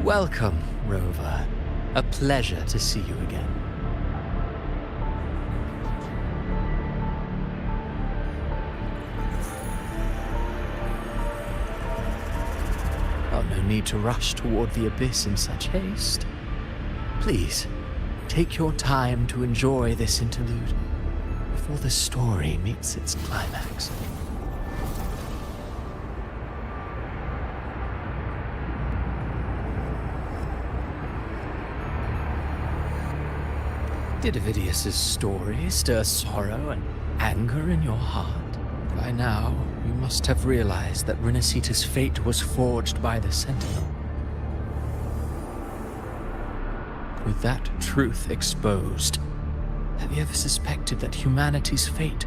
Welcome, Rover. A pleasure to see you again. Oh, no need to rush toward the abyss in such haste. Please, take your time to enjoy this interlude before the story meets its climax. Did Avidius's story stir sorrow and anger in your heart? By now, you must have realized that Rinascita's fate was forged by the Sentinel. With that truth exposed, have you ever suspected that humanity's fate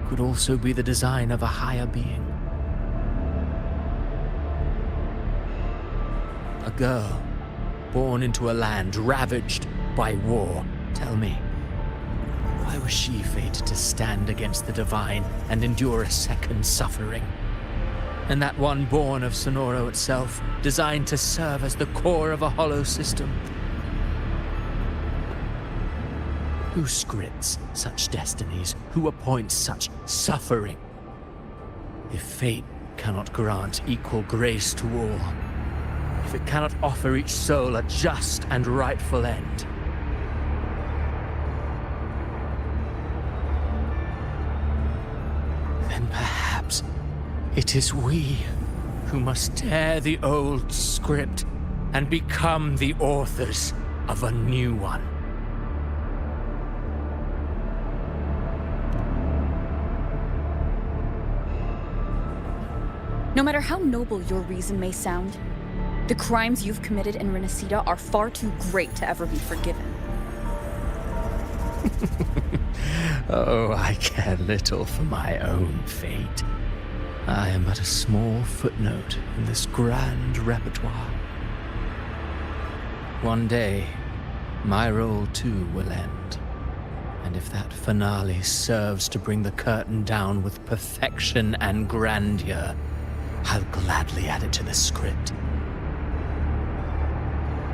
could also be the design of a higher being? A girl, born into a land ravaged by war. Tell me, why was she fated to stand against the divine and endure a second suffering? And that one born of Sonoro itself, designed to serve as the core of a hollow system? Who scripts such destinies? Who appoints such suffering? If fate cannot grant equal grace to all, if it cannot offer each soul a just and rightful end. Then perhaps it is we who must tear the old script and become the authors of a new one. No matter how noble your reason may sound, the crimes you've committed in Rinascita are far too great to ever be forgiven. Oh, I care little for my own fate. I am but a small footnote in this grand repertoire. One day, my role too will end. And if that finale serves to bring the curtain down with perfection and grandeur, I'll gladly add it to the script.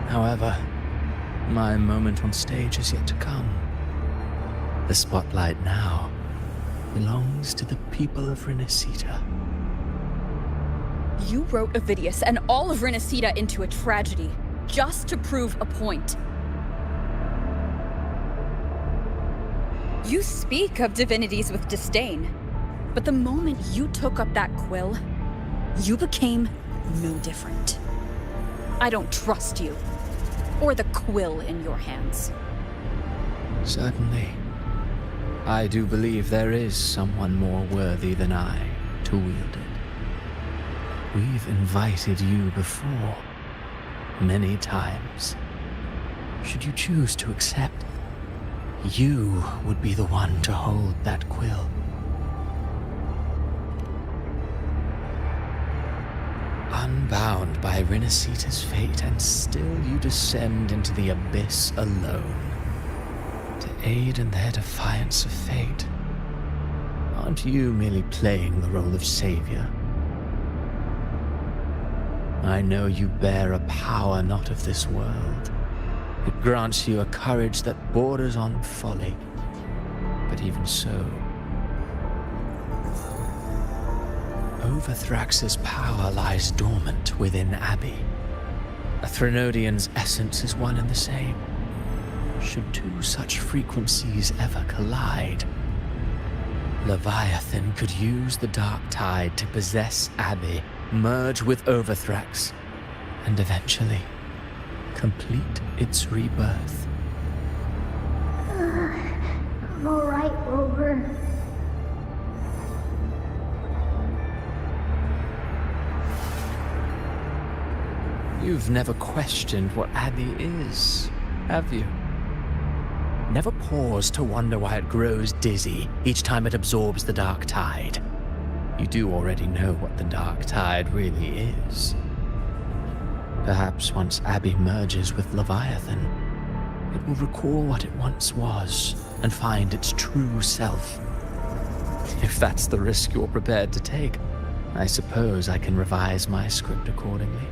However, my moment on stage is yet to come. The spotlight now belongs to the people of Rinascita. You wrote Ovidius and all of Rinascita into a tragedy, just to prove a point. You speak of divinities with disdain, but the moment you took up that quill, you became no different. I don't trust you, or the quill in your hands. Certainly. I do believe there is someone more worthy than I to wield it. We've invited you before, many times. Should you choose to accept, you would be the one to hold that quill. Unbound by Rinascita's fate, and still you descend into the abyss alone, to aid in their defiance of fate. Aren't you merely playing the role of savior? I know you bear a power not of this world. It grants you a courage that borders on folly. But even so, Overthrax's power lies dormant within Abby. A Threnodian's essence is one and the same. Should two such frequencies ever collide, Leviathan could use the dark tide to possess Abby, merge with Overthrax, and eventually complete its rebirth. I'm alright, Rover. You've never questioned what Abby is, have you? Never paused to wonder why it grows dizzy each time it absorbs the dark tide. You do already know what the dark tide really is. Perhaps once Abby merges with Leviathan, it will recall what it once was and find its true self. If that's the risk you're prepared to take, I suppose I can revise my script accordingly.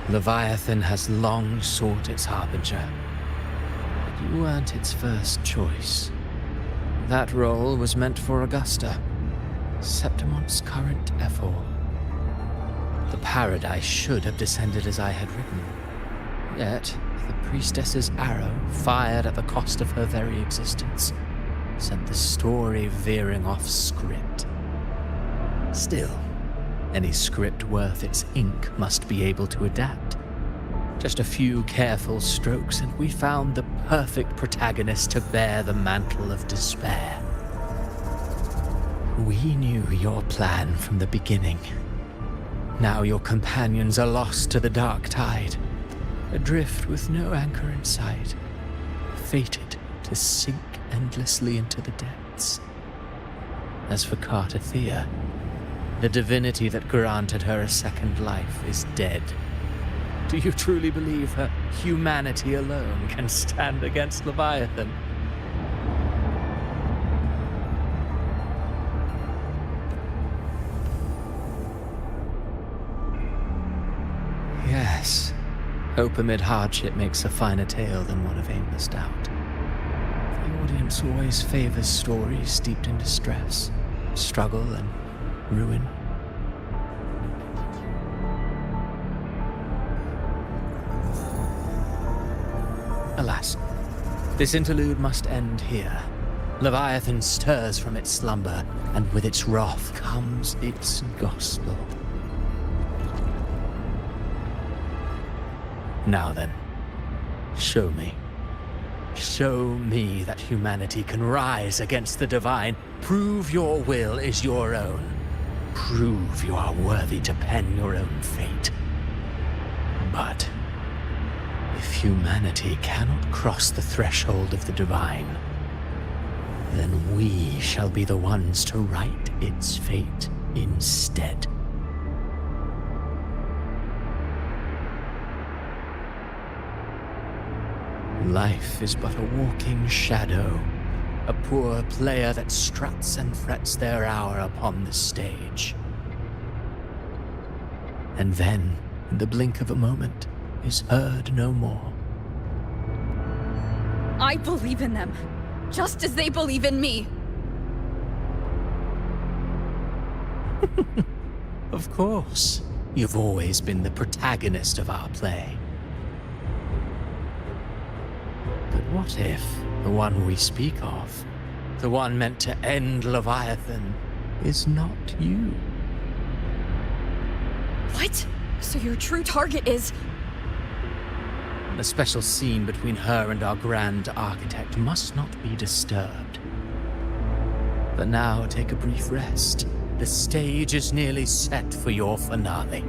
Leviathan has long sought its harbinger, but you weren't its first choice. That role was meant for Augusta, Septimont's current Ephor. The paradise should have descended as I had written, yet the priestess's arrow, fired at the cost of her very existence, sent the story veering off script. Still, any script worth its ink must be able to adapt. Just a few careful strokes and we found the perfect protagonist to bear the mantle of despair. We knew your plan from the beginning. Now your companions are lost to the dark tide, adrift with no anchor in sight, fated to sink endlessly into the depths. As for Cartathea, the divinity that granted her a second life is dead. Do you truly believe her humanity alone can stand against Leviathan? Yes, Hope amid hardship makes a finer tale than one of aimless doubt. The audience always favors stories steeped in distress, struggle, and ruin. Alas, this interlude must end here. Leviathan stirs from its slumber, and with its wrath comes its gospel. Now then, show me. Show me that humanity can rise against the divine. Prove your will is your own. Prove you are worthy to pen your own fate. But if humanity cannot cross the threshold of the divine, then we shall be the ones to write its fate instead. Life is but a walking shadow, a poor player that struts and frets their hour upon the stage. And then, in the blink of a moment, is heard no more. I believe in them, just as they believe in me. Of course, you've always been the protagonist of our play. But what if the one we speak of, the one meant to end Leviathan, is not you? What? So your true target is... The special scene between her and our grand architect must not be disturbed. But now take a brief rest. The stage is nearly set for your finale.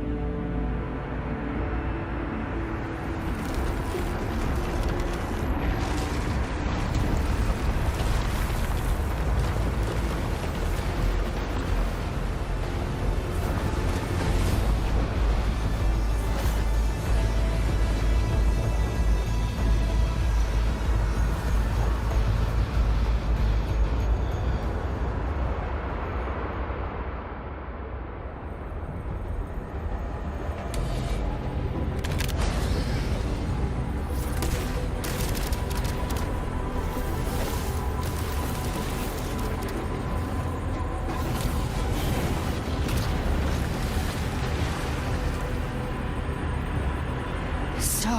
So,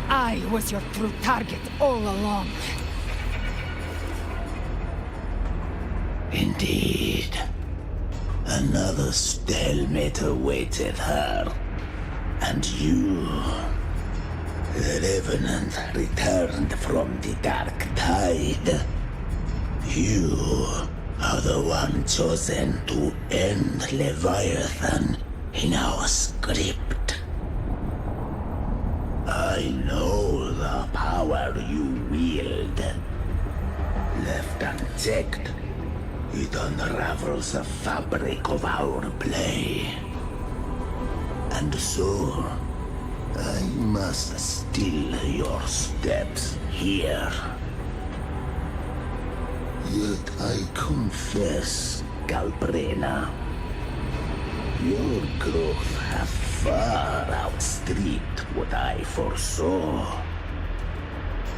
I was your true target all along. Indeed. Another stalemate awaited her. And you, the Revenant, returned from the Dark Tide. You are the one chosen to end Leviathan in our script. I know the power you wield. Left unchecked, it unravels the fabric of our play. And so, I must still your steps here. Yet I confess, Galbrena, your growth hath far outstripped what I foresaw.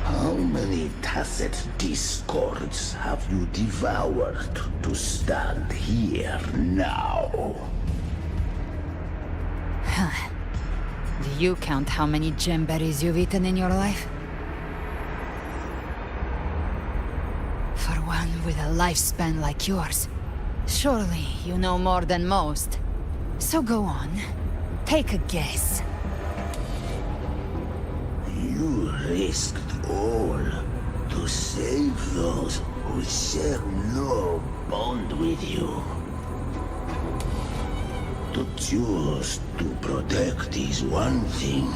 How many tacit discords have you devoured to stand here now? Do you count how many gemberries you've eaten in your life? For one with a lifespan like yours, surely you know more than most. So go on, take a guess. You risked all to save those who share no bond with you. To choose to protect is one thing,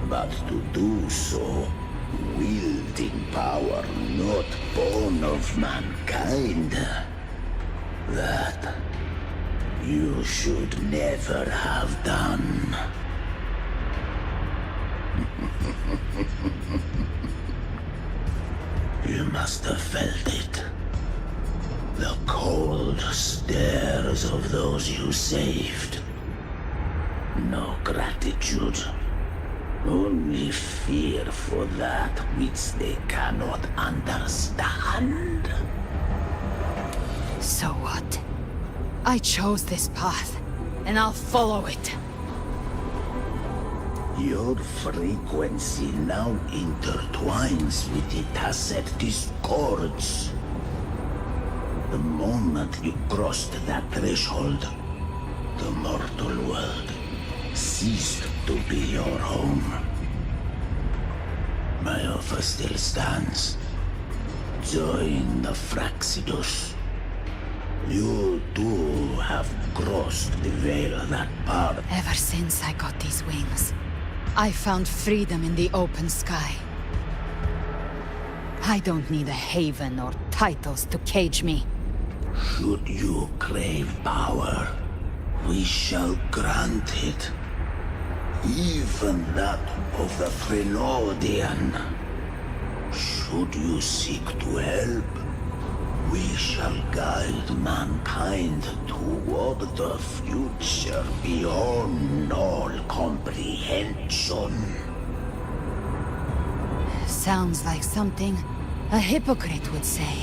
but to do so wielding power not born of mankind, that you should never have done. You must have felt it. The cold stares of those you saved. No gratitude, Only fear for that which they cannot understand. So what? I chose this path, and I'll follow it. Your frequency now intertwines with the Tacet Discords. The moment you crossed that threshold, the mortal world ceased to be your home. My offer still stands. Join the Fraxidus. You too have crossed the veil that part. Ever since I got these wings, I found freedom in the open sky. I don't need a haven or titles to cage me. Should you crave power, we shall grant it. Even that of the Frenodian. Should you seek to help, we shall guide mankind toward the future beyond all comprehension. Sounds like something a hypocrite would say.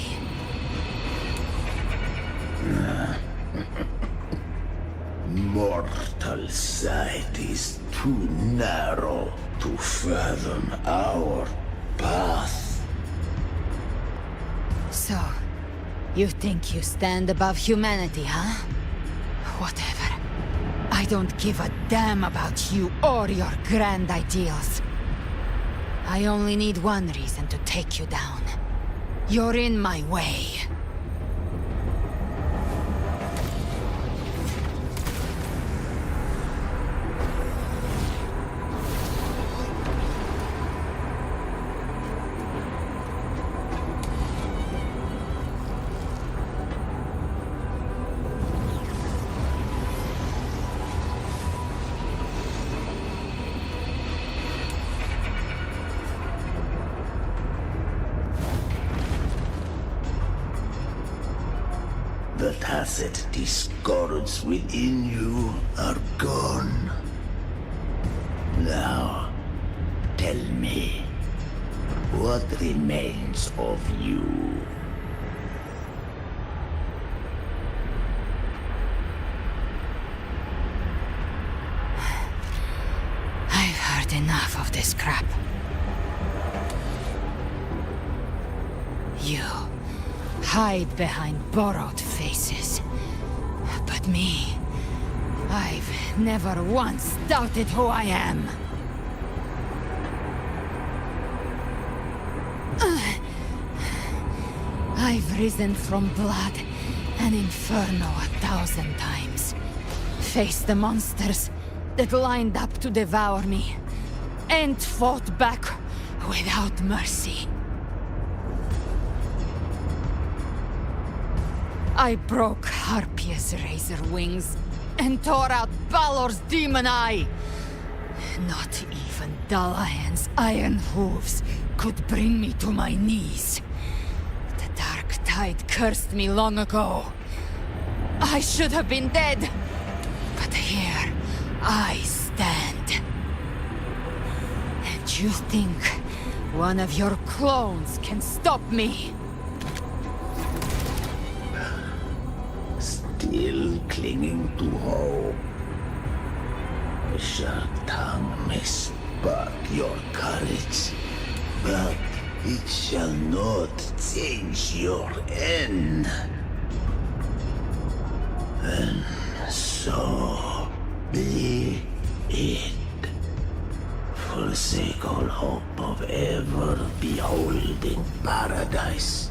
Mortal sight is too narrow to fathom our path. So, you think you stand above humanity, huh? Whatever. I don't give a damn about you or your grand ideals. I only need one reason to take you down. You're in my way. The Tacet Discords within you are gone. Now, tell me, what remains of you? I've heard enough of this crap. You hide behind borrowed faces. But me, I've never once doubted who I am. I've risen from blood and inferno 1,000 times. Faced the monsters that lined up to devour me, and fought back without mercy. I broke Harpia's razor wings and tore out Balor's demon eye. Not even Dalahan's iron hooves could bring me to my knees. The dark tide cursed me long ago. I should have been dead, but here I stand. And you think one of your clones can stop me? Still clinging to hope. A sharp tongue may spark your courage, but it shall not change your end. And so be it. Forsake all hope of ever beholding paradise.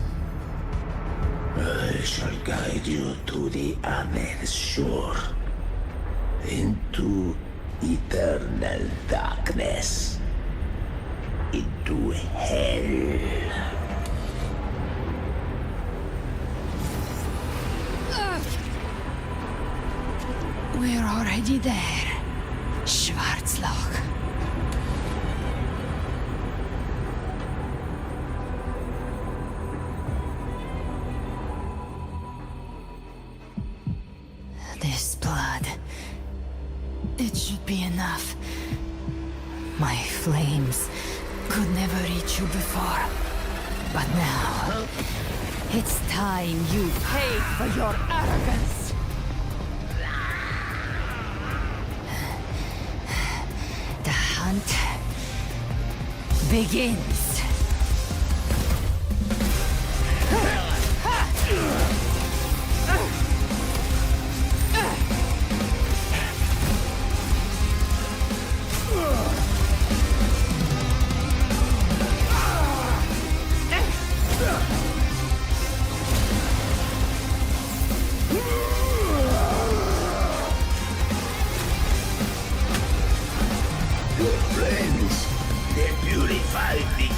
I shall guide you to the other shore, into eternal darkness, into hell. We're already there, Schwarzloch. This blood, it should be enough. My flames could never reach you before. But now, it's time you pay for your arrogance. The hunt begins.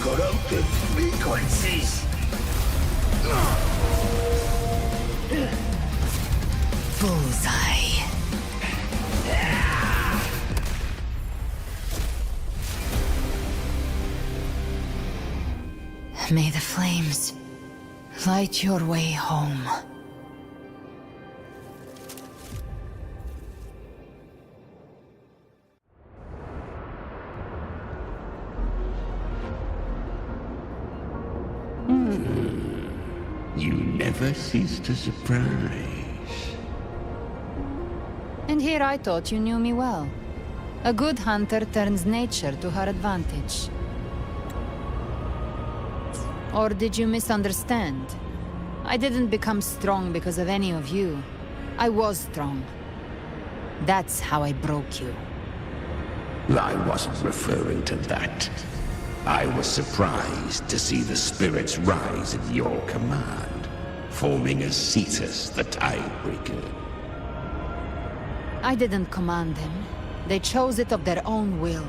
Corrupted frequencies. Bullseye. May the flames light your way home. You never cease to surprise. And here I thought you knew me well. A good hunter turns nature to her advantage. Or did you misunderstand? I didn't become strong because of any of you. I was strong. That's how I broke you. I wasn't referring to that. I was surprised to see the spirits rise at your command, forming as Cetus the Tidebreaker. I didn't command them. They chose it of their own will.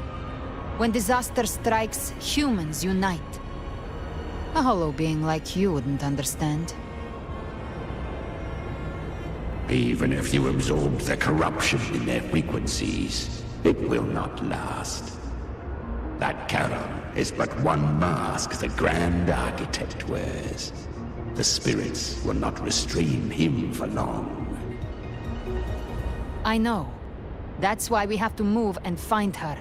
When disaster strikes, humans unite. A hollow being like you wouldn't understand. Even if you absorb the corruption in their frequencies, it will not last. That Charon is but one mask the Grand Architect wears. The spirits will not restrain him for long. I know. That's why we have to move and find her.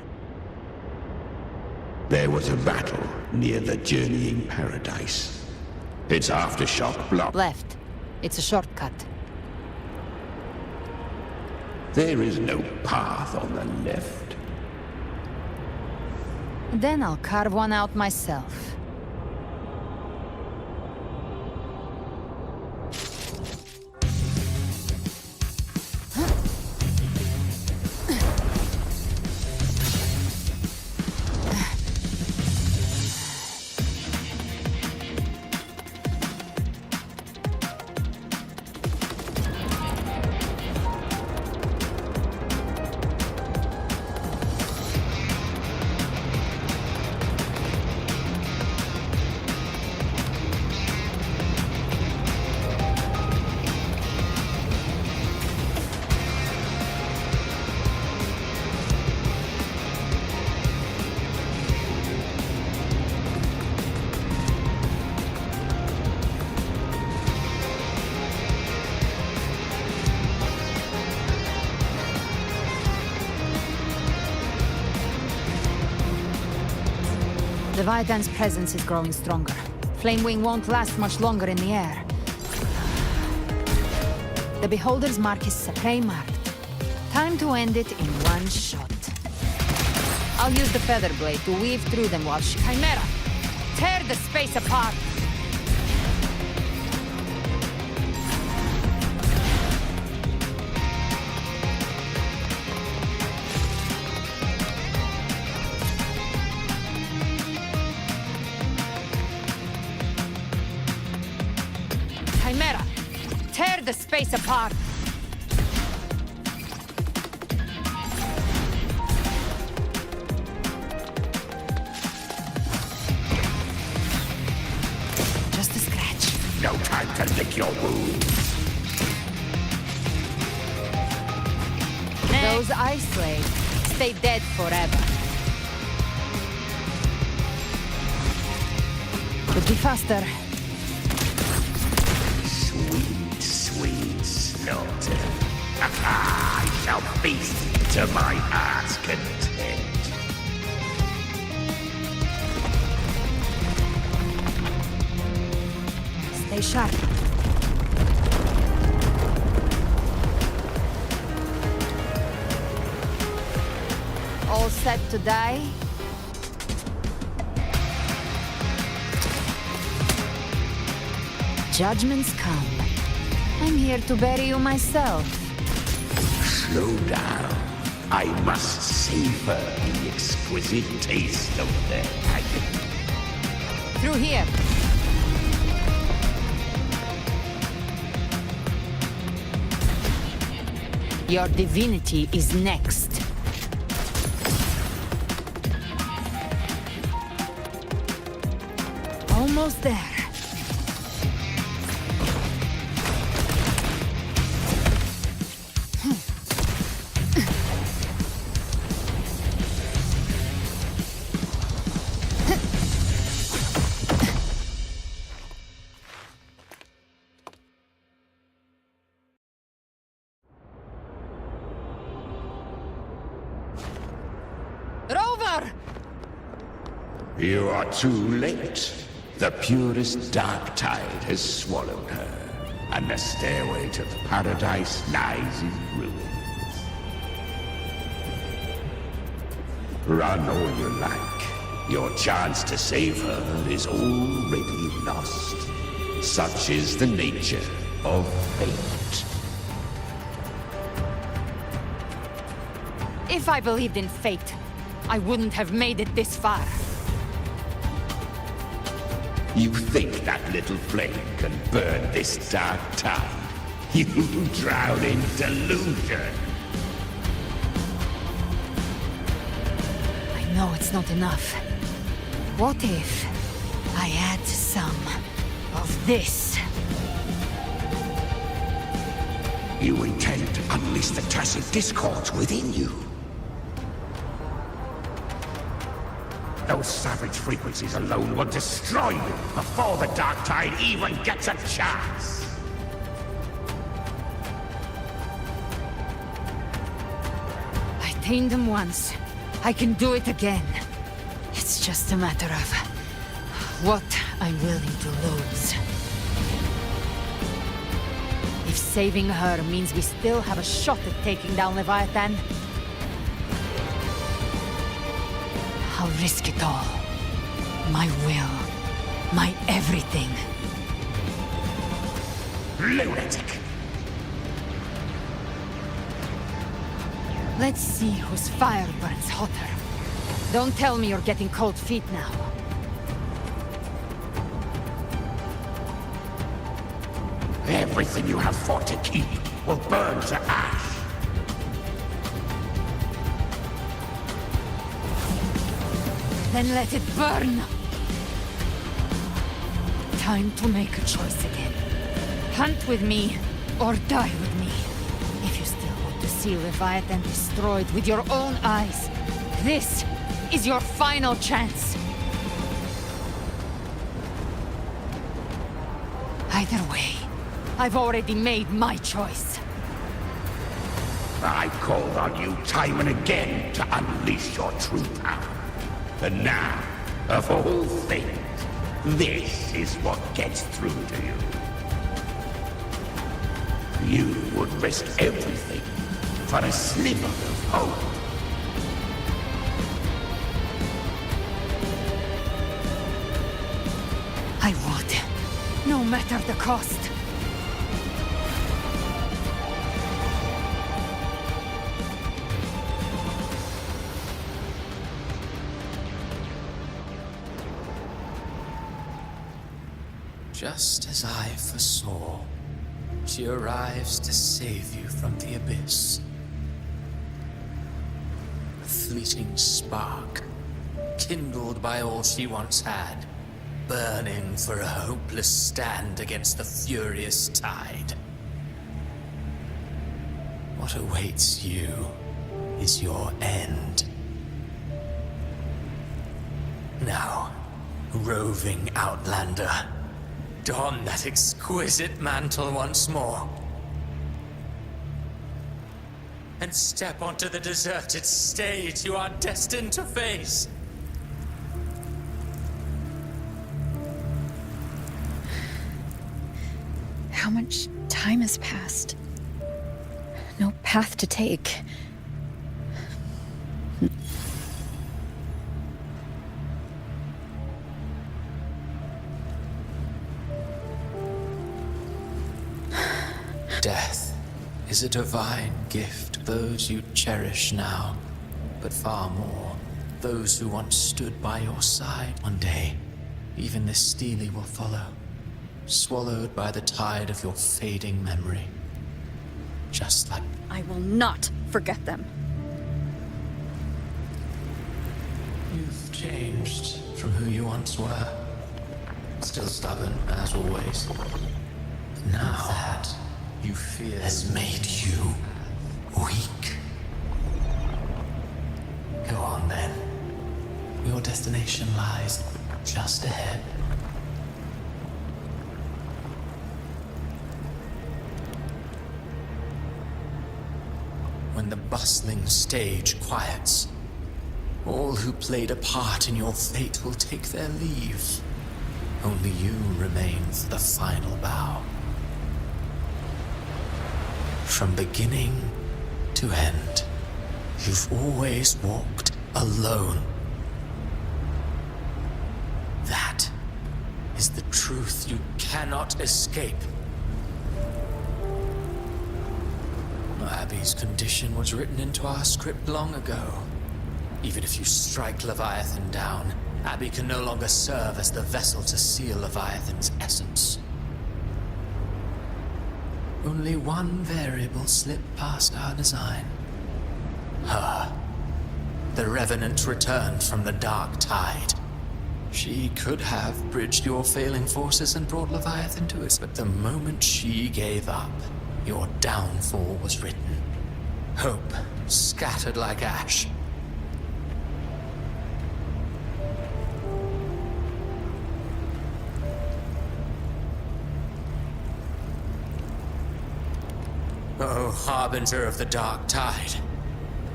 There was a battle near the Journeying Paradise. Its aftershock block. Left. It's a shortcut. There is no path on the left. Then I'll carve one out myself. Leviathan's presence is growing stronger. Flamewing won't last much longer in the air. The Beholder's mark is prey marked. Time to end it in one shot. I'll use the Feather Blade to weave through them while Chimera! Tear the space apart! Chimera! Tear the space apart! Just a scratch. No time to lick your wounds. Those ice slaves stay dead forever. Could be faster. Sweet, sweet slaughter. I shall feast to my heart's content. Stay sharp. All set to die? Judgments come. I'm here to bury you myself. Slow down. I must savor the exquisite taste of their agony. Through here. Your divinity is next. Almost there. Rover! You are too late. The purest dark tide has swallowed her, and the stairway to paradise lies in ruins. Run all you like. Your chance to save her is already lost. Such is the nature of fate. If I believed in fate, I wouldn't have made it this far. You think that little flame can burn this dark tide? You drown in delusion. I know it's not enough. What if I add some of this? You intend to unleash the tacit discords within you. Those savage frequencies alone will destroy you before the dark tide even gets a chance. I tamed them once. I can do it again. It's just a matter of what I'm willing to lose. If saving her means we still have a shot at taking down Leviathan, I'll risk it all. My will. My everything. Lunatic! Let's see whose fire burns hotter. Don't tell me you're getting cold feet now. Everything you have fought to keep will burn to ash. Then let it burn! Time to make a choice again. Hunt with me, or die with me. If you still want to see Leviathan destroyed with your own eyes, this is your final chance. Either way, I've already made my choice. I called on you time and again to unleash your true power. And now, of all things, this is what gets through to you. You would risk everything for a sliver of hope. I would, no matter the cost. Just as I foresaw, she arrives to save you from the abyss. A fleeting spark, kindled by all she once had, burning for a hopeless stand against the furious tide. What awaits you is your end. Now, roving outlander, don that exquisite mantle once more. And step onto the deserted stage you are destined to face. how much time has passed. No path to take. Death is a divine gift to those you cherish now, but far more, those who once stood by your side. One day, even this Steely will follow, swallowed by the tide of your fading memory. Just like... I will not forget them. You've changed from who you once were. Still stubborn, as always. But now that you fear has made you weak. Go on then. Your destination lies just ahead. When the bustling stage quiets, all who played a part in your fate will take their leave. Only you remain for the final bow. From beginning to end, you've always walked alone. That is the truth you cannot escape. Abby's condition was written into our script long ago. Even if you strike Leviathan down, Abby can no longer serve as the vessel to seal Leviathan's essence. Only one variable slipped past our design. Her. The Revenant returned from the Dark Tide. She could have bridged your failing forces and brought Leviathan to us, but the moment she gave up, your downfall was written. Hope scattered like ash. Oh, harbinger of the Dark Tide.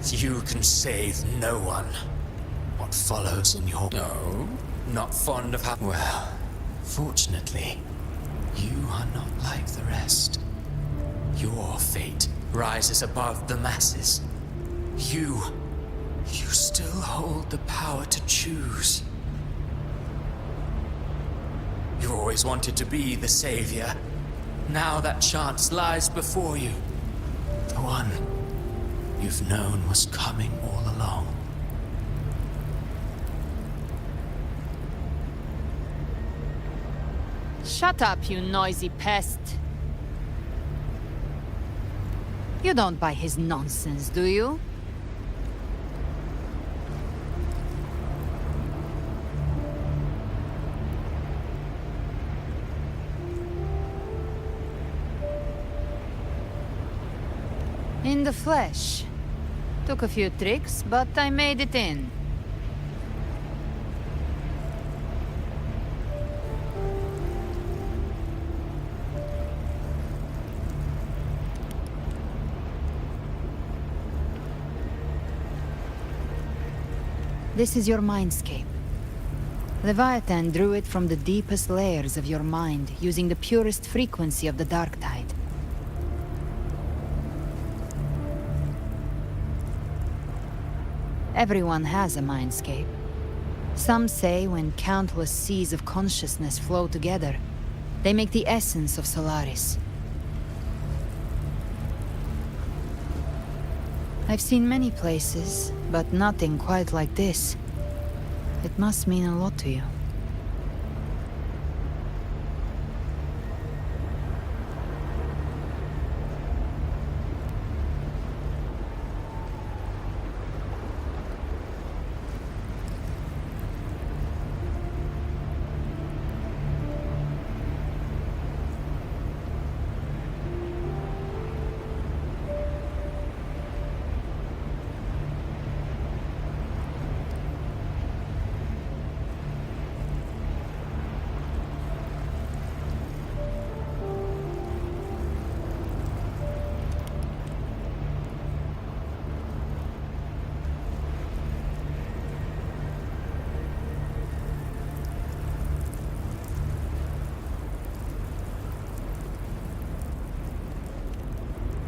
You can save no one. What follows in your... No, not fond of how... Well, fortunately, you are not like the rest. Your fate rises above the masses. You still hold the power to choose. You always wanted to be the savior. Now that chance lies before you. The one you've known was coming all along. Shut up, you noisy pest. You don't buy his nonsense, do you? In the flesh. Took a few tricks, but I made it in. This is your mindscape. Leviathan drew it from the deepest layers of your mind, using the purest frequency of the Dark Tide. Everyone has a mindscape. Some say when countless seas of consciousness flow together, they make the essence of Solaris. I've seen many places, but nothing quite like this. It must mean a lot to you.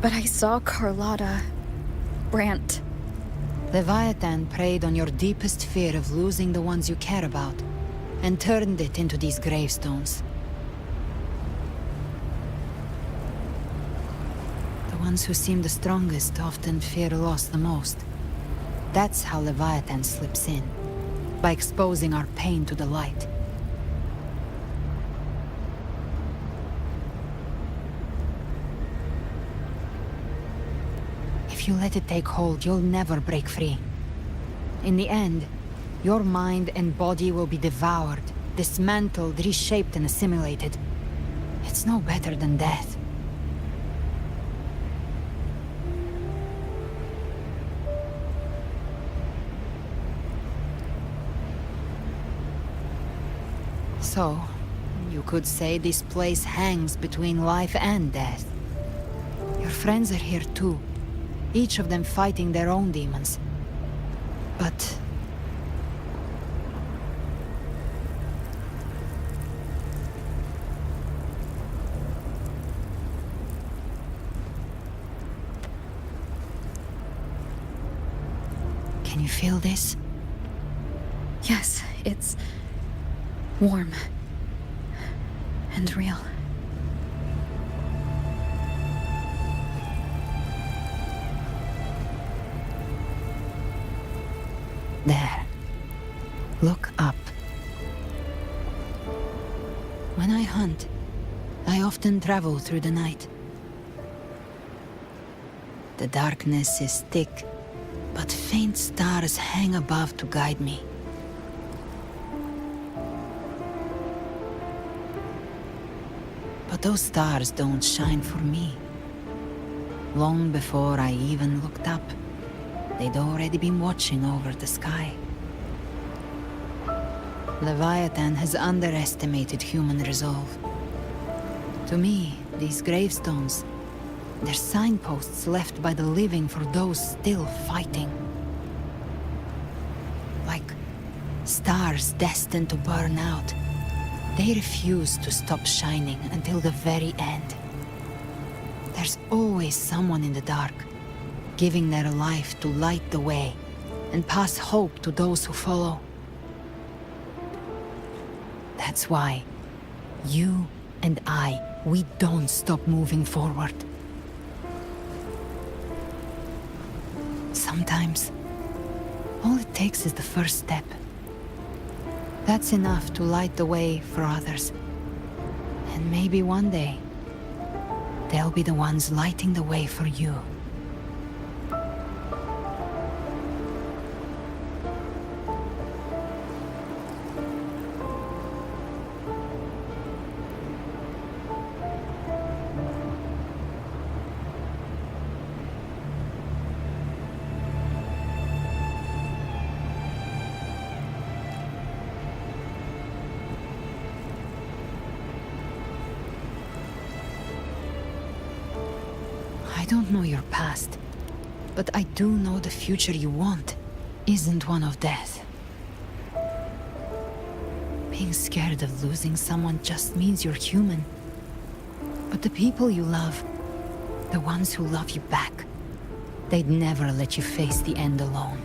But I saw Carlotta. Brant. Leviathan preyed on your deepest fear of losing the ones you care about, and turned it into these gravestones. The ones who seem the strongest often fear loss the most. That's how Leviathan slips in, by exposing our pain to the light. If you let it take hold, you'll never break free. In the end, your mind and body will be devoured, dismantled, reshaped, and assimilated. It's no better than death. So, you could say this place hangs between life and death. Your friends are here too, each of them fighting their own demons. But... can you feel this? Yes, it's warm and real. There. Look up. When I hunt, I often travel through the night. The darkness is thick, but faint stars hang above to guide me. But those stars don't shine for me. Long before I even looked up, they'd already been watching over the sky. Leviathan has underestimated human resolve. To me, these gravestones, they're signposts left by the living for those still fighting. Like stars destined to burn out, they refuse to stop shining until the very end. There's always someone in the dark, giving their life to light the way and pass hope to those who follow. That's why you and we don't stop moving forward. Sometimes, all it takes is the first step. That's enough to light the way for others. And maybe one day, they'll be the ones lighting the way for you. I don't know your past, but I do know the future you want isn't one of death. Being scared of losing someone just means you're human. But the people you love, the ones who love you back, they'd never let you face the end alone.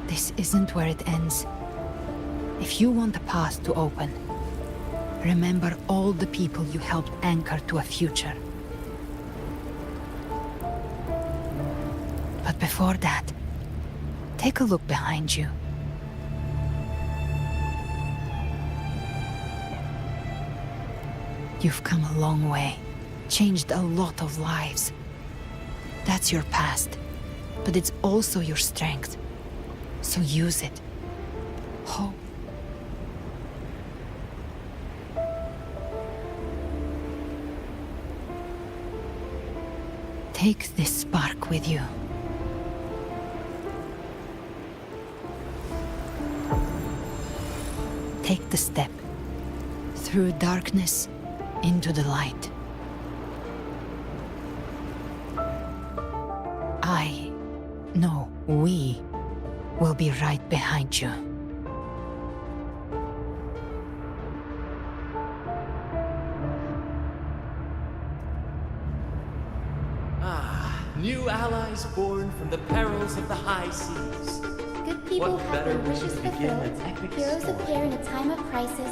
This isn't where it ends. If you want the path to open, remember all the people you helped anchor to a future. But before that, take a look behind you. You've come a long way, changed a lot of lives. That's your past, but it's also your strength. So use it. Hope. Take this spark with you. Take the step through darkness into the light. We will be right behind you. New allies born from the perils of the high seas. Good people What have better their way wishes to begin fulfilled. an epic Heroes story? appear in a time of crisis.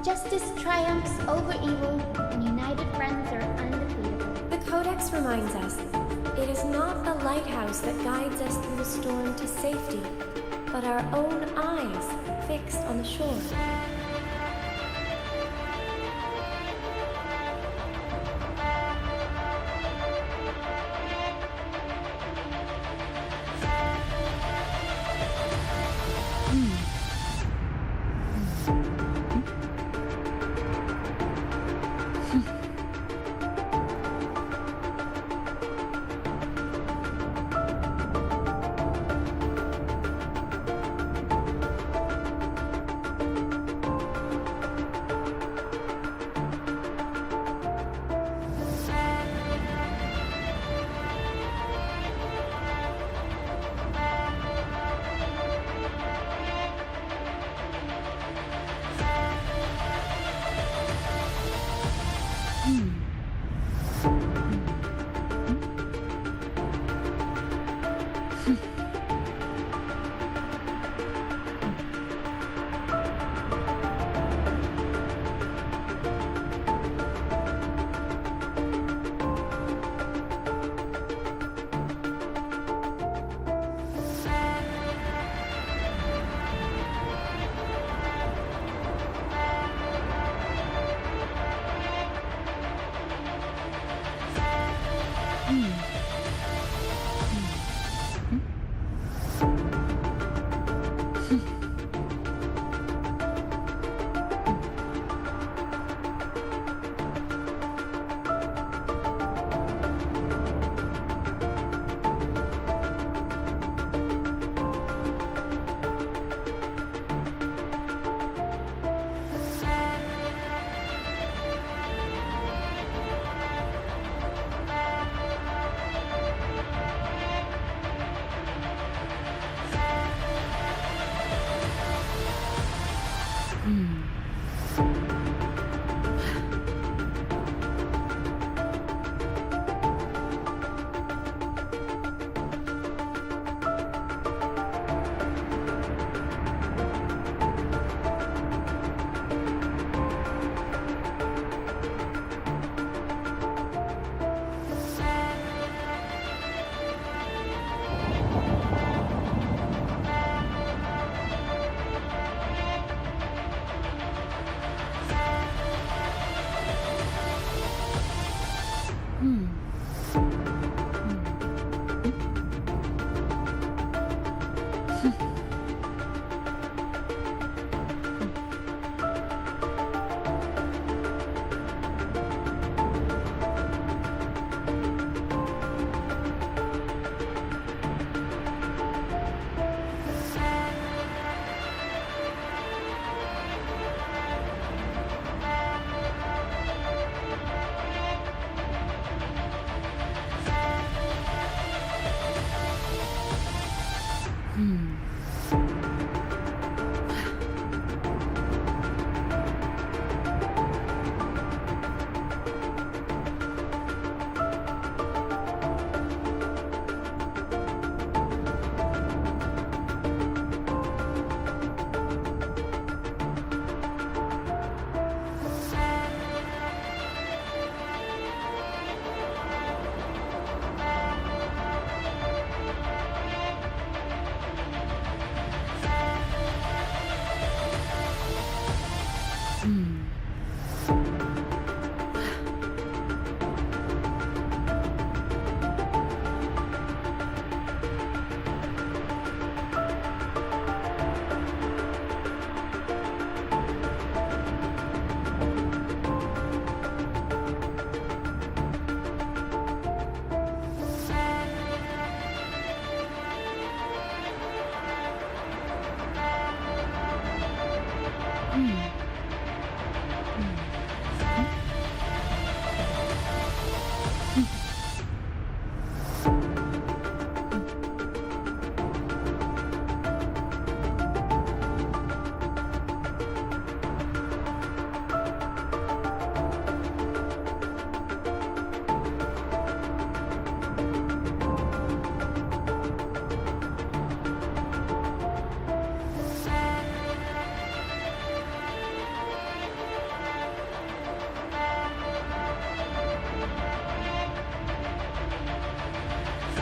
Justice triumphs over evil, and united friends are undefeatable. The Codex reminds us, it is not the lighthouse that guides us through the storm to safety, but our own eyes fixed on the shore.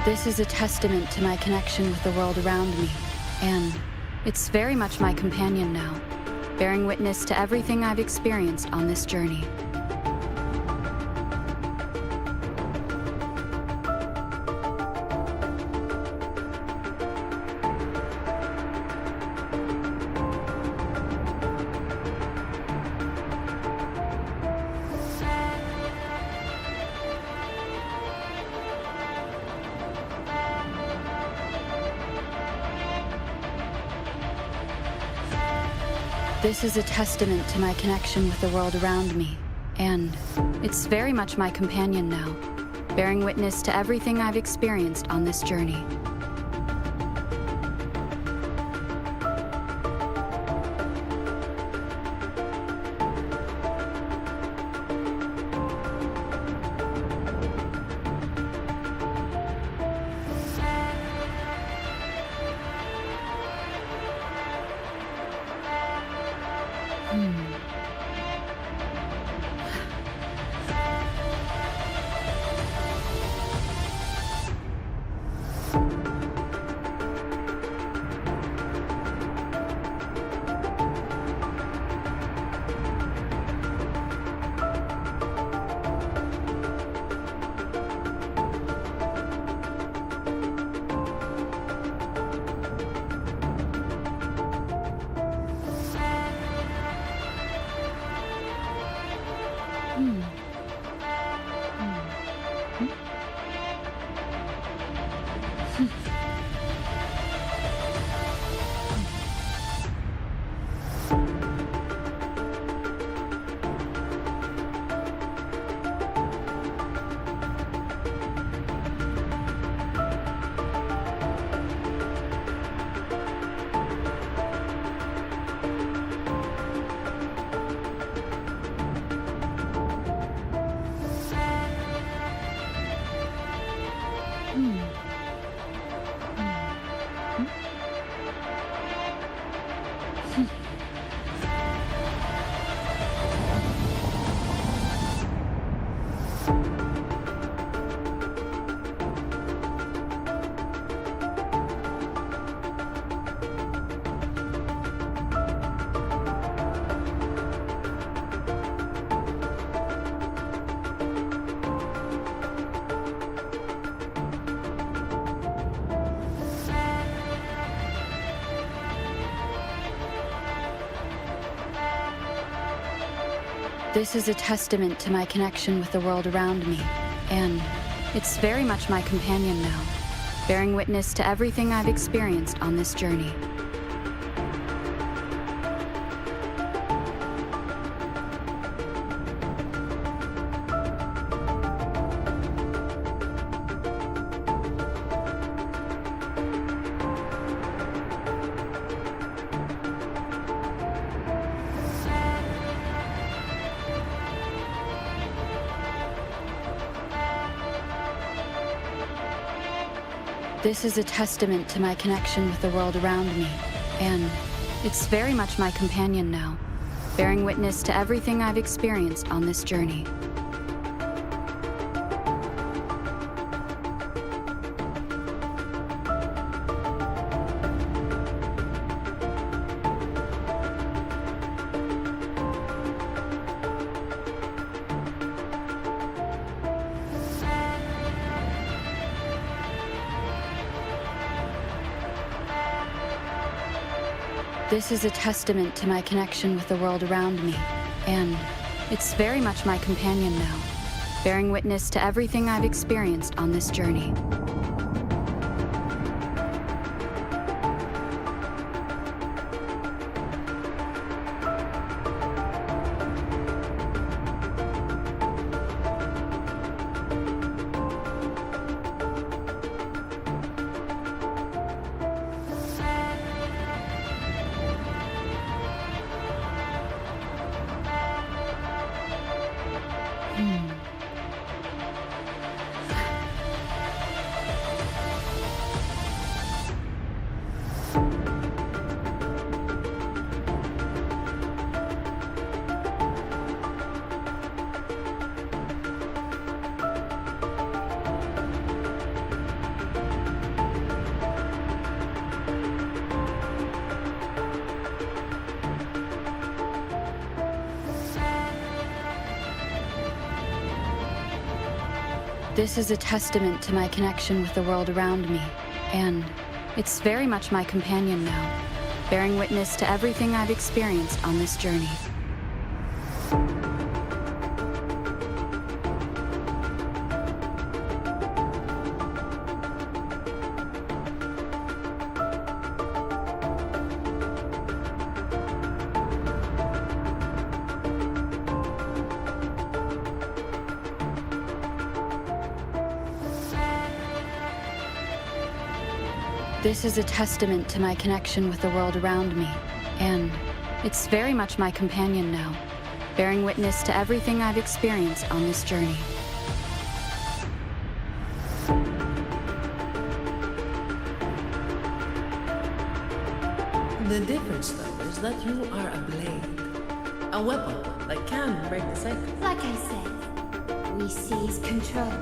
This is a testament to my connection with the world around me, and it's very much my companion now, bearing witness to everything I've experienced on this journey. This is a testament to my connection with the world around me, and it's very much my companion now, bearing witness to everything I've experienced on this journey. This is a testament to my connection with the world around me, and it's very much my companion now, bearing witness to everything I've experienced on this journey. This is a testament to my connection with the world around me, and it's very much my companion now, bearing witness to everything I've experienced on this journey. This is a testament to my connection with the world around me, and it's very much my companion now, bearing witness to everything I've experienced on this journey. This is a testament to my connection with the world around me, and it's very much my companion now, bearing witness to everything I've experienced on this journey. This is a testament to my connection with the world around me, and it's very much my companion now, bearing witness to everything I've experienced on this journey. The difference, though, is that you are a blade. A weapon that can break the cycle. Like I said, we seize control.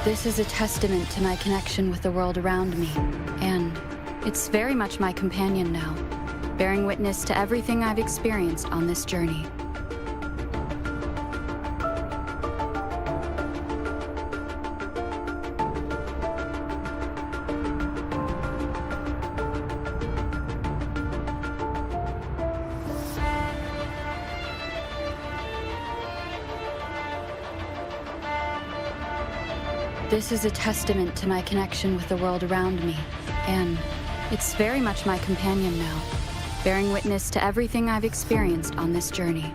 This is a testament to my connection with the world around me, and it's very much my companion now, bearing witness to everything I've experienced on this journey. This is a testament to my connection with the world around me, and it's very much my companion now, bearing witness to everything I've experienced on this journey.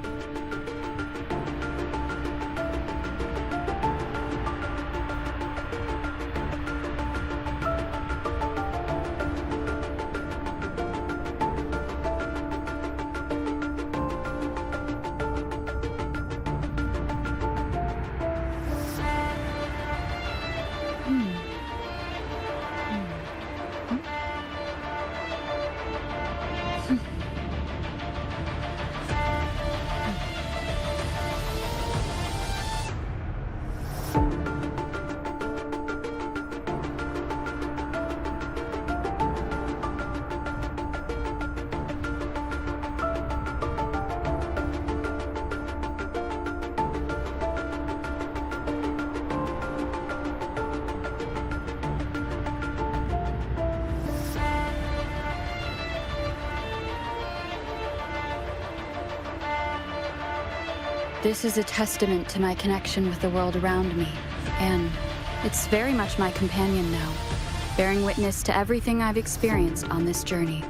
This is a testament to my connection with the world around me, and it's very much my companion now, bearing witness to everything I've experienced on this journey.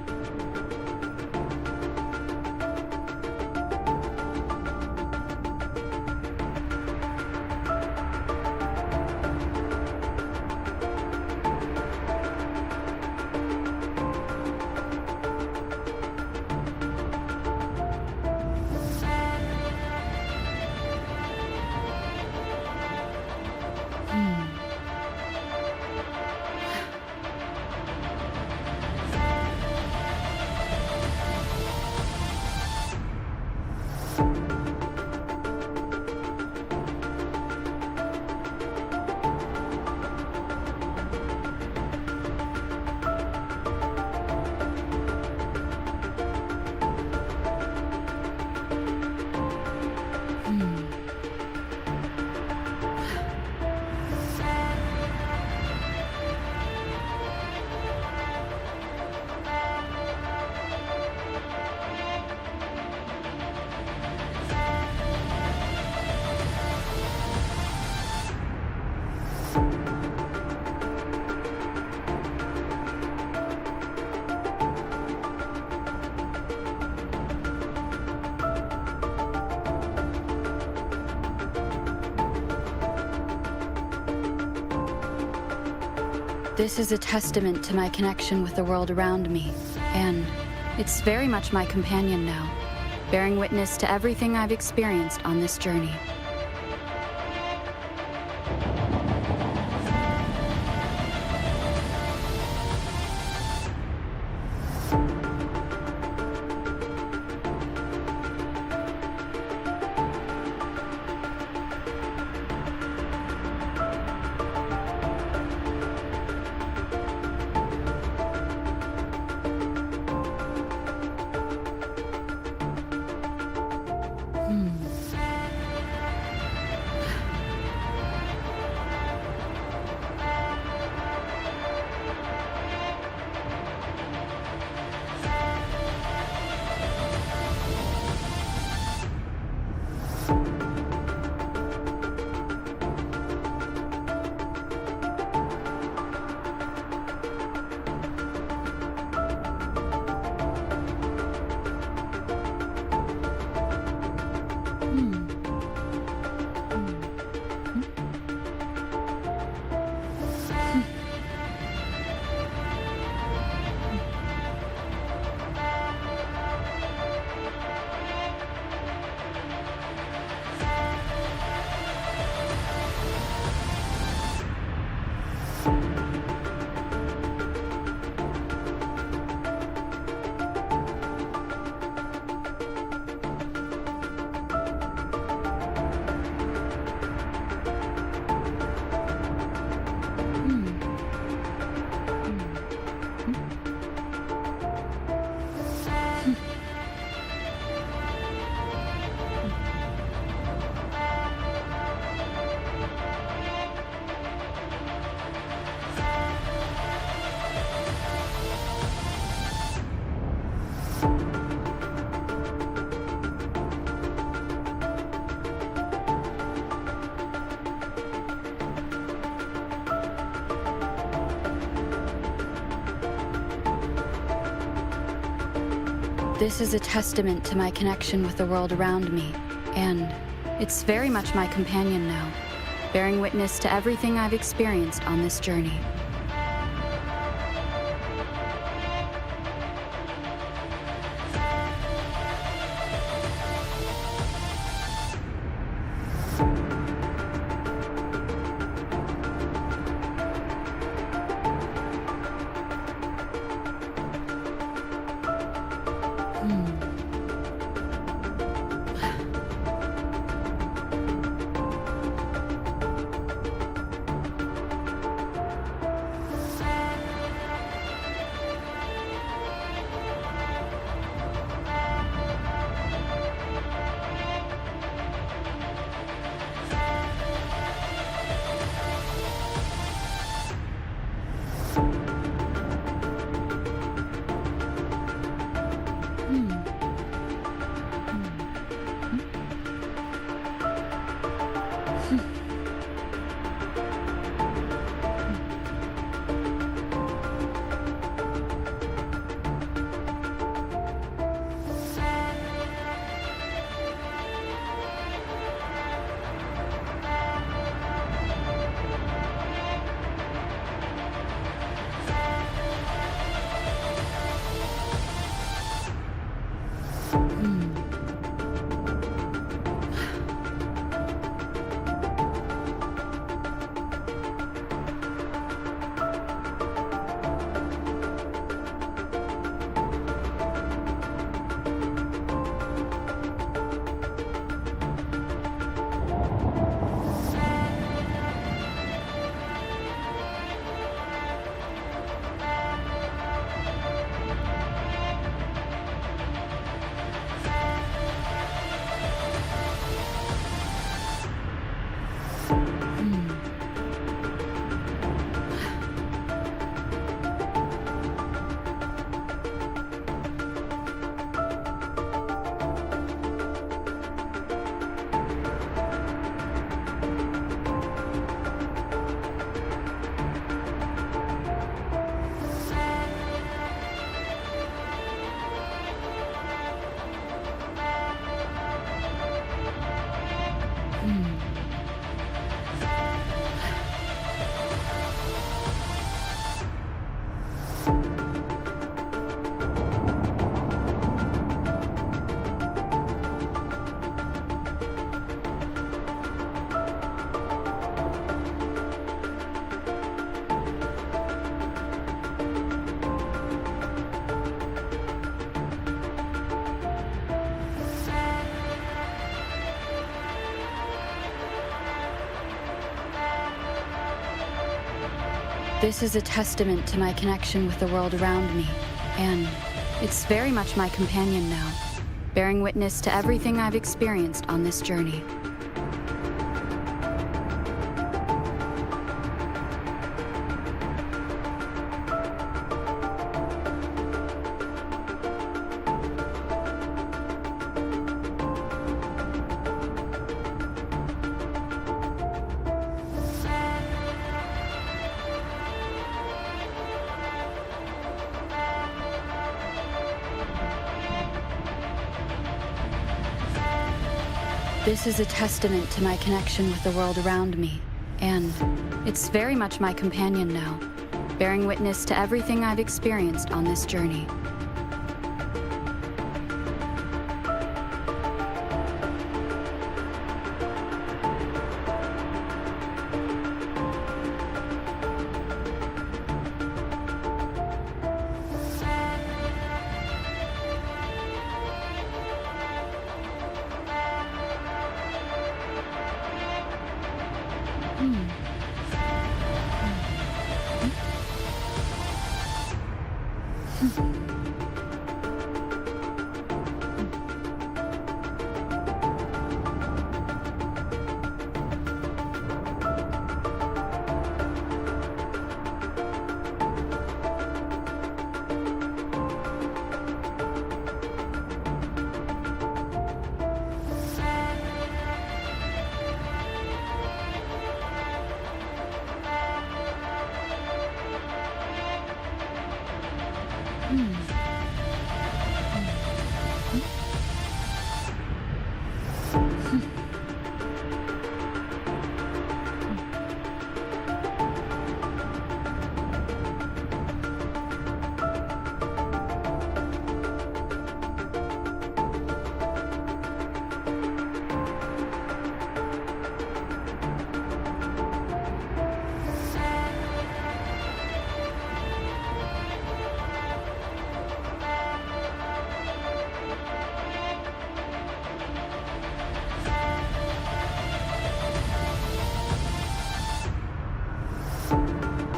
This is a testament to my connection with the world around me, and it's very much my companion now, bearing witness to everything I've experienced on this journey. This is a testament to my connection with the world around me, and it's very much my companion now, bearing witness to everything I've experienced on this journey. This is a testament to my connection with the world around me, and it's very much my companion now, bearing witness to everything I've experienced on this journey. This is a testament to my connection with the world around me, and it's very much my companion now, bearing witness to everything I've experienced on this journey.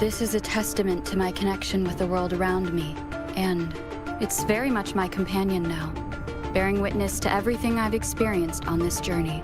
This is a testament to my connection with the world around me, and it's very much my companion now, bearing witness to everything I've experienced on this journey.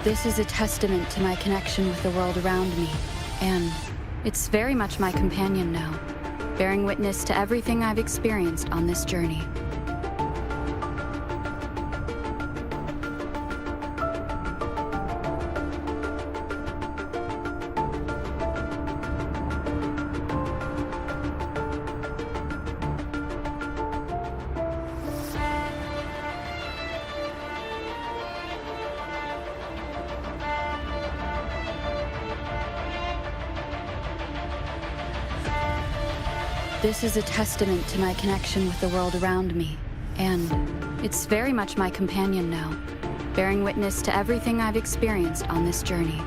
This is a testament to my connection with the world around me, and it's very much my companion now, bearing witness to everything I've experienced on this journey. This is a testament to my connection with the world around me, and it's very much my companion now, bearing witness to everything I've experienced on this journey.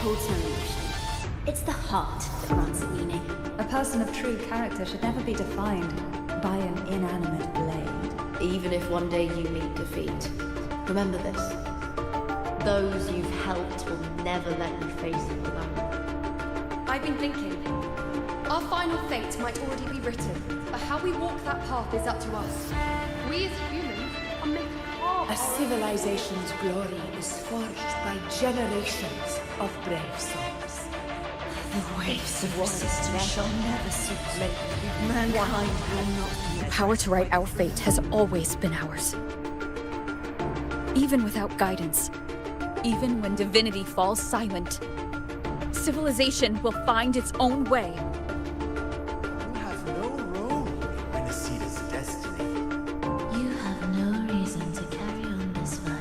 Holds no emotion. It's the heart that grants it meaning. A person of true character should never be defined by an inanimate blade. Even if one day you meet defeat, remember this. Those you've helped will never let you face it alone. I've been thinking. Our final fate might already be written, but how we walk that path is up to us. We as humans are meant to carve A civilization's glory is forged by generations of brave souls. The waves of war system shall never cease. Mankind will not be. The power to write our fate has always been ours. Even without guidance, even when divinity falls silent, civilization will find its own way. You have no role in Rinascita's destiny. You have no reason to carry on this fight.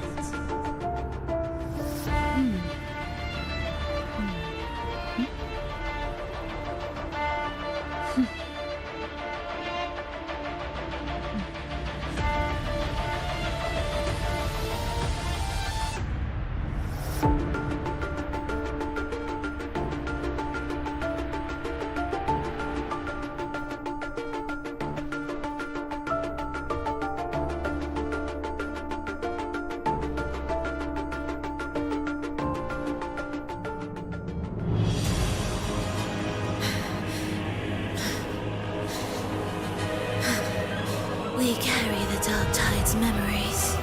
We carry the Dark Tide's memories.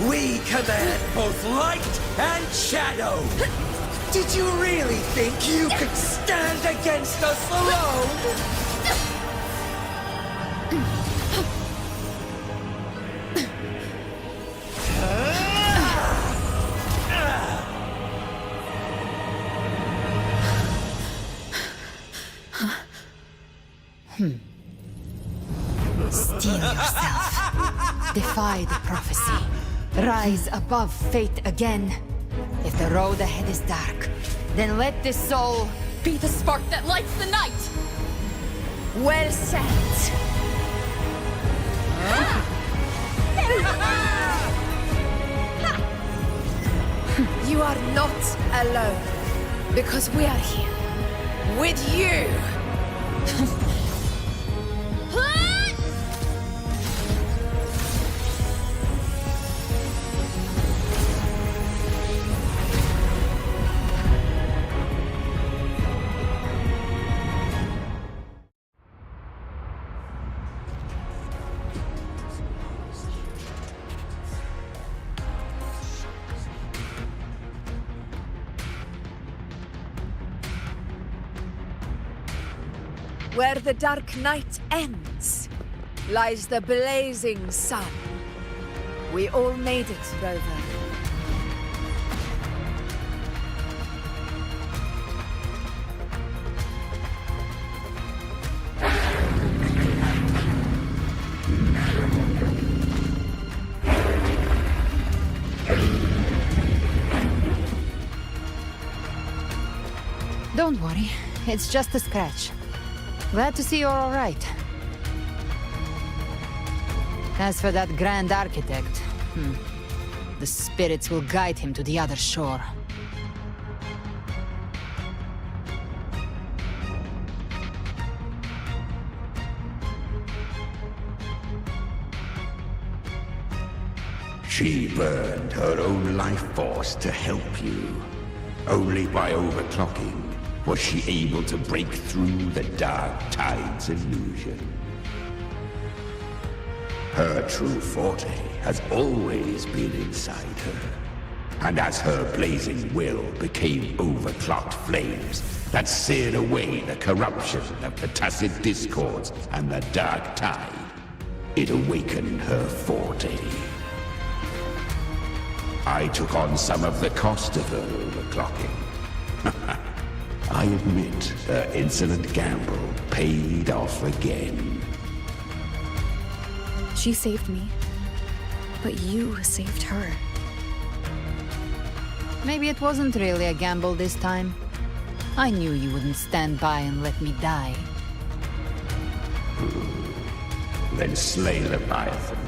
We command both light and shadow. Did you really think you could stand against us alone? Steel yourself. Defy the prophecy. Rise above fate again. If the road ahead is dark, then let this soul be the spark that lights the night! Well said. You are not alone, because we are here with you. Where the dark night ends, lies the blazing sun. We all made it, Rover. Don't worry, it's just a scratch. Glad to see you're all right. As for that Grand Architect, the spirits will guide him to the other shore. She burned her own life force to help you. Only by overclocking was she able to break through the Dark Tide's illusion. Her true forte has always been inside her. And as her blazing will became overclocked flames that seared away the corruption of the tacit discords and the Dark Tide, it awakened her forte. I took on some of the cost of her overclocking. I admit her insolent gamble paid off again. She saved me, but you saved her. Maybe it wasn't really a gamble this time. I knew you wouldn't stand by and let me die. Then slay Leviathan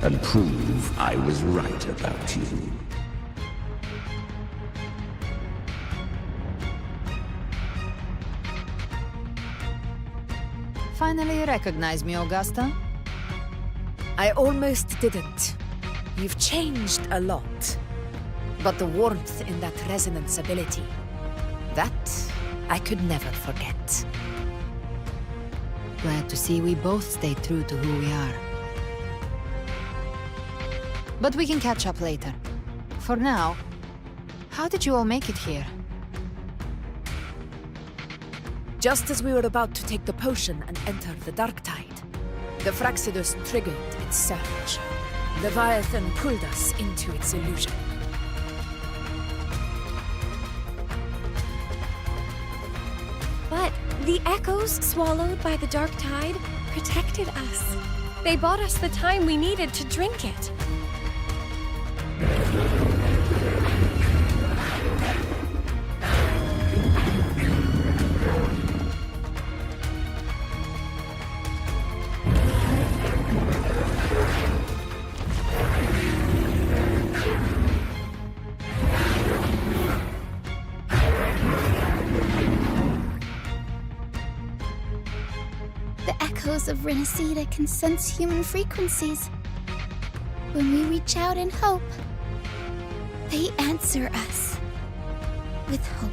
and prove I was right about you. Finally recognize me, Augusta? I almost didn't. You've changed a lot. But the warmth in that resonance ability, that I could never forget. Glad to see we both stayed true to who we are. But we can catch up later. For now, how did you all make it here? Just as we were about to take the potion and enter the Dark Tide, the Fraxidus triggered its surge. Leviathan pulled us into its illusion. But the echoes swallowed by the Dark Tide protected us. They bought us the time we needed to drink it. Of Rinascita can sense human frequencies. When we reach out in hope, they answer us with hope.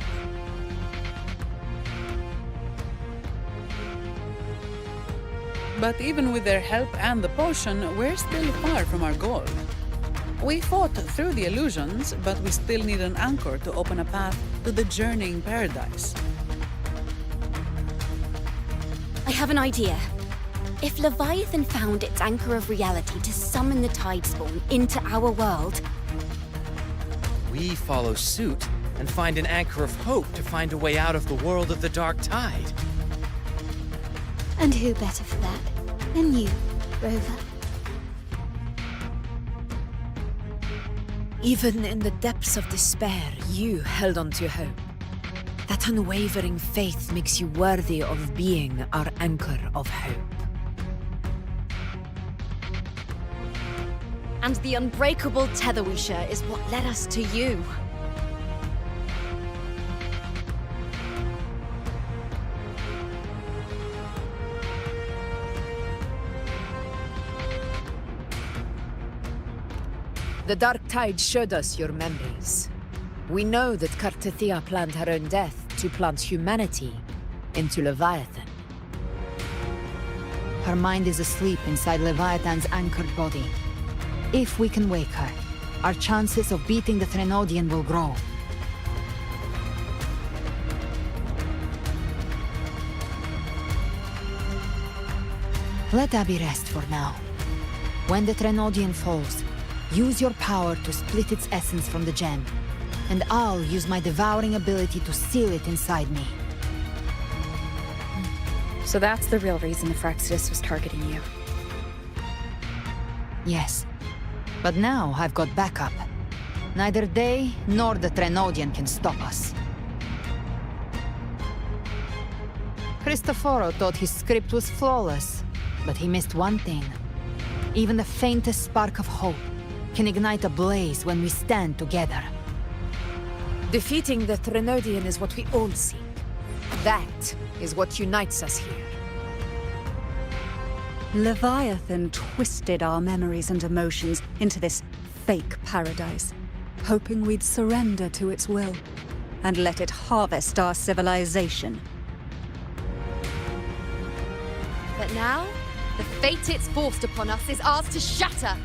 But even with their help and the potion, we're still far from our goal. We fought through the illusions, but we still need an anchor to open a path to the journeying paradise. I have an idea. If Leviathan found its anchor of reality to summon the Tidespawn into our world... We follow suit and find an anchor of hope to find a way out of the world of the Dark Tide. And who better for that than you, Rover? Even in the depths of despair, you held on to hope. That unwavering faith makes you worthy of being our anchor of hope. And the unbreakable tether we share is what led us to you. The Dark Tide showed us your memories. We know that Kartithia planned her own death to plant humanity into Leviathan. Her mind is asleep inside Leviathan's anchored body. If we can wake her, our chances of beating the Threnodian will grow. Let Abby rest for now. When the Threnodian falls, use your power to split its essence from the gem, and I'll use my devouring ability to seal it inside me. So that's the real reason the Phraxidus was targeting you. Yes. But now I've got backup. Neither they nor the Threnodian can stop us. Cristoforo thought his script was flawless, but he missed one thing. Even the faintest spark of hope can ignite a blaze when we stand together. Defeating the Threnodian is what we all seek. That is what unites us here. Leviathan twisted our memories and emotions into this fake paradise, hoping we'd surrender to its will and let it harvest our civilization. But now, the fate it's forced upon us is ours to shatter.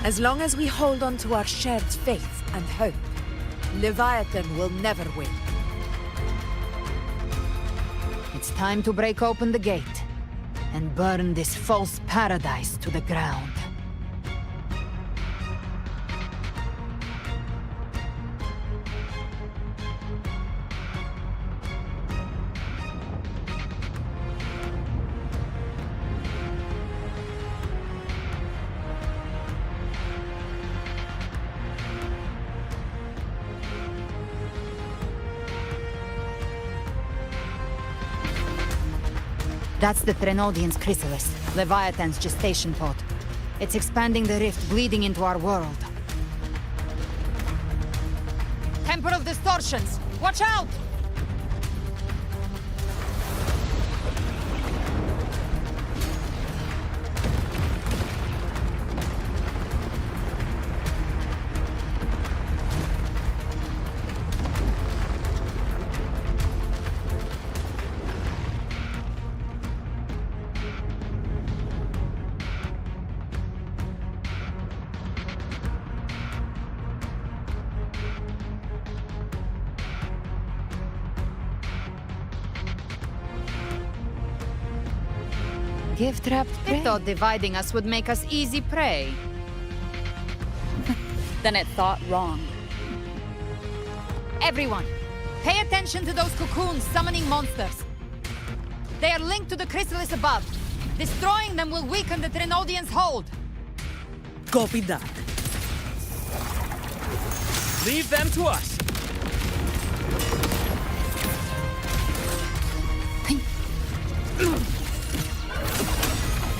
As long as we hold on to our shared faith and hope, Leviathan will never win. It's time to break open the gate and burn this false paradise to the ground. That's the Threnodian's chrysalis, Leviathan's gestation pod. It's expanding the rift, bleeding into our world. Temporal distortions! Watch out! Gift-wrapped prey? I thought dividing us would make us easy prey. Then it thought wrong. Everyone, pay attention to those cocoons summoning monsters. They are linked to the chrysalis above. Destroying them will weaken the Threnodian's hold. Copy that. Leave them to us.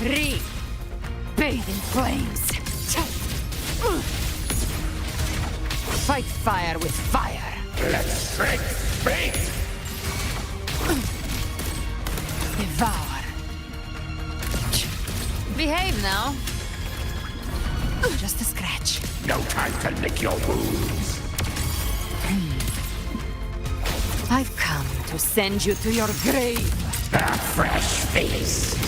Three. Bathe in flames. Fight fire with fire. Let's strike fate. Devour. Behave now. Just a scratch. No time to lick your wounds. I've come to send you to your grave. A fresh feast.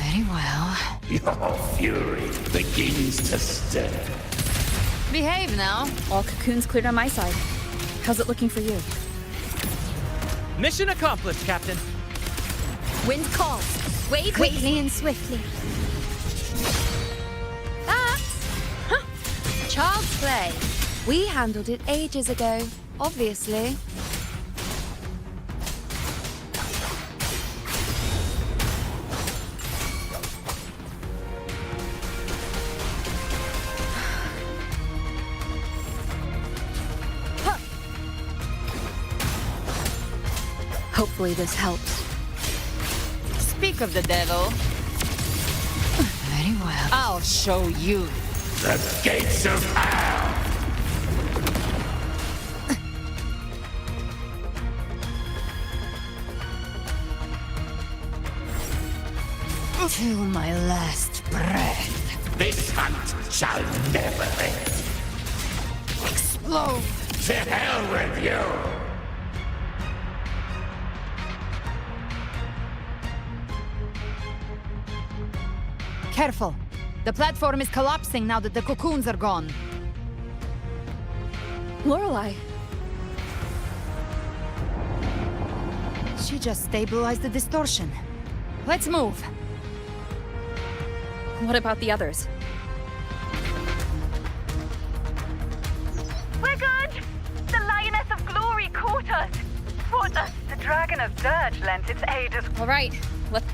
Very well. Your fury begins to stir. Behave now. All cocoons cleared on my side. How's it looking for you? Mission accomplished, Captain. Wind calls. Wave Quickly and swiftly. That's child's play. We handled it ages ago, obviously. Hopefully this helps. Speak of the devil. Very well. I'll show you. The gates of hell! Till my last breath. This hunt shall never end. Explode! To hell with you! Careful. The platform is collapsing now that the cocoons are gone. Lorelei. She just stabilized the distortion. Let's move. What about the others? We're good! The Lioness of Glory caught us! What the Dragon of Dirge lent its aid as... All right, let's...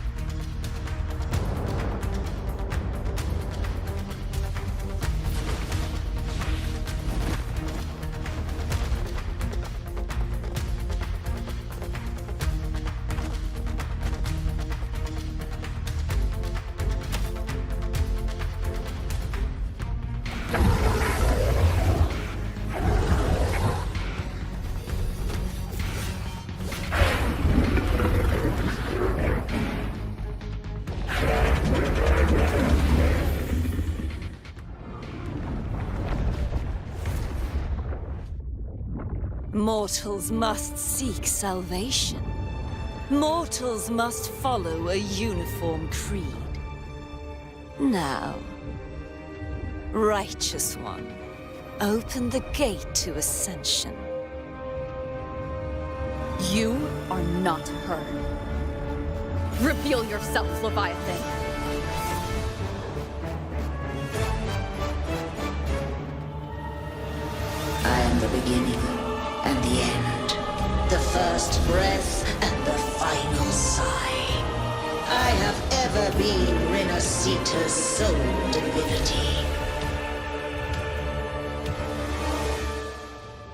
Mortals must seek salvation. Mortals must follow a uniform creed. Now, Righteous One, open the gate to ascension. You are not her. Reveal yourself, Leviathan. I am the beginning and the end, the first breath and the final sigh. I have ever been Rinascita's sole divinity.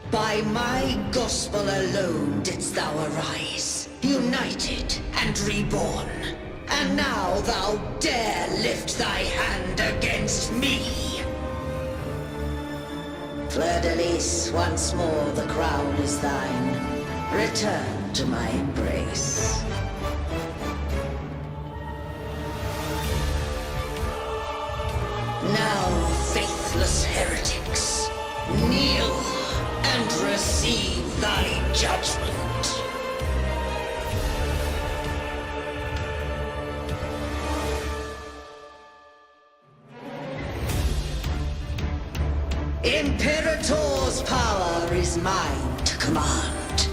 By my gospel alone didst thou arise, united and reborn. And now thou dare lift thy hand against me. Fleur-de-Lis, once more the crown is thine. Return to my embrace. Now, faithless heretics, kneel and receive thy judgment. Imperator's power is mine to command.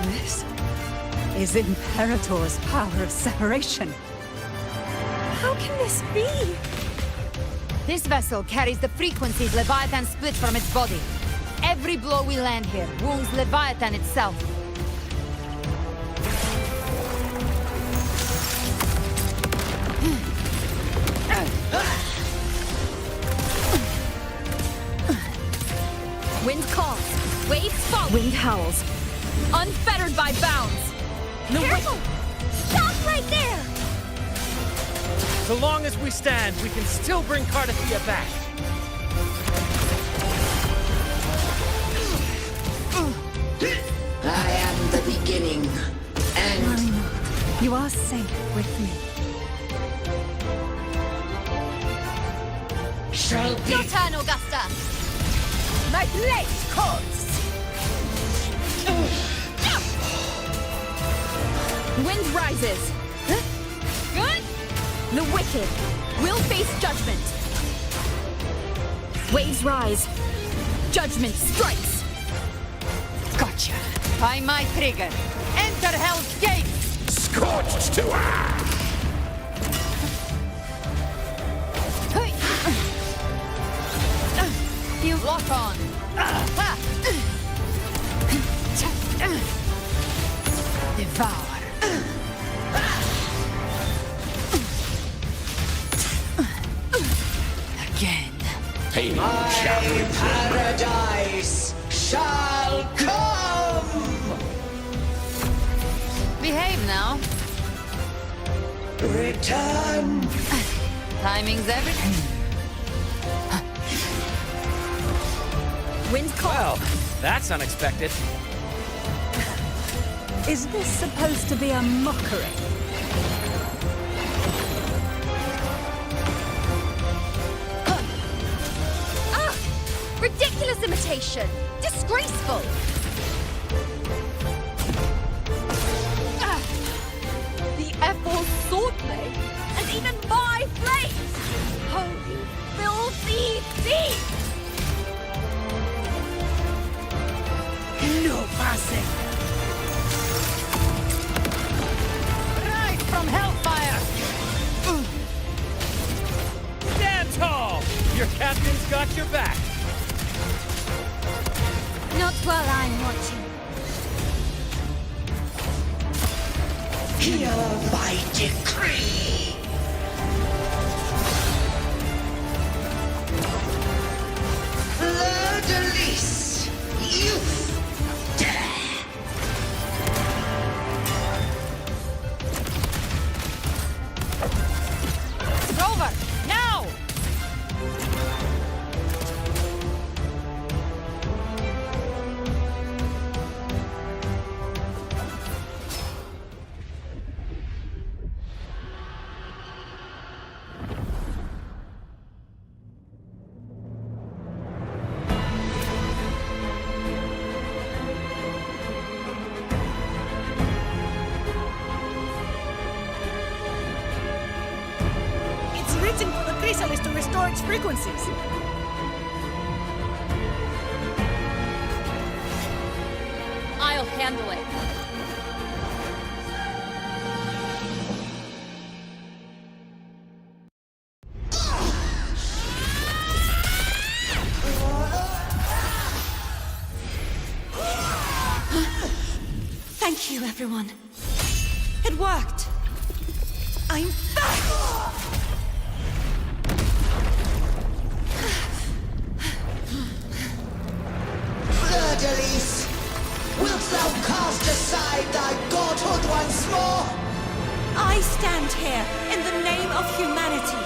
This is Imperator's power of separation. How can this be? This vessel carries the frequencies Leviathan split from its body. Every blow we land here wounds Leviathan itself. Wind calls, waves fall. Wind howls, unfettered by bounds. No Careful! Stop right there! So long as we stand, we can still bring Cardathia back. I am the beginning, and... Worry not. You are safe with me. Shall be... Your turn, Augusta! My blade calls! Wind rises. Good? The wicked will face judgment. Waves rise. Judgment strikes. Gotcha. By my trigger. Enter Hell's Gate! Scorched to ash! You lock on. Devour. Pain My shall return. paradise shall come! Behave now. Return! Timing's everything. Wind call. Well, that's unexpected. Is this supposed to be a mockery? Ridiculous imitation! Disgraceful! The F4 swordplay, and even my blades! Oh, you filthy thief! No passing! Rise from hellfire! Stand tall! Your captain's got your back. Not while I'm watching. Hear my decree! Fleur-de-lis, youth, dare! It's over! Now! Waiting for the chrysalis to restore its frequencies. I'll handle it. Thank you, everyone. It worked. I'm back! Fleur-de-lis, wilt thou cast aside thy godhood once more? I stand here in the name of humanity.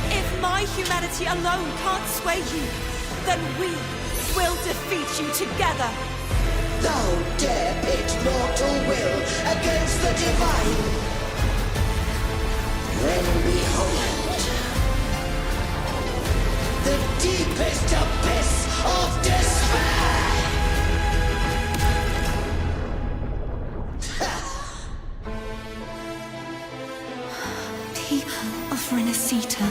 If my humanity alone can't sway you, then we will defeat you together. Thou dare pit mortal will against the divine. Then behold, the deepest abyss of despair! People of Rinascita,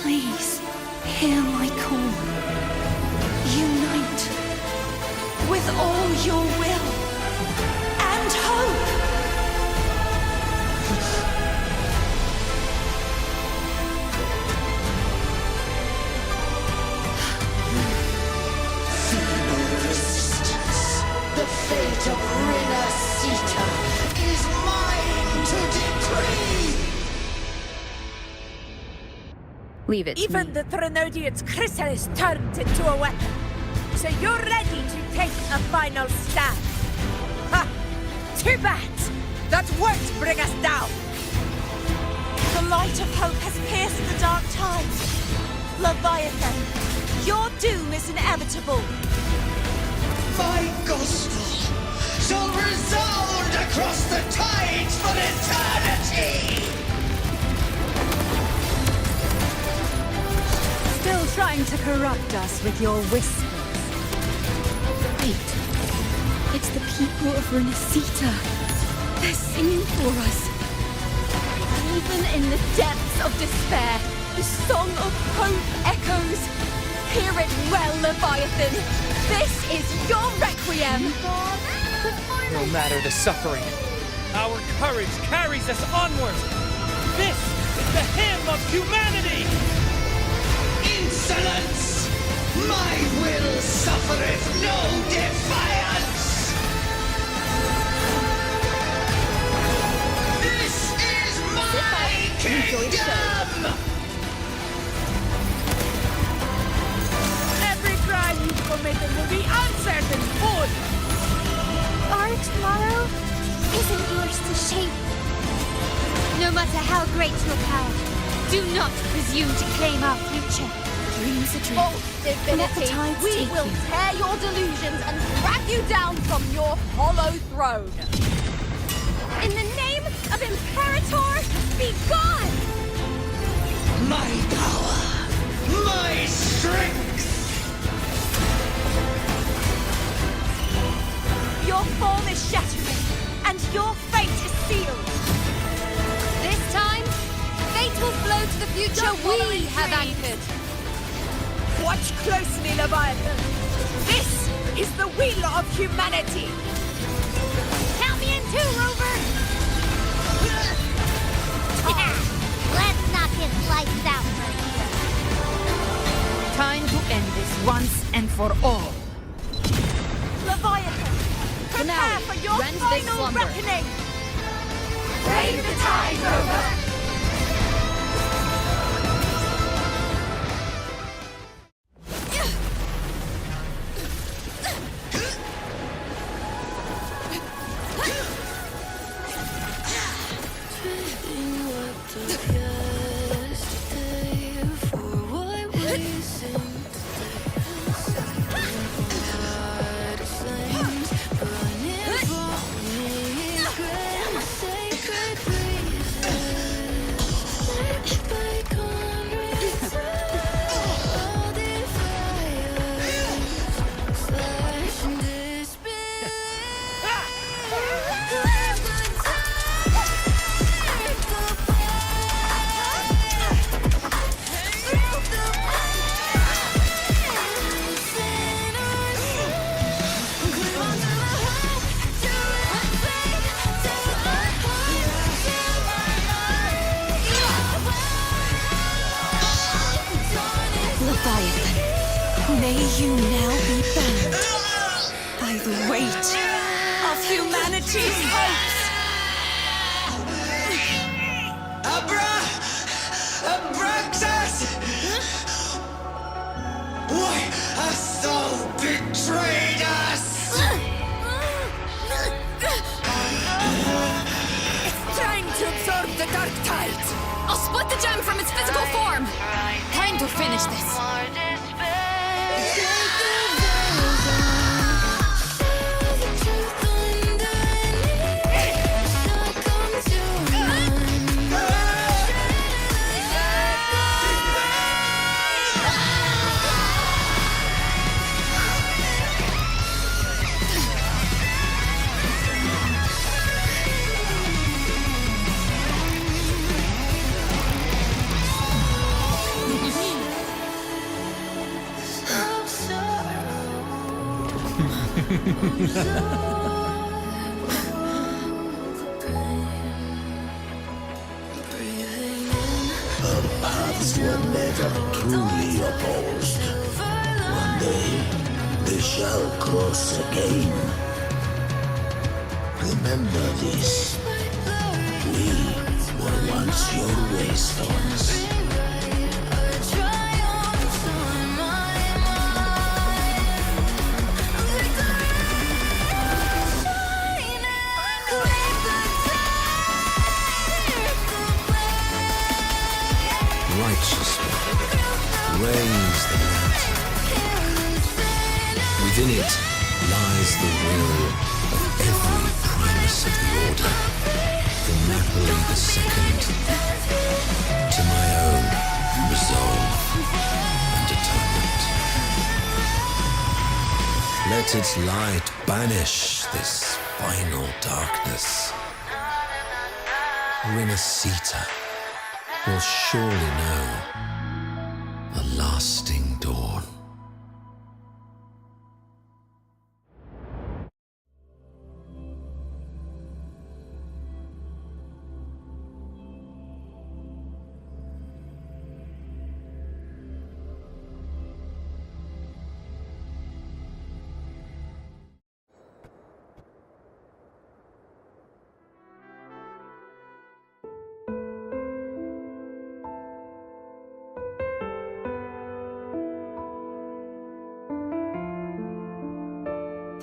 please hear my call. Unite with all your will and hope. Feeble resistance, the fate of Rinascita is mine to decree! Leave it to Even me. the Trinodian's chrysalis turned into a weapon. So you're ready to take a final stand. Ha! Too bad! That won't bring us down! The light of hope has pierced the dark tides. Leviathan, your doom is inevitable. My gospel shall resound across the tides for eternity! Still trying to corrupt us with your whispers. Wait. It's the people of Rinascita. They're singing for us. Even in the depths of despair, the song of hope echoes. Hear it well, Leviathan. This is your requiem. No matter the suffering, our courage carries us onward. This is the hymn of humanity! Insolence! My will suffereth no defiance! This is my kingdom! Every crime you've committed will be answered in full! Our tomorrow isn't yours to shape. No matter how great your power, do not presume to claim our future. Dreams are dreams. Oh, divinity, we will tear your delusions and drag you down from your hollow throne. In the name of Imperator, be gone! My power, my strength! Your form is shattering, and your fate is sealed. This time, fate will flow to the future we have anchored. Watch closely, Leviathan. This is the will of humanity. Count me in too, Rover! Let's knock his lights out right here. Time to end this once and for all. Leviathan, prepare for your rend this final slumber. reckoning. Raise the tide, Rover! Leviathan, may you now be bound by the weight of humanity's hopes. Abraxas! Why hast thou betrayed us? It's time to absorb the dark tide. I'll split the gem from its physical form! Time to finish this. Our paths were never truly opposed. One day, they shall cross again. Remember this. We were once your waystones. Righteously reigns the mountain. Within it lies the will of every primus of the Order, from Napoli II to my own resolve and atonement. Let its light banish this final darkness. Rinascita will surely know a lasting dawn.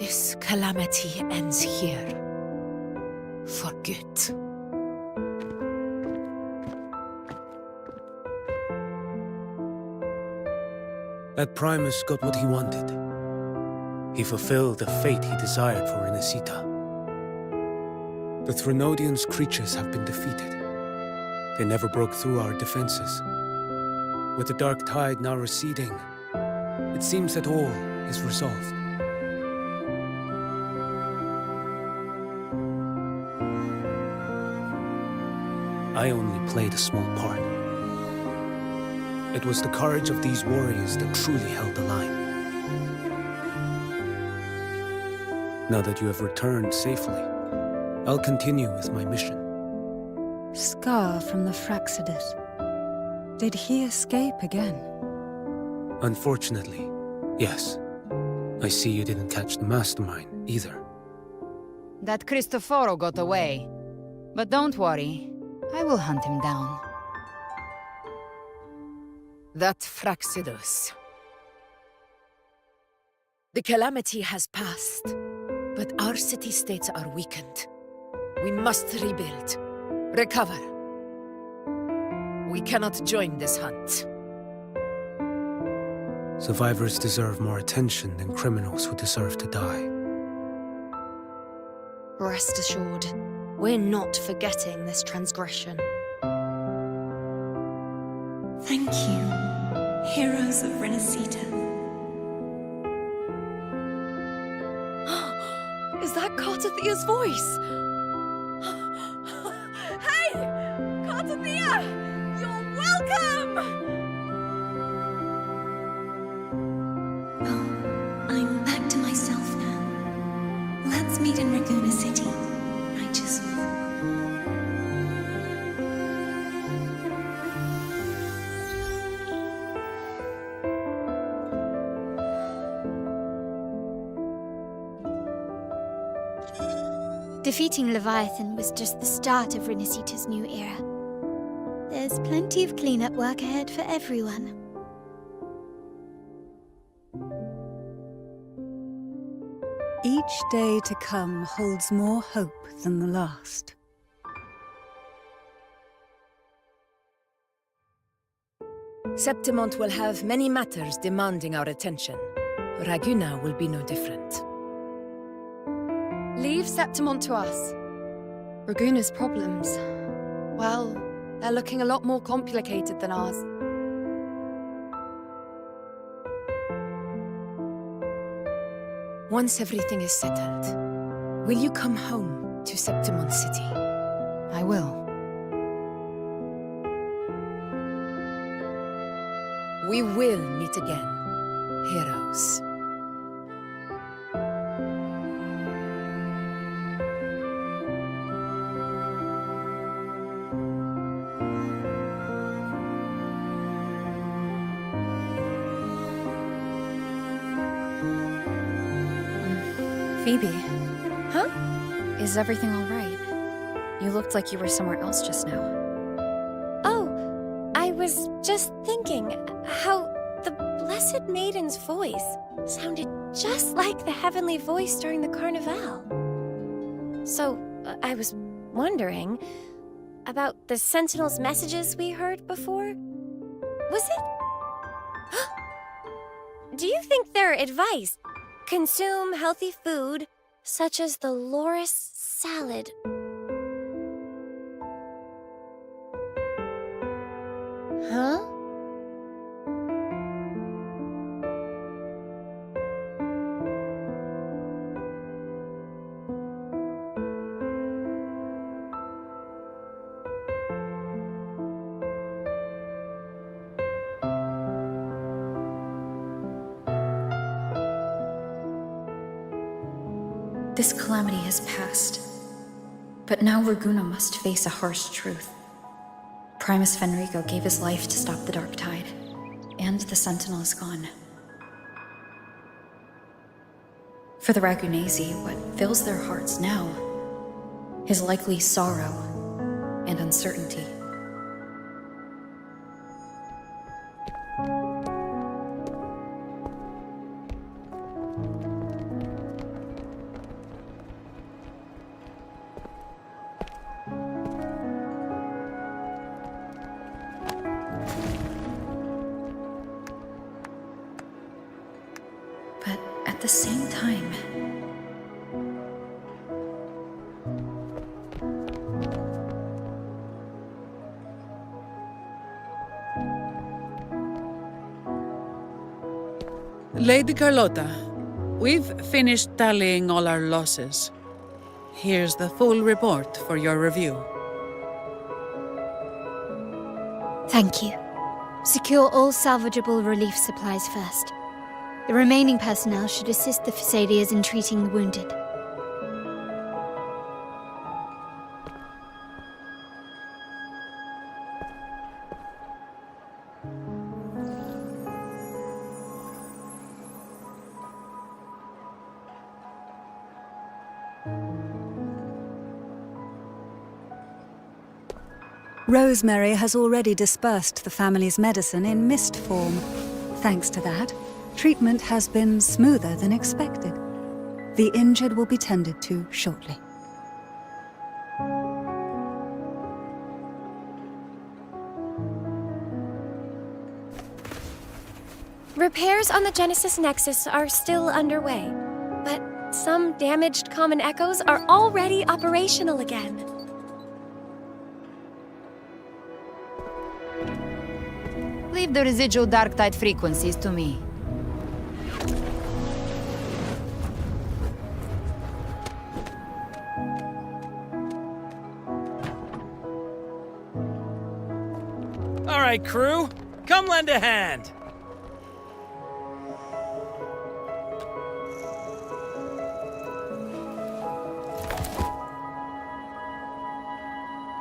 This calamity ends here. For good. That Primus got what he wanted. He fulfilled the fate he desired for Rinascita. The Threnodians' creatures have been defeated. They never broke through our defenses. With the dark tide now receding, it seems that all is resolved. I only played a small part. It was the courage of these warriors that truly held the line. Now that you have returned safely, I'll continue with my mission. Scar from the Fraxidus. Did he escape again? Unfortunately, yes. I see you didn't catch the mastermind either. That Cristoforo got away. But don't worry, I will hunt him down. That Fraxidus. The calamity has passed, but our city-states are weakened. We must rebuild, recover. We cannot join this hunt. Survivors deserve more attention than criminals who deserve to die. Rest assured, we're not forgetting this transgression. Thank you, heroes of Rinascita. Is that Cartathia's voice? Hey! Cartathia! You're welcome! I'm back to myself now. Let's meet in Raguna City, righteous one. Defeating Leviathan was just the start of Rinascita's new era. There's plenty of cleanup work ahead for everyone. Each day to come holds more hope than the last. Septimont will have many matters demanding our attention. Raguna will be no different. Leave Septimont to us. Raguna's problems, well, they're looking a lot more complicated than ours. Once everything is settled, will you come home to Septimont City? I will. We will meet again, heroes. Phoebe. Huh? Is everything all right? You looked like you were somewhere else just now. Oh, I was just thinking how the Blessed Maiden's voice sounded just like the heavenly voice during the Carnival. So, I was wondering about the Sentinel's messages we heard before. Was it? Do you think their advice? Consume healthy food, such as the Loris salad. Huh? This calamity has passed. But now Raguna must face a harsh truth. Primus Fenrico gave his life to stop the Dark Tide, and the Sentinel is gone. For the Ragunesi, what fills their hearts now is likely sorrow and uncertainty. the same time. Lady Carlotta, we've finished tallying all our losses. Here's the full report for your review. Thank you. Secure all salvageable relief supplies first. The remaining personnel should assist the Phasadeas in treating the wounded. Rosemary has already dispersed the family's medicine in mist form. Thanks to that, treatment has been smoother than expected. The injured will be tended to shortly. Repairs on the Genesis Nexus are still underway, but some damaged common echoes are already operational again. Leave the residual dark tide frequencies to me. All right, crew. Come lend a hand.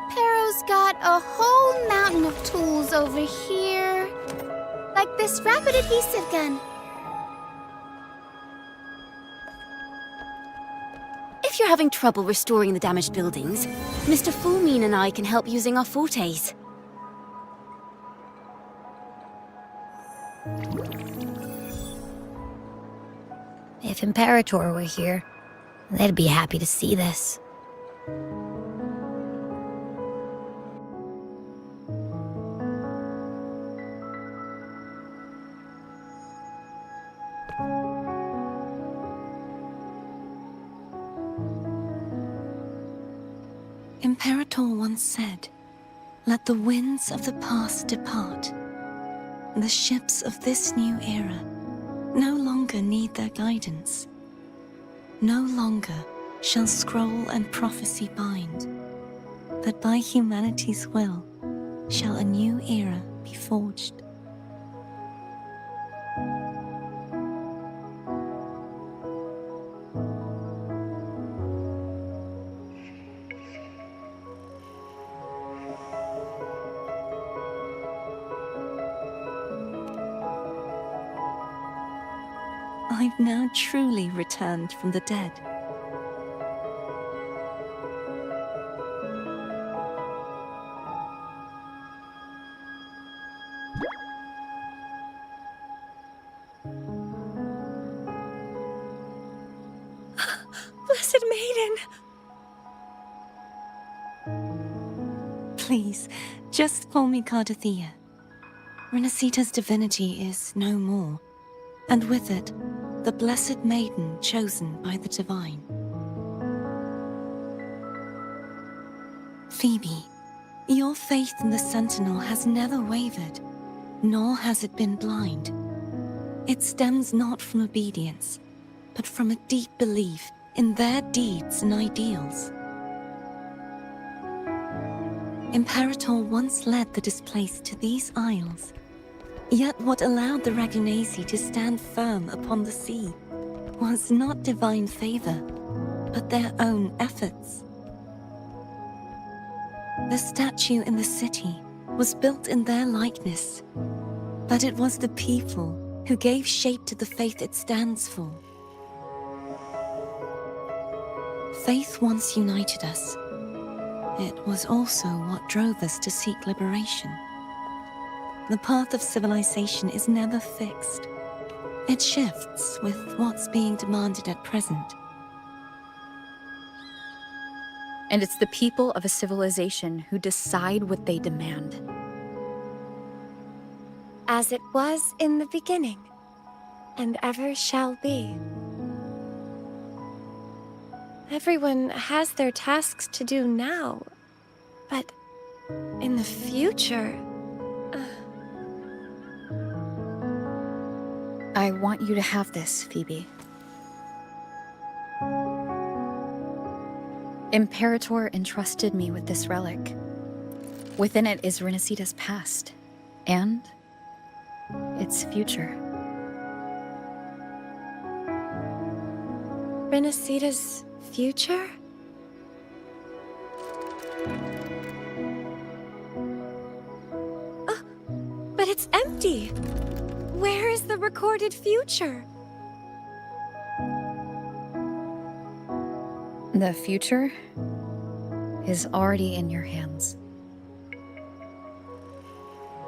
Perro's got a whole mountain of tools over here. Like this rapid adhesive gun. If you're having trouble restoring the damaged buildings, Mr. Fullmean and I can help using our fortes. If Imperator were here, they'd be happy to see this. Imperator once said, "Let the winds of the past depart. The ships of this new era no longer need their guidance. No longer shall scroll and prophecy bind, but by humanity's will shall a new era be forged." I've now truly returned from the dead. Blessed Maiden! Please, just call me Cardothea. Rinascita's divinity is no more, and with it, the Blessed Maiden chosen by the Divine. Phoebe, your faith in the Sentinel has never wavered, nor has it been blind. It stems not from obedience, but from a deep belief in their deeds and ideals. Imperator once led the displaced to these isles. Yet what allowed the Ragunasi to stand firm upon the sea was not divine favor, but their own efforts. The statue in the city was built in their likeness, but it was the people who gave shape to the faith it stands for. Faith once united us. It was also what drove us to seek liberation. The path of civilization is never fixed. It shifts with what's being demanded at present. And it's the people of a civilization who decide what they demand. As it was in the beginning, and ever shall be. Everyone has their tasks to do now. But in the future... I want you to have this, Phoebe. Imperator entrusted me with this relic. Within it is Rinascita's past, and its future. Rinascita's future? Oh, but it's empty! Where is the recorded future? The future is already in your hands.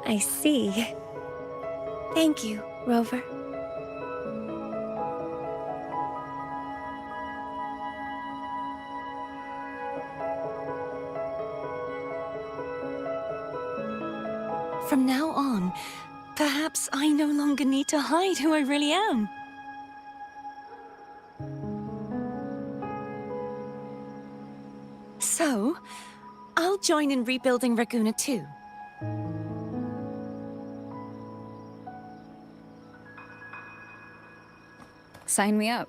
I see. Thank you, Rover. From now on, perhaps I no longer need to hide who I really am. So, I'll join in rebuilding Raguna too. Sign me up.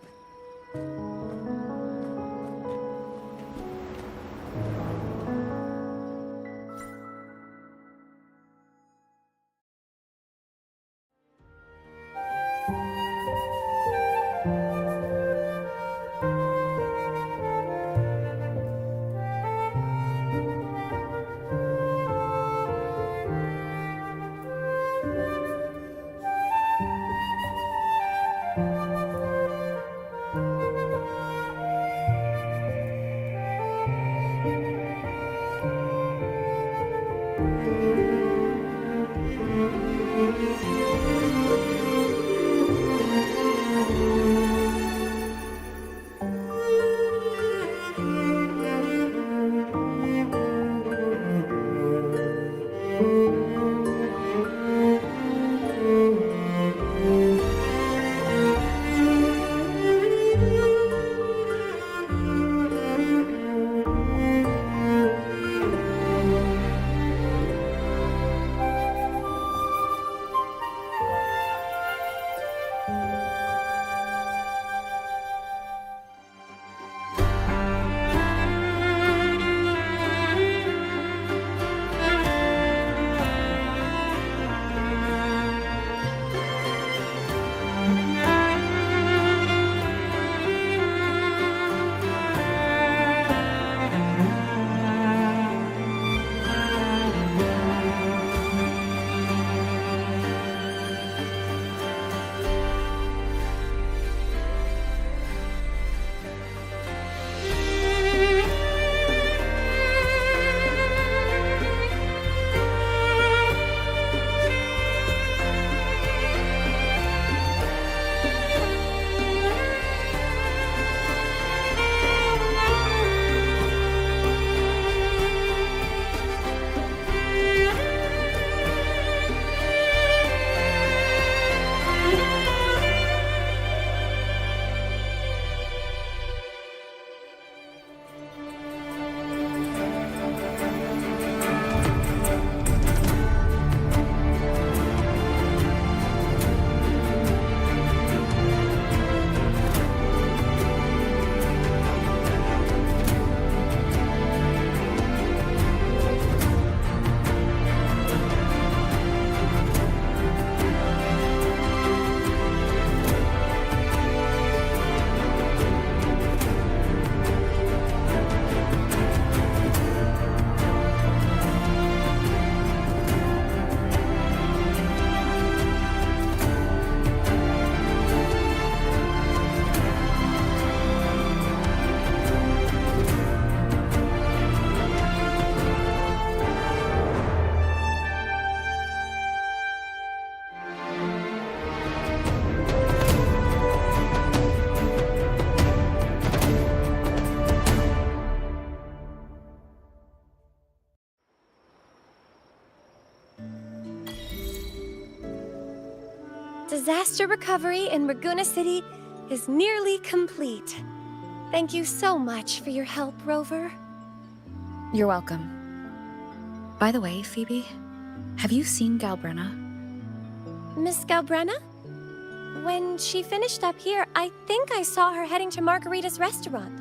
Disaster recovery in Raguna City is nearly complete. Thank you so much for your help, Rover. You're welcome. By the way, Phoebe, have you seen Galbrenna? Miss Galbrenna? When she finished up here, I think I saw her heading to Margarita's restaurant.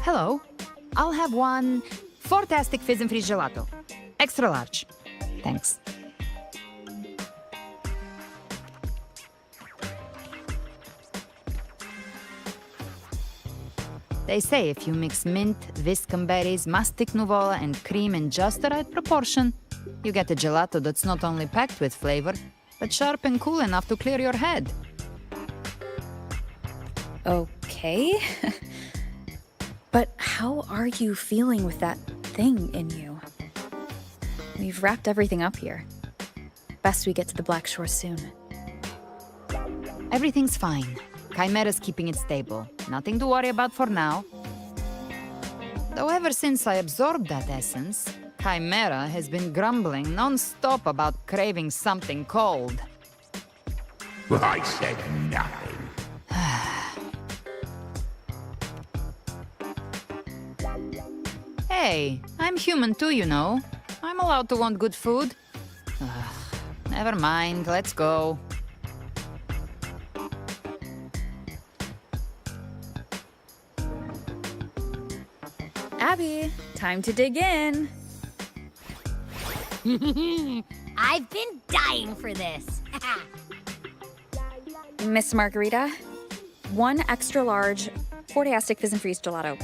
Hello. I'll have one fantastic fizz and freeze gelato. Extra large. Thanks. They say if you mix mint, viscum berries, mastic nuvola, and cream in just the right proportion, you get a gelato that's not only packed with flavor, but sharp and cool enough to clear your head. Okay. But how are you feeling with that thing in you? We've wrapped everything up here. Best we get to the Black Shore soon. Everything's fine. Chimera's keeping it stable. Nothing to worry about for now. Though ever since I absorbed that essence, Chimera has been grumbling non-stop about craving something cold. I said nothing. Hey, I'm human too, you know. I'm allowed to want good food. Never mind, let's go. Abby, time to dig in. I've been dying for this. Miss Margarita, one extra large Fortiastic Fizz and Freeze gelato,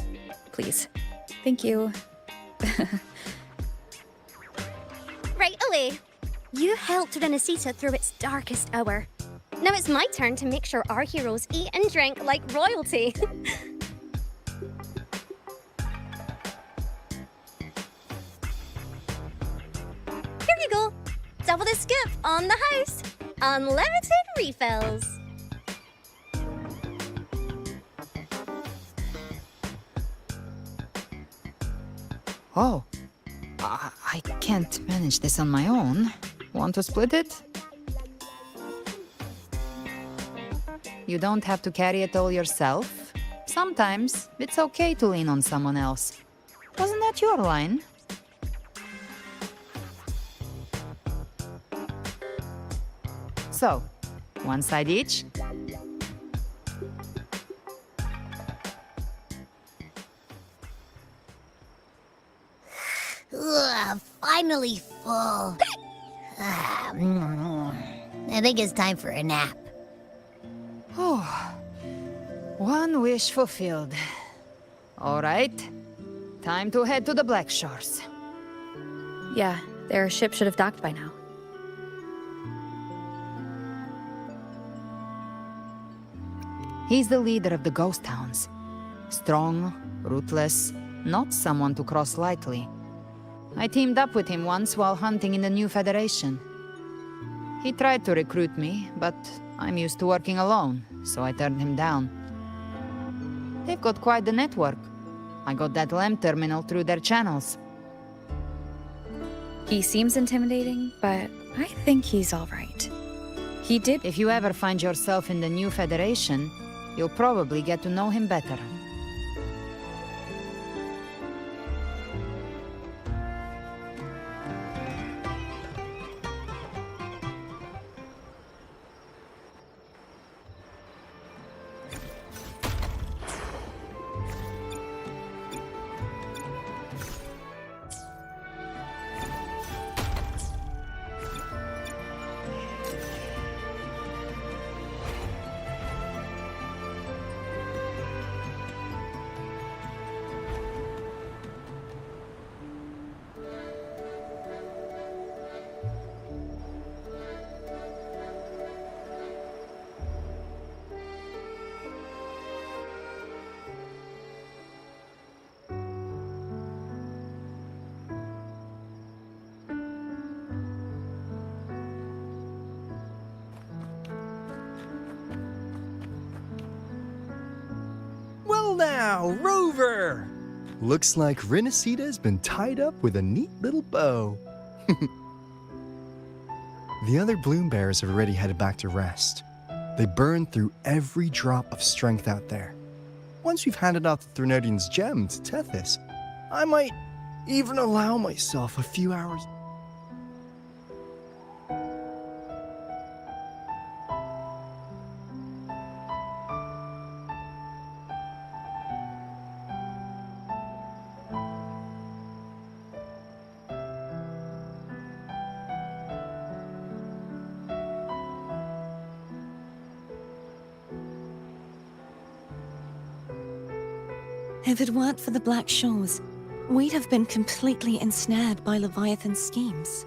please. Thank you. Right away. You helped Rinascita through its darkest hour. Now it's my turn to make sure our heroes eat and drink like royalty. Here you go. Double the scoop on the house. Unlimited refills. Oh, I can't manage this on my own. Want to split it? You don't have to carry it all yourself. Sometimes it's okay to lean on someone else. Wasn't that your line? So, one side each? Ugh, finally full. I think it's time for a nap. Oh, one wish fulfilled. All right, time to head to the Black Shores. Yeah, their ship should have docked by now. He's the leader of the ghost towns. Strong, ruthless, not someone to cross lightly. I teamed up with him once while hunting in the new Federation. He tried to recruit me, but I'm used to working alone, so I turned him down. They've got quite the network. I got that LEM terminal through their channels. He seems intimidating, but I think he's all right. He did. If you ever find yourself in the new Federation, you'll probably get to know him better. now, Rover! Looks like Rinascita's been tied up with a neat little bow. The other bloom bearers have already headed back to rest. They burned through every drop of strength out there. Once we've handed out the Threnodian's gem to Tethys, I might even allow myself a few hours. If it weren't for the Black Shores, we'd have been completely ensnared by Leviathan's schemes.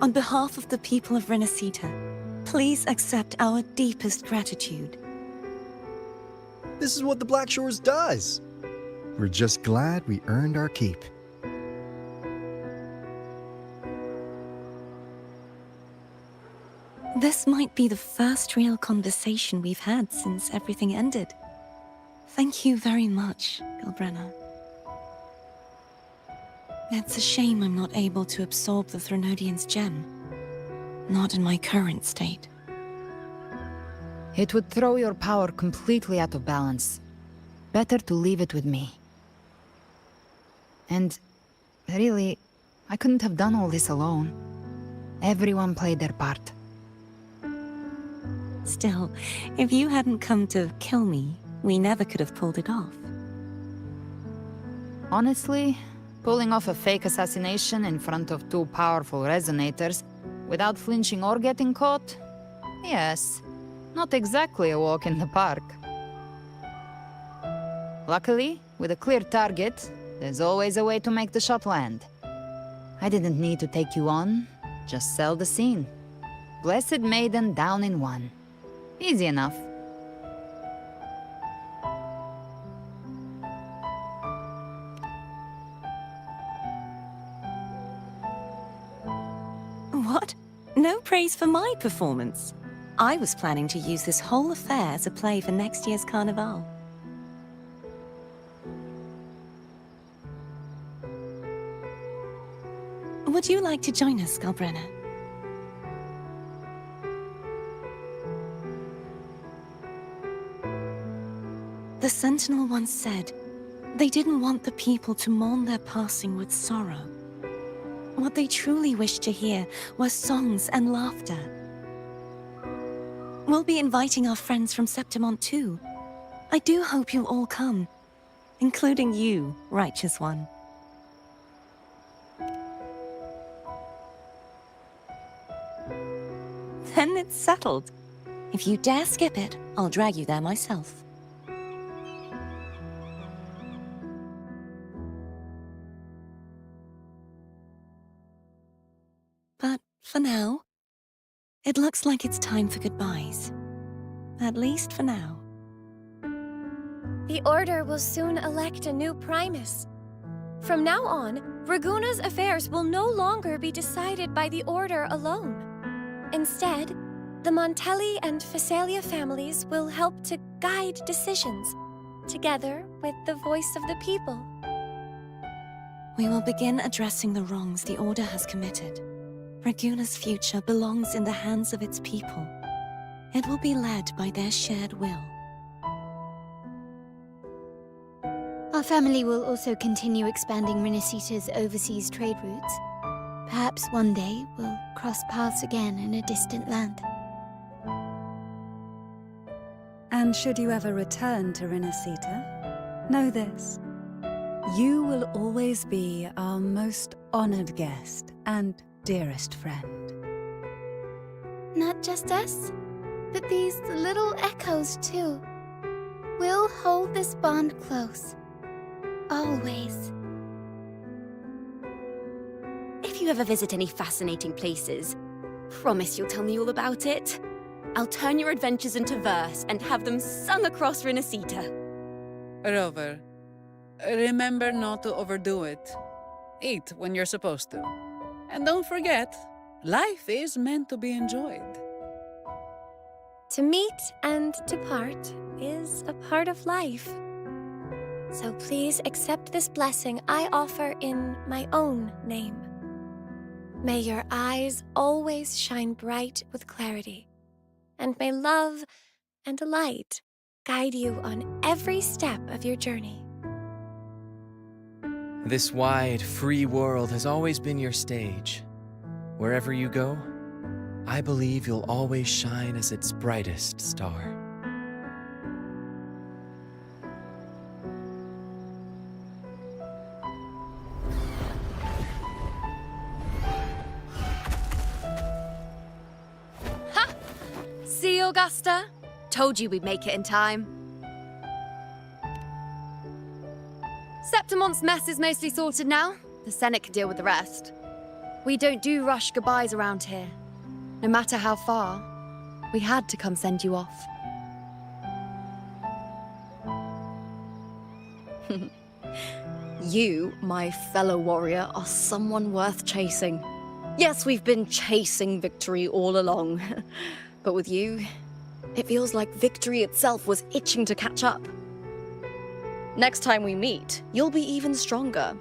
On behalf of the people of Rinascita, please accept our deepest gratitude. This is what the Black Shores does. We're just glad we earned our keep. This might be the first real conversation we've had since everything ended. Thank you very much, Gilbrenna. It's a shame I'm not able to absorb the Threnodian's gem. Not in my current state. It would throw your power completely out of balance. Better to leave it with me. And really, I couldn't have done all this alone. Everyone played their part. Still, if you hadn't come to kill me, we never could have pulled it off. Honestly, pulling off a fake assassination in front of two powerful resonators without flinching or getting caught? Yes, not exactly a walk in the park. Luckily, with a clear target, there's always a way to make the shot land. I didn't need to take you on, just sell the scene. Blessed Maiden down in one. Easy enough. What? No praise for my performance. I was planning to use this whole affair as a play for next year's Carnival. Would you like to join us, Gilbrenna? The Sentinel once said, they didn't want the people to mourn their passing with sorrow. What they truly wished to hear were songs and laughter. We'll be inviting our friends from Septimont too. I do hope you'll all come, including you, Righteous One. Then it's settled. If you dare skip it, I'll drag you there myself. But for now, it looks like it's time for goodbyes. At least for now. The Order will soon elect a new Primus. From now on, Raguna's affairs will no longer be decided by the Order alone. Instead, the Montelli and Phasalia families will help to guide decisions, together with the voice of the people. We will begin addressing the wrongs the Order has committed. Raguna's future belongs in the hands of its people. It will be led by their shared will. Our family will also continue expanding Rinascita's overseas trade routes. Perhaps one day we'll cross paths again in a distant land. And should you ever return to Rinascita, know this. You will always be our most honored guest and dearest friend. Not just us, but these little echoes too. We'll hold this bond close. Always. If you ever visit any fascinating places, promise you'll tell me all about it. I'll turn your adventures into verse and have them sung across Rinascita. Rover, remember not to overdo it. Eat when you're supposed to. And don't forget, life is meant to be enjoyed. To meet and to part is a part of life. So please accept this blessing I offer in my own name. May your eyes always shine bright with clarity, and may love and light guide you on every step of your journey. This wide, free world has always been your stage. Wherever you go, I believe you'll always shine as its brightest star. Ha! See, Augusta? Told you we'd make it in time. Septimon's mess is mostly sorted now. The Senate can deal with the rest. We don't do rush goodbyes around here. No matter how far, we had to come send you off. You, my fellow warrior, are someone worth chasing. Yes, we've been chasing victory all along. But with you, it feels like victory itself was itching to catch up. Next time we meet, you'll be even stronger.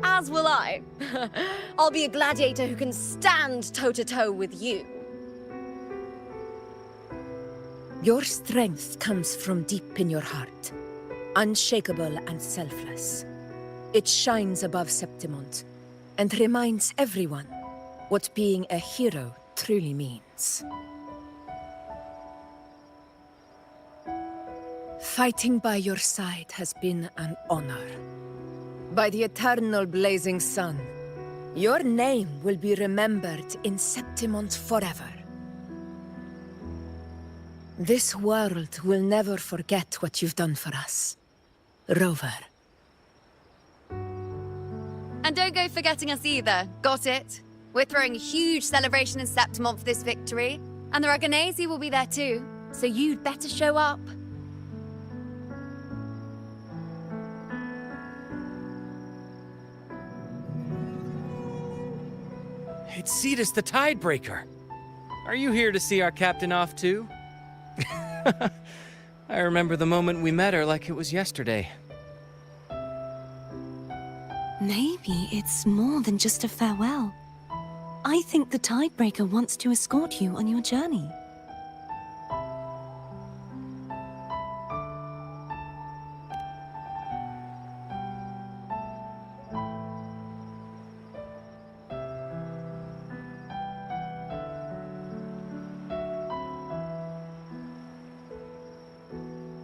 As will I. I'll be a gladiator who can stand toe-to-toe with you. Your strength comes from deep in your heart, unshakable and selfless. It shines above Septimont and reminds everyone what being a hero truly means. Fighting by your side has been an honor. By the eternal blazing sun, your name will be remembered in Septimont forever. This world will never forget what you've done for us, Rover. And don't go forgetting us either, got it? We're throwing a huge celebration in Septimont for this victory, and the Raganesi will be there too, so you'd better show up. It's Cetus the Tidebreaker. Are you here to see our captain off too? I remember the moment we met her like it was yesterday. Maybe it's more than just a farewell. I think the Tidebreaker wants to escort you on your journey.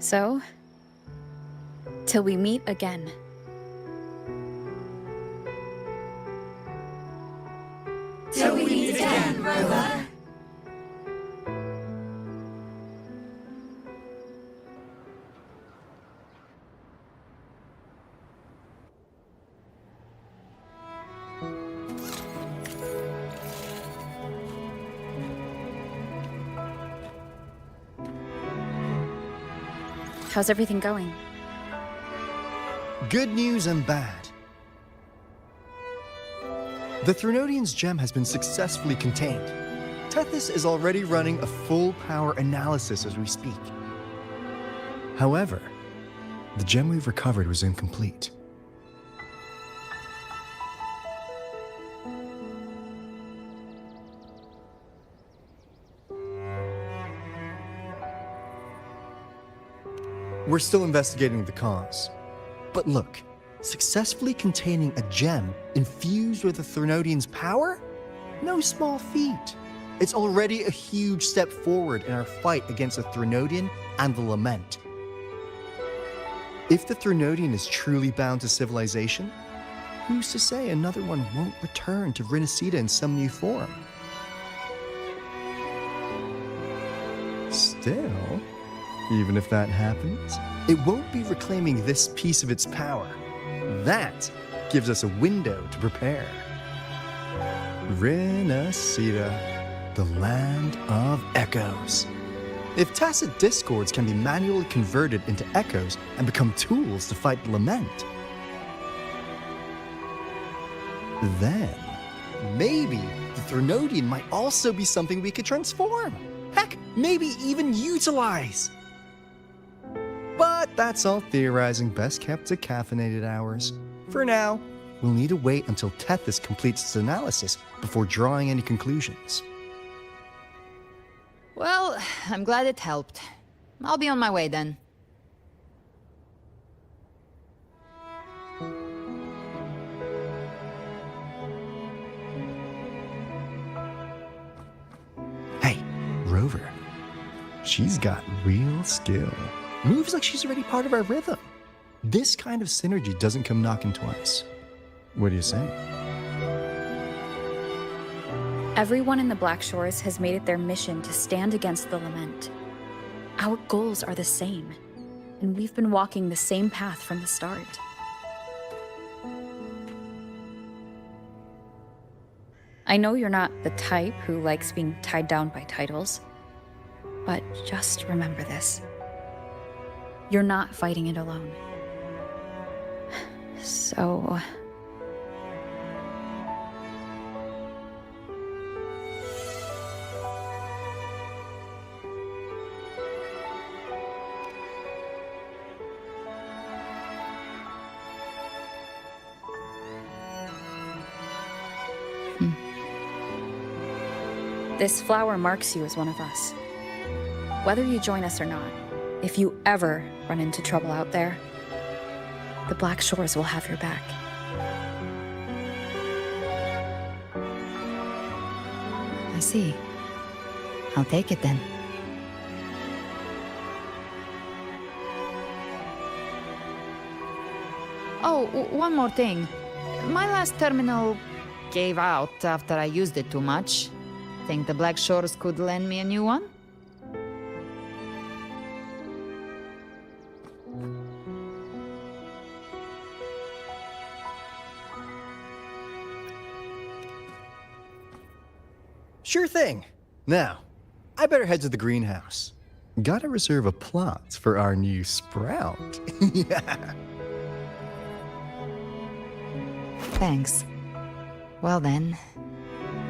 So, till we meet again. Till we meet again, Rover. How's everything going? Good news and bad. The Threnodian's gem has been successfully contained. Tethys is already running a full power analysis as we speak. However, the gem we've recovered was incomplete. We're still investigating the cause. But look, successfully containing a gem infused with the Threnodian's power? No small feat. It's already a huge step forward in our fight against the Threnodian and the Lament. If the Threnodian is truly bound to civilization, who's to say another one won't return to Rinascita in some new form? Still, even if that happens, it won't be reclaiming this piece of its power. That gives us a window to prepare. Rinascita, the land of echoes. If tacit discords can be manually converted into echoes and become tools to fight the Lament, then maybe the Threnodian might also be something we could transform. Heck, maybe even utilize. But That's all theorizing best kept to caffeinated hours. For now, we'll need to wait until Tethys completes its analysis before drawing any conclusions. Well, I'm glad it helped. I'll be on my way then. Hey, Rover. She's got real skill. Moves like she's already part of our rhythm. This kind of synergy doesn't come knocking twice. What do you say? Everyone in the Black Shores has made it their mission to stand against the Lament. Our goals are the same, and we've been walking the same path from the start. I know you're not the type who likes being tied down by titles, but just remember this. You're not fighting it alone. So... This flower marks you as one of us. Whether you join us or not, if you ever run into trouble out there, the Black Shores will have your back. I see. I'll take it then. Oh, one more thing. My last terminal gave out after I used it too much. Think the Black Shores could lend me a new one? Sure thing. Now, I better head to the greenhouse. Gotta reserve a plot for our new sprout. Yeah. Thanks. Well then,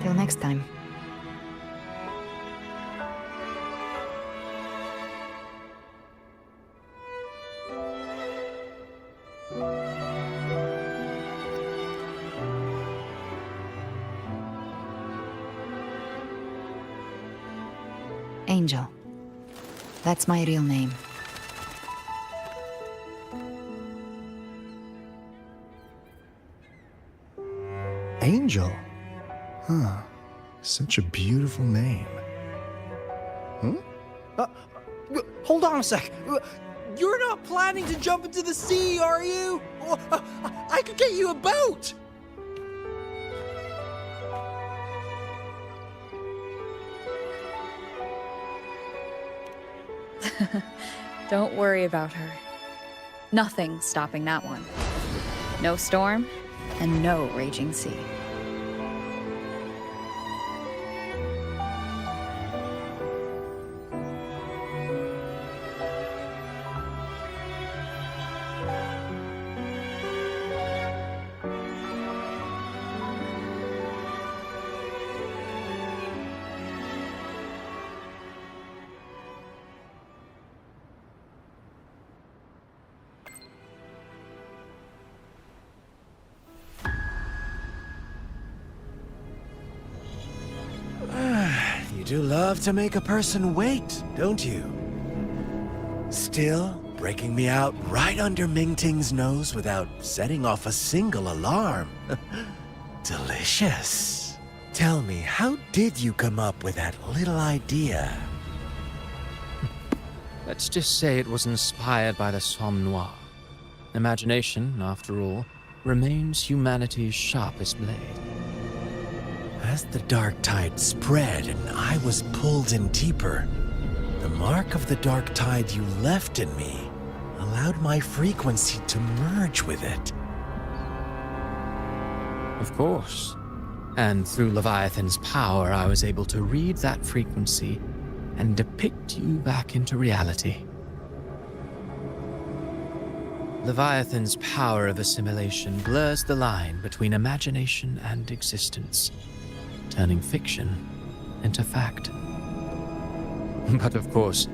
till next time. Angel. That's my real name. Angel? Huh. Such a beautiful name. Hold on a sec. You're not planning to jump into the sea, are you? I could get you a boat! Don't worry about her. Nothing's stopping that one. No storm, and no raging sea. You do love to make a person wait, don't you? Still, breaking me out right under Mingting's nose without setting off a single alarm. Delicious. Tell me, how did you come up with that little idea? Let's just say it was inspired by the Somme Noire. Imagination, after all, remains humanity's sharpest blade. As the dark tide spread and I was pulled in deeper, the mark of the dark tide you left in me allowed my frequency to merge with it. Of course. And through Leviathan's power, I was able to read that frequency and depict you back into reality. Leviathan's power of assimilation blurs the line between imagination and existence, turning fiction into fact. But of course,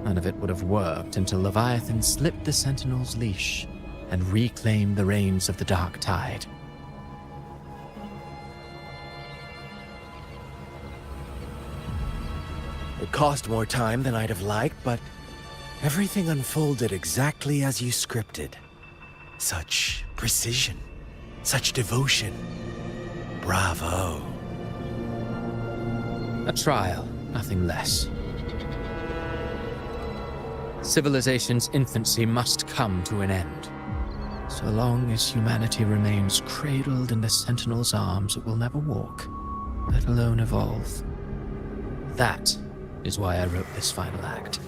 None of it would have worked until Leviathan slipped the Sentinel's leash and reclaimed the reins of the Dark Tide. It cost more time than I'd have liked, but everything unfolded exactly as you scripted. Such precision, such devotion. Bravo. A trial, nothing less. Civilization's infancy must come to an end. So long as humanity remains cradled in the Sentinel's arms, it will never walk, let alone evolve. That is why I wrote this final act.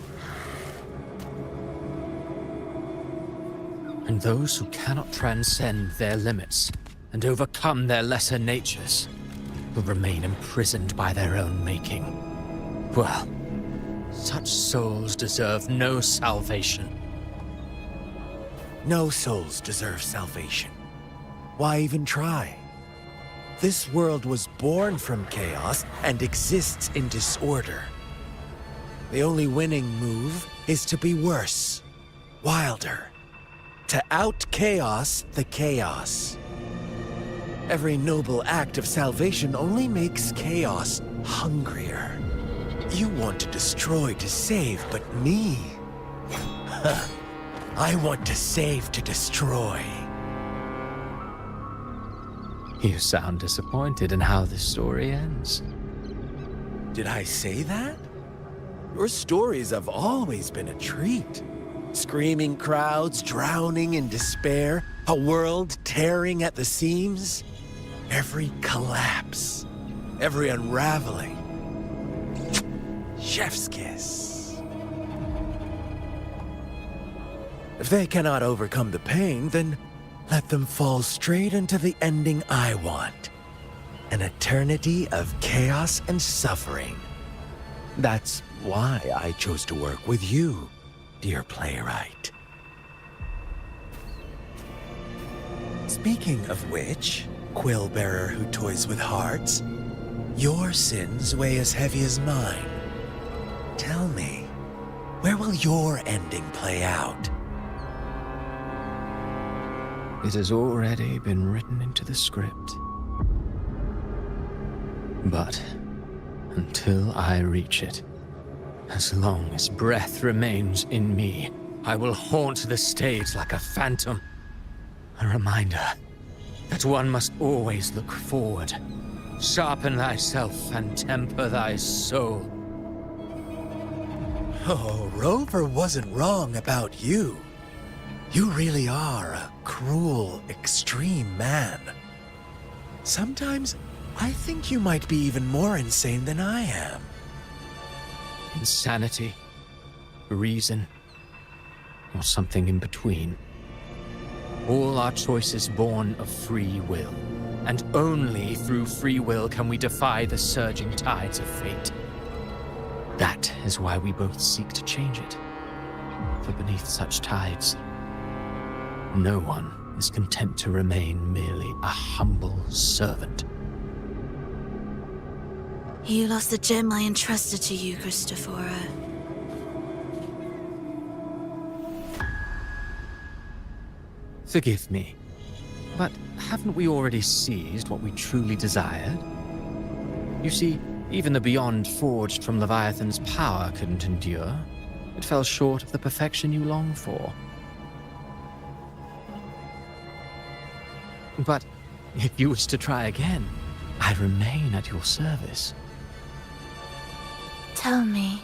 And those who cannot transcend their limits and overcome their lesser natures will remain imprisoned by their own making. Well, such souls deserve no salvation. No souls deserve salvation. Why even try? This world was born from chaos and exists in disorder. The only winning move is to be worse, wilder, to out-chaos the chaos. Every noble act of salvation only makes chaos hungrier. You want to destroy to save, but me? I want to save to destroy. You sound disappointed in how this story ends. Did I say that? Your stories have always been a treat. Screaming crowds drowning in despair, a world tearing at the seams. Every collapse, every unraveling. Chef's kiss. If they cannot overcome the pain, then let them fall straight into the ending I want. An eternity of chaos and suffering. That's why I chose to work with you, dear playwright. Speaking of which, quill-bearer who toys with hearts, your sins weigh as heavy as mine. Tell me, where will your ending play out? It has already been written into the script. But until I reach it, as long as breath remains in me, I will haunt the stage like a phantom. A reminder that one must always look forward. Sharpen thyself and temper thy soul. Oh, Rover wasn't wrong about you. You really are a cruel, extreme man. Sometimes I think you might be even more insane than I am. Insanity, reason, or something in between. All our choices born of free will, and only through free will can we defy the surging tides of fate. That is why we both seek to change it. For beneath such tides, no one is content to remain merely a humble servant. You lost the gem I entrusted to you, Christophora. Forgive me, but haven't we already seized what we truly desired? You see, even the beyond forged from Leviathan's power couldn't endure. It fell short of the perfection you long for. But if you wish to try again, I remain at your service. Tell me,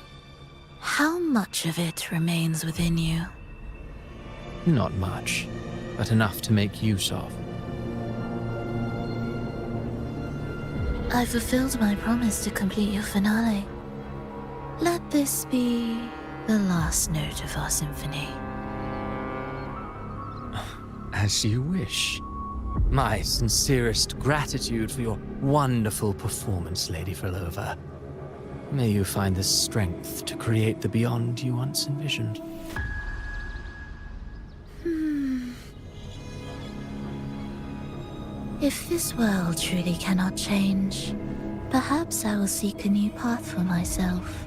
how much of it remains within you? Not much, but enough to make use of. I fulfilled my promise to complete your finale. Let this be the last note of our symphony. As you wish. My sincerest gratitude for your wonderful performance, Lady Frolova. May you find the strength to create the beyond you once envisioned. If this world truly cannot change, perhaps I will seek a new path for myself.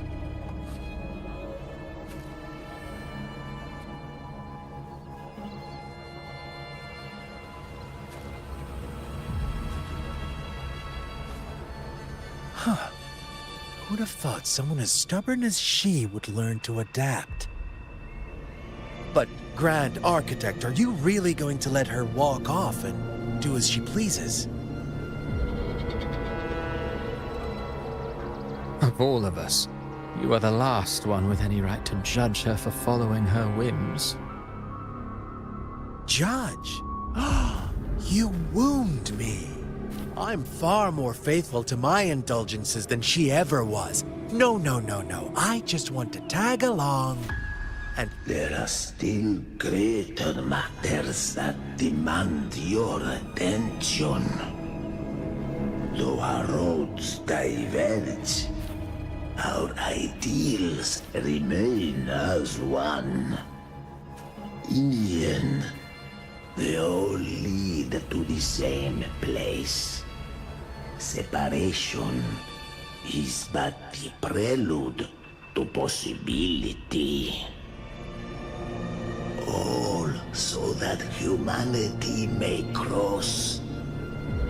would have thought someone as stubborn as she would learn to adapt? But, Grand Architect, are you really going to let her walk off and do as she pleases? Of all of us, you are the last one with any right to judge her for following her whims. Judge? You wound me. I'm far more faithful to my indulgences than she ever was. No. I just want to tag along. And there are still greater matters that demand your attention. Though our roads diverge, our ideals remain as one. In the end, they all lead to the same place. Separation is but the prelude to possibility. All so that humanity may cross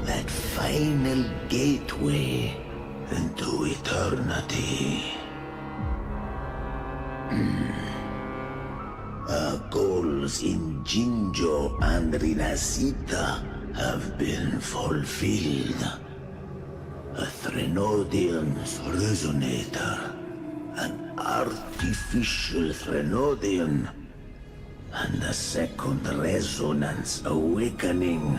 that final gateway into eternity. Our goals in Jinjo and Rinascita have been fulfilled. A Threnodian's resonator, an artificial Threnodian, and a second resonance awakening.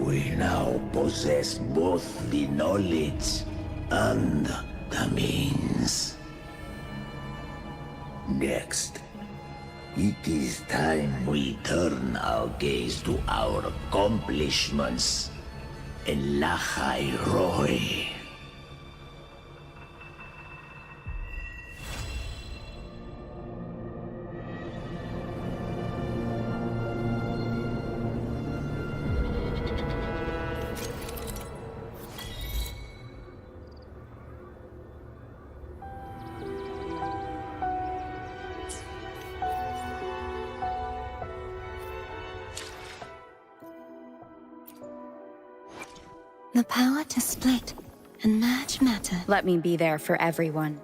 We now possess both the knowledge and the means. Next, it is time we turn our gaze to our accomplishments in Lahai Roi. The power to split and merge matter. Let me be there for everyone.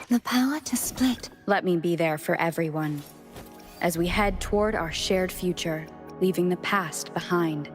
The power to split. Let me be there for everyone. As we head toward our shared future, leaving the past behind.